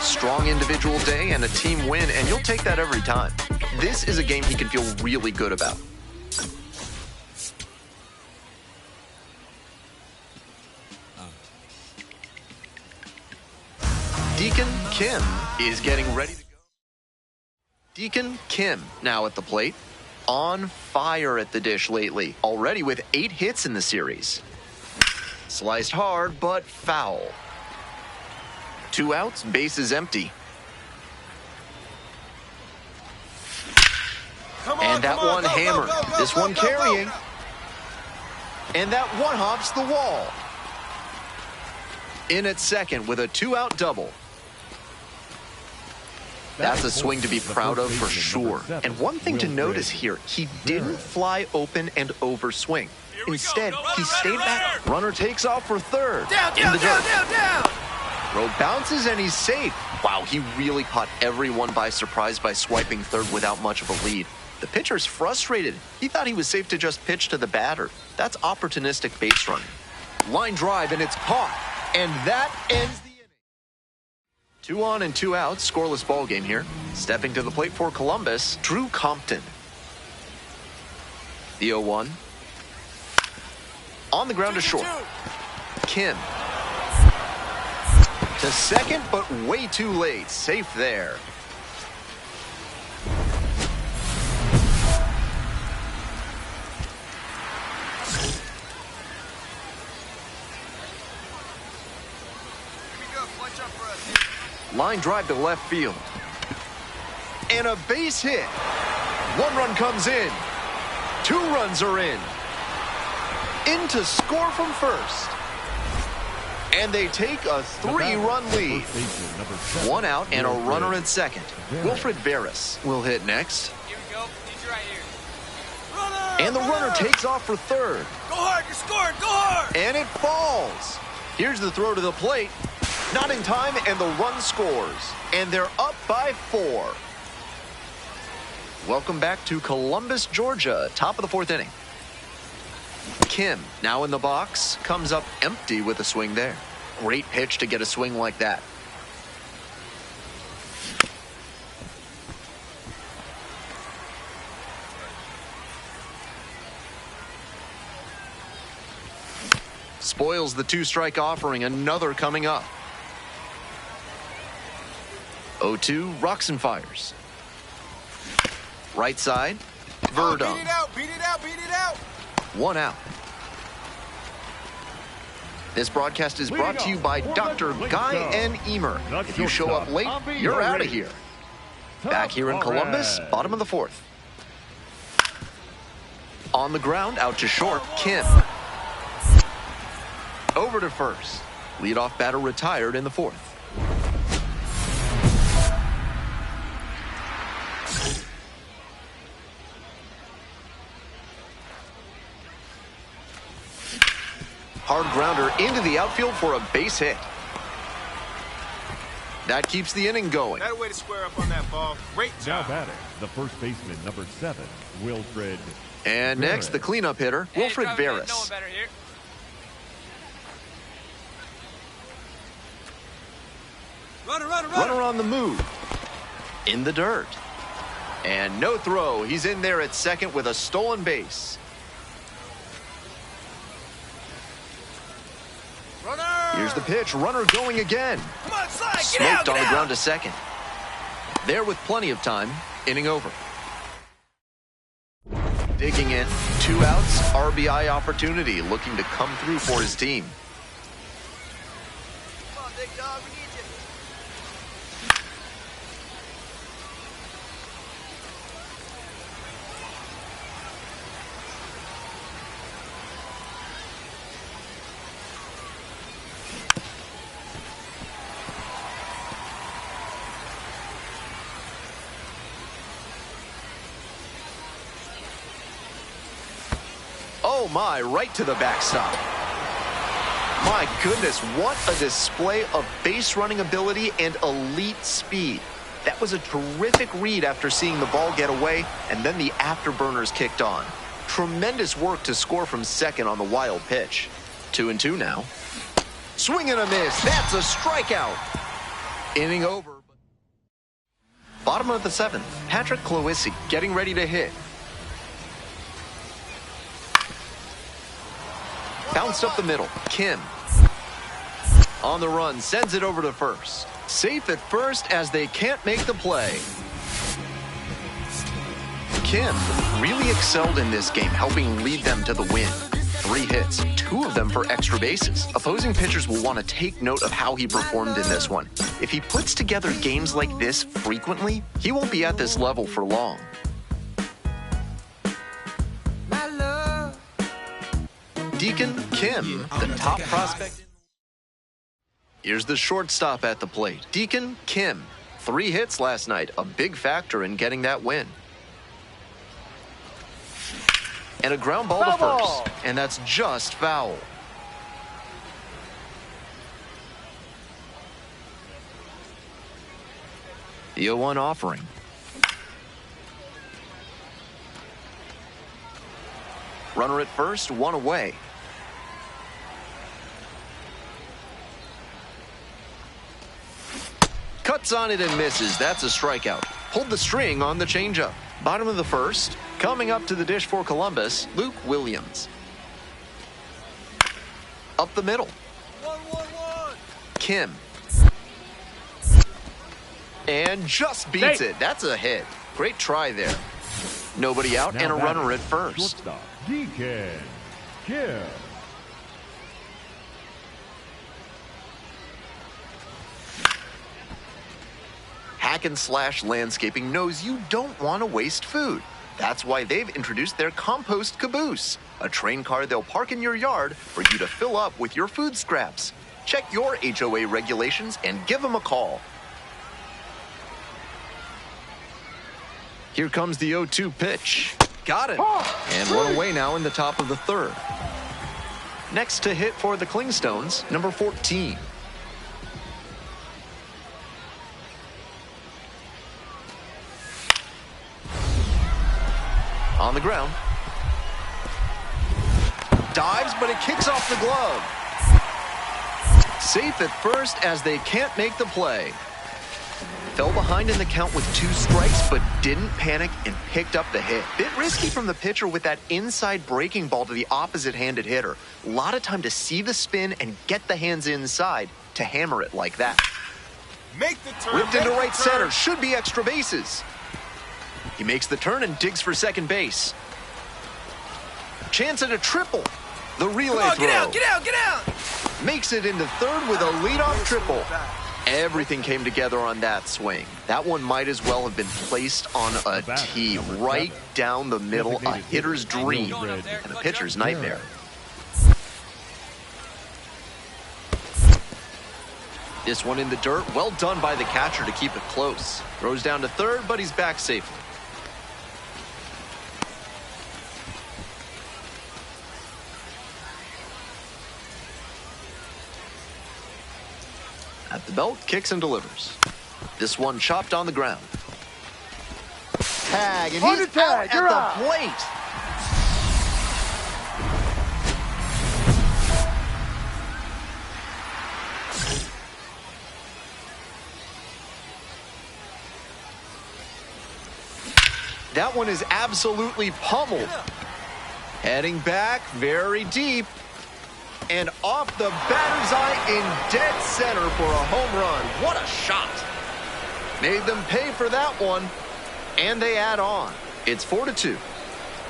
Speaker 1: Strong individual day and a team win, and you'll take that every time. This is a game he can feel really good about. Deacon Kim is getting ready to go. Deacon Kim now at the plate. On fire at the dish lately. Already with 8 hits in the series. Sliced hard, but foul. 2 outs, base is empty. And that one hammered. This one carrying. And that one hops the wall. In at second with a 2-out double. That's a swing to be proud of for sure. And one thing to notice here, he didn't fly open and overswing. Instead, he stayed back. Runner takes off for third.
Speaker 3: Down.
Speaker 1: Throw bounces and he's safe. Wow, he really caught everyone by surprise by swiping third without much of a lead. The pitcher's frustrated. He thought he was safe to just pitch to the batter. That's opportunistic base running. Line drive and it's caught. And that ends the inning. 2 on and 2 out, scoreless ball game here. Stepping to the plate for Columbus, Drew Compton. The 0-1. On the ground to short. Kim. To second, but way too late. Safe there. Line drive to left field. And a base hit. 1 run comes in. 2 runs are in. In to score from first. And they take a 3-run lead. 1 out and a runner at second. Wilfred Veras will hit next.
Speaker 3: Here we go. He's right here.
Speaker 1: And the runner takes off for third.
Speaker 3: Go hard, you're scoring, go hard!
Speaker 1: And it falls. Here's the throw to the plate. Not in time, and the run scores. And they're up by 4. Welcome back to Columbus, Georgia. Top of the 4th inning. Kim, now in the box, comes up empty with a swing there. Great pitch to get a swing like that. Spoils the 2-strike offering, another coming up. 0-2, rocks and fires. Right side, Verdum.
Speaker 3: Beat it out!
Speaker 1: 1 out. This broadcast is brought to you by Dr. Guy N. Emer. If you show up late, you're out of here. Back here in Columbus, bottom of the 4th. On the ground, out to short, Kim. Over to first. Leadoff batter retired in the 4th. Hard grounder into the outfield for a base hit. That keeps the inning going.
Speaker 3: That way to square up on that ball. Great job.
Speaker 2: Now batting, the first baseman, number 7, Wilfred.
Speaker 1: And next, the cleanup hitter, Wilfred Veras.
Speaker 3: No one better here.
Speaker 1: Runner on the move. In the dirt. And no throw. He's in there at second with a stolen base. Here's the pitch. Runner going again.
Speaker 3: Come on, slide.
Speaker 1: Smoked on the ground to second. There with plenty of time. Inning over. Digging in. 2 outs. RBI opportunity. Looking to come through for his team.
Speaker 7: Come on, big dog. We need you.
Speaker 1: Oh my, right to the backstop. My goodness, what a display of base running ability and elite speed. That was a terrific read after seeing the ball get away, and then the afterburners kicked on. Tremendous work to score from second on the wild pitch. 2-2 now. Swing and a miss. That's a strikeout. Inning over. Bottom of the 7th, Patrick Cloissy getting ready to hit. Bounced up the middle. Kim. On the run, sends it over to first. Safe at first as they can't make the play. Kim really excelled in this game, helping lead them to the win. 3 hits, 2 of them for extra bases. Opposing pitchers will want to take note of how he performed in this one. If he puts together games like this frequently, he won't be at this level for long. Deacon Kim, the top prospect. Here's the shortstop at the plate, Deacon Kim. 3 hits last night, a big factor in getting that win. And a ground ball to first, and that's just foul. The 0-1 offering. Runner at first, 1 away. Cuts on it and misses. That's a strikeout. Pulled the string on the changeup. Bottom of the first. Coming up to the dish for Columbus, Luke Williams. Up the middle.
Speaker 3: 1-1-1.
Speaker 1: Kim. And just beats it. That's a hit. Great try there. Nobody out and a runner at first.
Speaker 2: Shortstop, Deacon Kim.
Speaker 1: Hack and Slash Landscaping knows you don't want to waste food. That's why they've introduced their Compost Caboose, a train car they'll park in your yard for you to fill up with your food scraps. Check your HOA regulations and give them a call. Here comes the 0-2 pitch. Got it. And 1 away now in the top of the 3rd. Next to hit for the Klingstones, number 14. On the ground. Dives, but it kicks off the glove. Safe at first as they can't make the play. Fell behind in the count with 2 strikes, but didn't panic and picked up the hit. Bit risky from the pitcher with that inside breaking ball to the opposite-handed hitter. A lot of time to see the spin and get the hands inside to hammer it like that.
Speaker 3: Make the turn.
Speaker 1: Whipped into right center. Should be extra bases. He makes the turn and digs for second base. Chance at a triple. The relay throw.
Speaker 3: Get out, get out, get out!
Speaker 1: Makes it into 3rd with a leadoff triple. Everything came together on that swing. That one might as well have been placed on a tee right down the middle, a hitter's dream and a pitcher's nightmare. This one in the dirt, well done by the catcher to keep it close. Throws down to 3rd, but he's back safely. At the belt, kicks and delivers. This one chopped on the ground. Tag, and he's out at the plate. That one is absolutely pummeled. Heading back very deep. And off the batter's eye in dead center for a home run. What a shot. Made them pay for that one. And they add on. It's 4-2.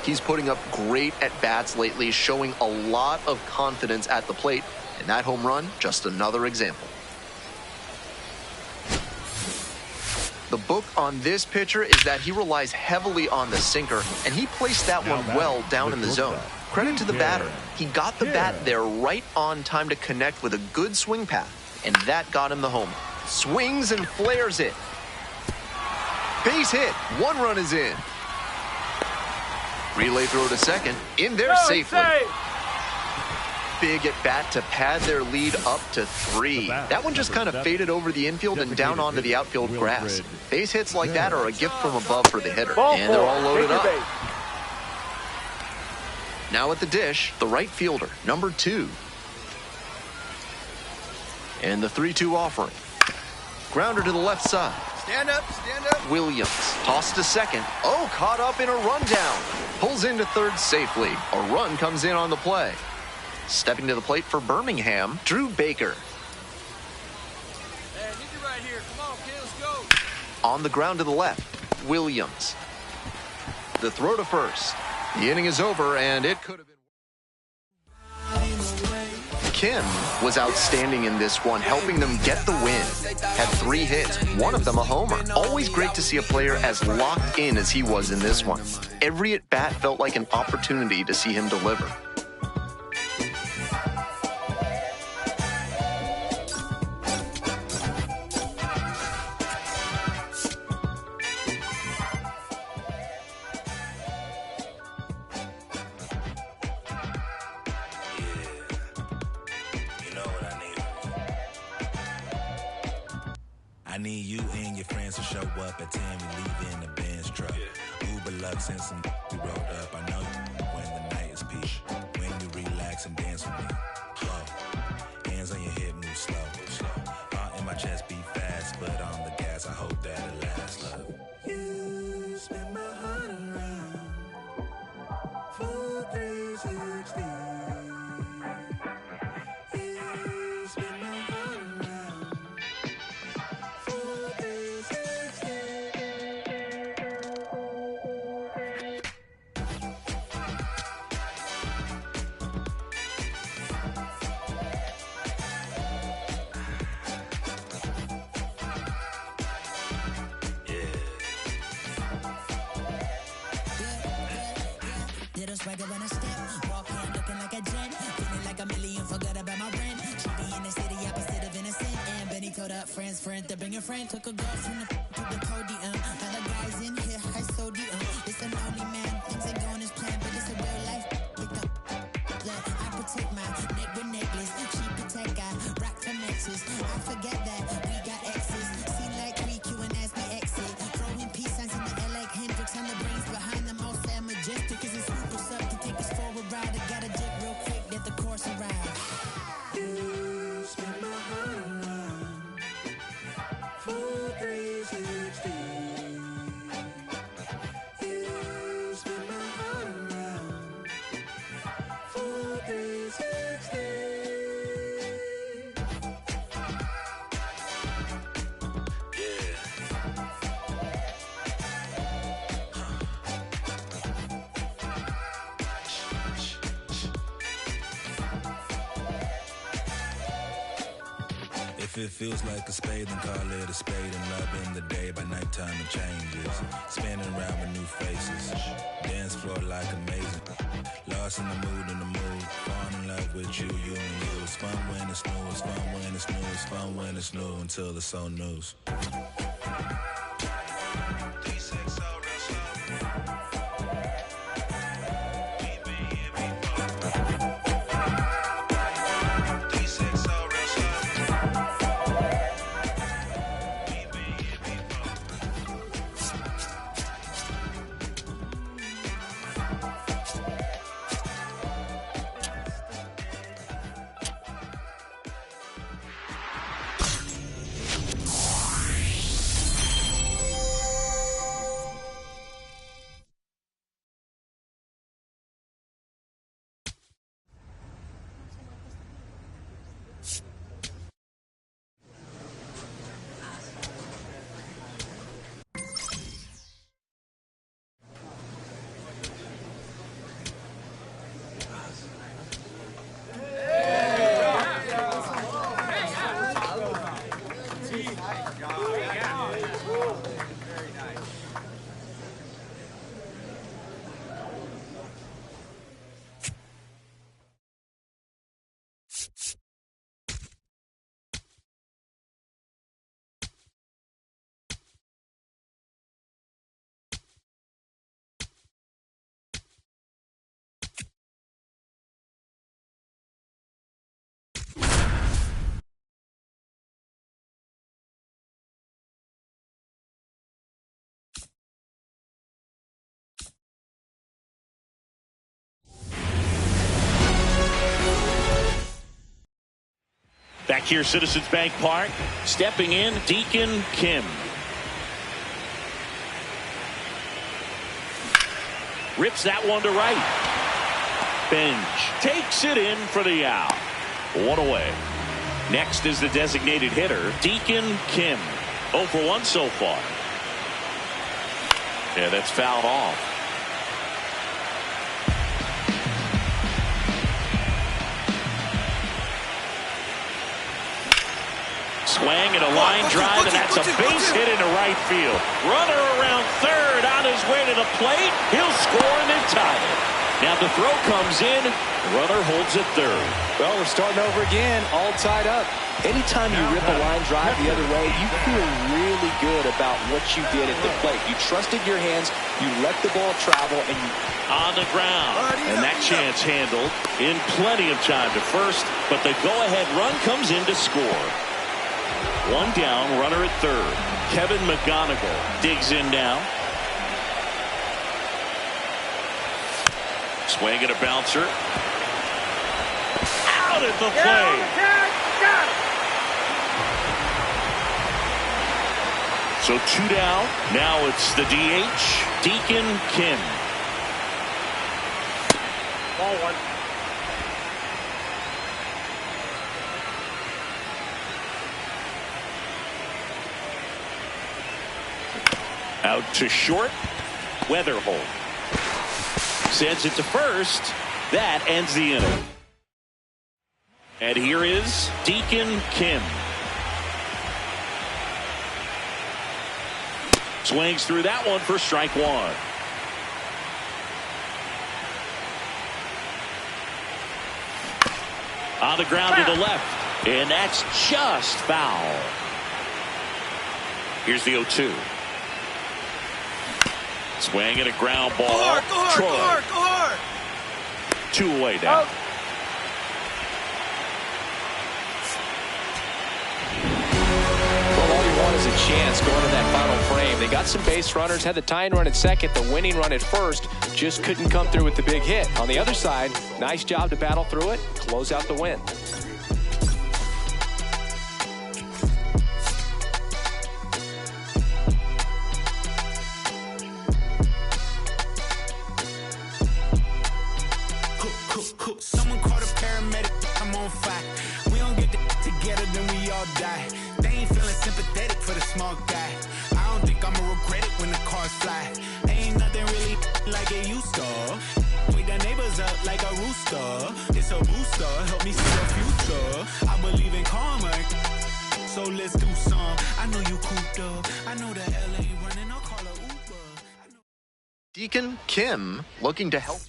Speaker 1: He's putting up great at-bats lately, showing a lot of confidence at the plate. And that home run, just another example. The book on this pitcher is that he relies heavily on the sinker, and he placed that one well down in the zone. Credit to the batter. He got the bat there right on time to connect with a good swing path, and that got him the home. Swings and flares it. Base hit. 1 run is in. Relay throw to second. In there safely. Big at bat to pad their lead up to 3. That one just kind of faded over the infield and down onto the outfield grass. Base hits like that are a gift from above for the hitter. And they're all loaded up. Now at the dish, the right fielder, number 2. And the 3-2 offering. Grounder to the left side.
Speaker 3: Stand up, stand up.
Speaker 1: Williams tossed to second. Oh, caught up in a rundown. Pulls into 3rd safely. A run comes in on the play. Stepping to the plate for Birmingham, Drew Baker.
Speaker 3: Hey, I need you right here. Come on, kid, let's go.
Speaker 1: On the ground to the left, Williams. The throw to first. The inning is over, and it could have been. Kim was outstanding in this one, helping them get the win. Had 3 hits, one of them a homer. Always great to see a player as locked in as he was in this one. Every at-bat felt like an opportunity to see him deliver.
Speaker 12: I need you and your friends to show up at 10. We leave in the Benz truck. Uber Lux and some we rolled up. I know you when the night is peak. When you relax and dance with me. Whoa. Hands on your hip, move slow. Heart in my chest beat fast, but on the gas, I hope that it lasts. Love. You spin my heart around. Full 360. You spin my heart around. Full 360.
Speaker 6: Little swagger when I step, walk in looking like a jet, feeling like a million, forgot about my rent. She be in the city, opposite of innocent. And Benny told up friends, to bring a friend. Took a girl from the podium. Other guys in here, high sodium. It's a lonely man, things ain't going as planned, but it's a real life. Look, I protect my neck with necklace. She protect, I rock her nexus. I forget that we got exes. Seem like 3Q and as we exit. Throwing peace signs in the air like Hendrix. I'm the brains behind them all, sad majestic. Cause it's super up to take us for a ride. I gotta dip real quick, let the course arrive. You spin my heart around. Full 360. You spin my heart around. Full 360.
Speaker 12: If it feels like a spade, then call it a spade. And love in the day, by nighttime it changes. Spinning around with new faces. Dance floor like amazing. Lost in the mood, falling in love with you and you. It's fun when it's new, it's fun when it's new, it's fun when it's new until it's so news.
Speaker 13: Back here, Citizens Bank Park, stepping in, Deacon Kim. Rips that one to right. Benj takes it in for the out. One away. Next is the designated hitter, Deacon Kim. 0 for 1 so far. Yeah, that's fouled off. Swing and a line drive, and that's a base hit into right field. Runner around third, on his way to the plate. He'll score and then tie it. Now the throw comes in. Runner holds it third.
Speaker 14: Well, we're starting over again, all tied up. Anytime you rip a line drive the other way, you feel really good about what you did at the plate. You trusted your hands, you let the ball travel, and you...
Speaker 13: On the ground, and that chance handled in plenty of time to first, but the go-ahead run comes in to score. One down, runner at third. Kevin McGonigal digs in now. Swing and a bouncer. Out at the plate. So 2 down. Now it's the DH, Deacon Kim.
Speaker 5: Ball 1.
Speaker 13: Out to short. Weatherholt sends it to first. That ends the inning. And here is Deacon Kim. Swings through that one for strike 1. On the ground to the left. And that's just foul. Here's the 0-2. Swing and a ground ball.
Speaker 3: Go hard, go hard,
Speaker 13: Troy.
Speaker 3: go hard, go hard.
Speaker 13: 2 away now.
Speaker 14: Well, all you want is a chance going to that final frame. They got some base runners, had the tying run at second, the winning run at first, just couldn't come through with the big hit. On the other side, nice job to battle through it, close out the win.
Speaker 9: Someone call the paramedic, I'm on fire. We don't get together, then we all die. They ain't feeling sympathetic for the small guy. I don't think I'ma regret it when the cars fly. Ain't nothing really like it used to. Wake the neighbors up like a rooster. It's a booster, help me see the future. I believe in karma, so let's do some. I know you cooped up. I know that LA running, I'll call a Uber.
Speaker 1: Deacon Kim looking to help.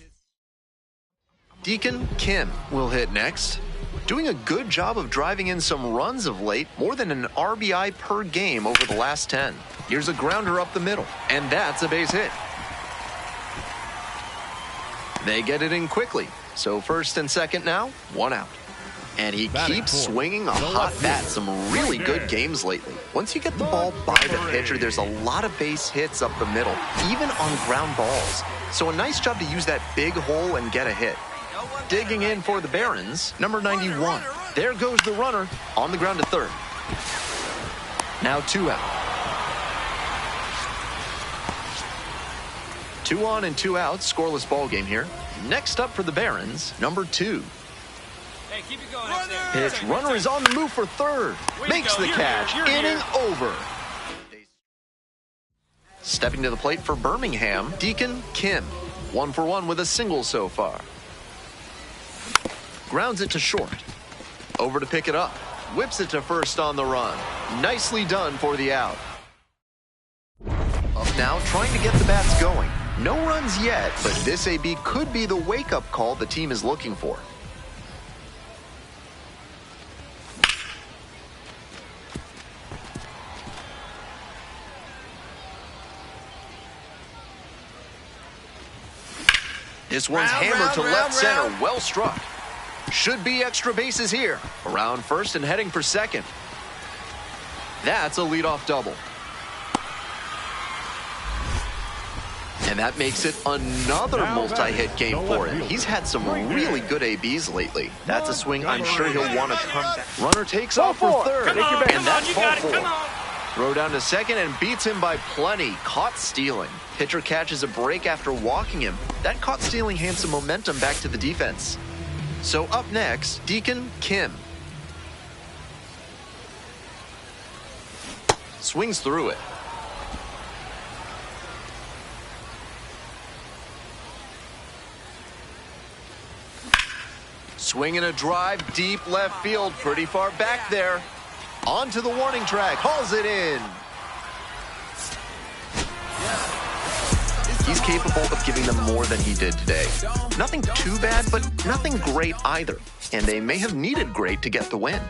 Speaker 1: Deacon Kim will hit next. Doing a good job of driving in some runs of late, more than an RBI per game over the last 10. Here's a grounder up the middle, and that's a base hit. They get it in quickly, so first and second now, 1 out. And he keeps swinging a hot bat. Some really good games lately. Once you get the ball by the pitcher, there's a lot of base hits up the middle, even on ground balls. So a nice job to use that big hole and get a hit. Digging in for the Barons, number 91. There goes the runner on the ground to third. Now 2 out. 2 on and 2 out, scoreless ball game here. Next up for the Barons, number 2.
Speaker 3: Hey, keep it going.
Speaker 1: Pitch, runner is on the move for third. Makes the catch, inning over. Stepping to the plate for Birmingham, Deacon Kim. 1 for 1 with a single so far. Grounds it to short. Over to pick it up. Whips it to first on the run. Nicely done for the out. Up now, trying to get the bats going. No runs yet, but this AB could be the wake-up call the team is looking for. This one's hammered to left center. Well struck. Should be extra bases here. Around first and heading for second. That's a leadoff double. And that makes it another multi-hit game for him. He's had some really good ABs lately. That's a swing I'm sure he'll want to come back. Runner takes off for third. And that's ball 4. Throw down to second and beats him by plenty. Caught stealing. Pitcher catches a break after walking him. That caught stealing hands some momentum back to the defense. So up next, Deacon Kim. Swings through it. Swing and a drive, deep left field, pretty far back there. Onto the warning track, hauls it in. He's capable of giving them more than he did today. Nothing too bad, but nothing great either. And they may have needed great to get the win.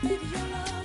Speaker 6: Baby, your love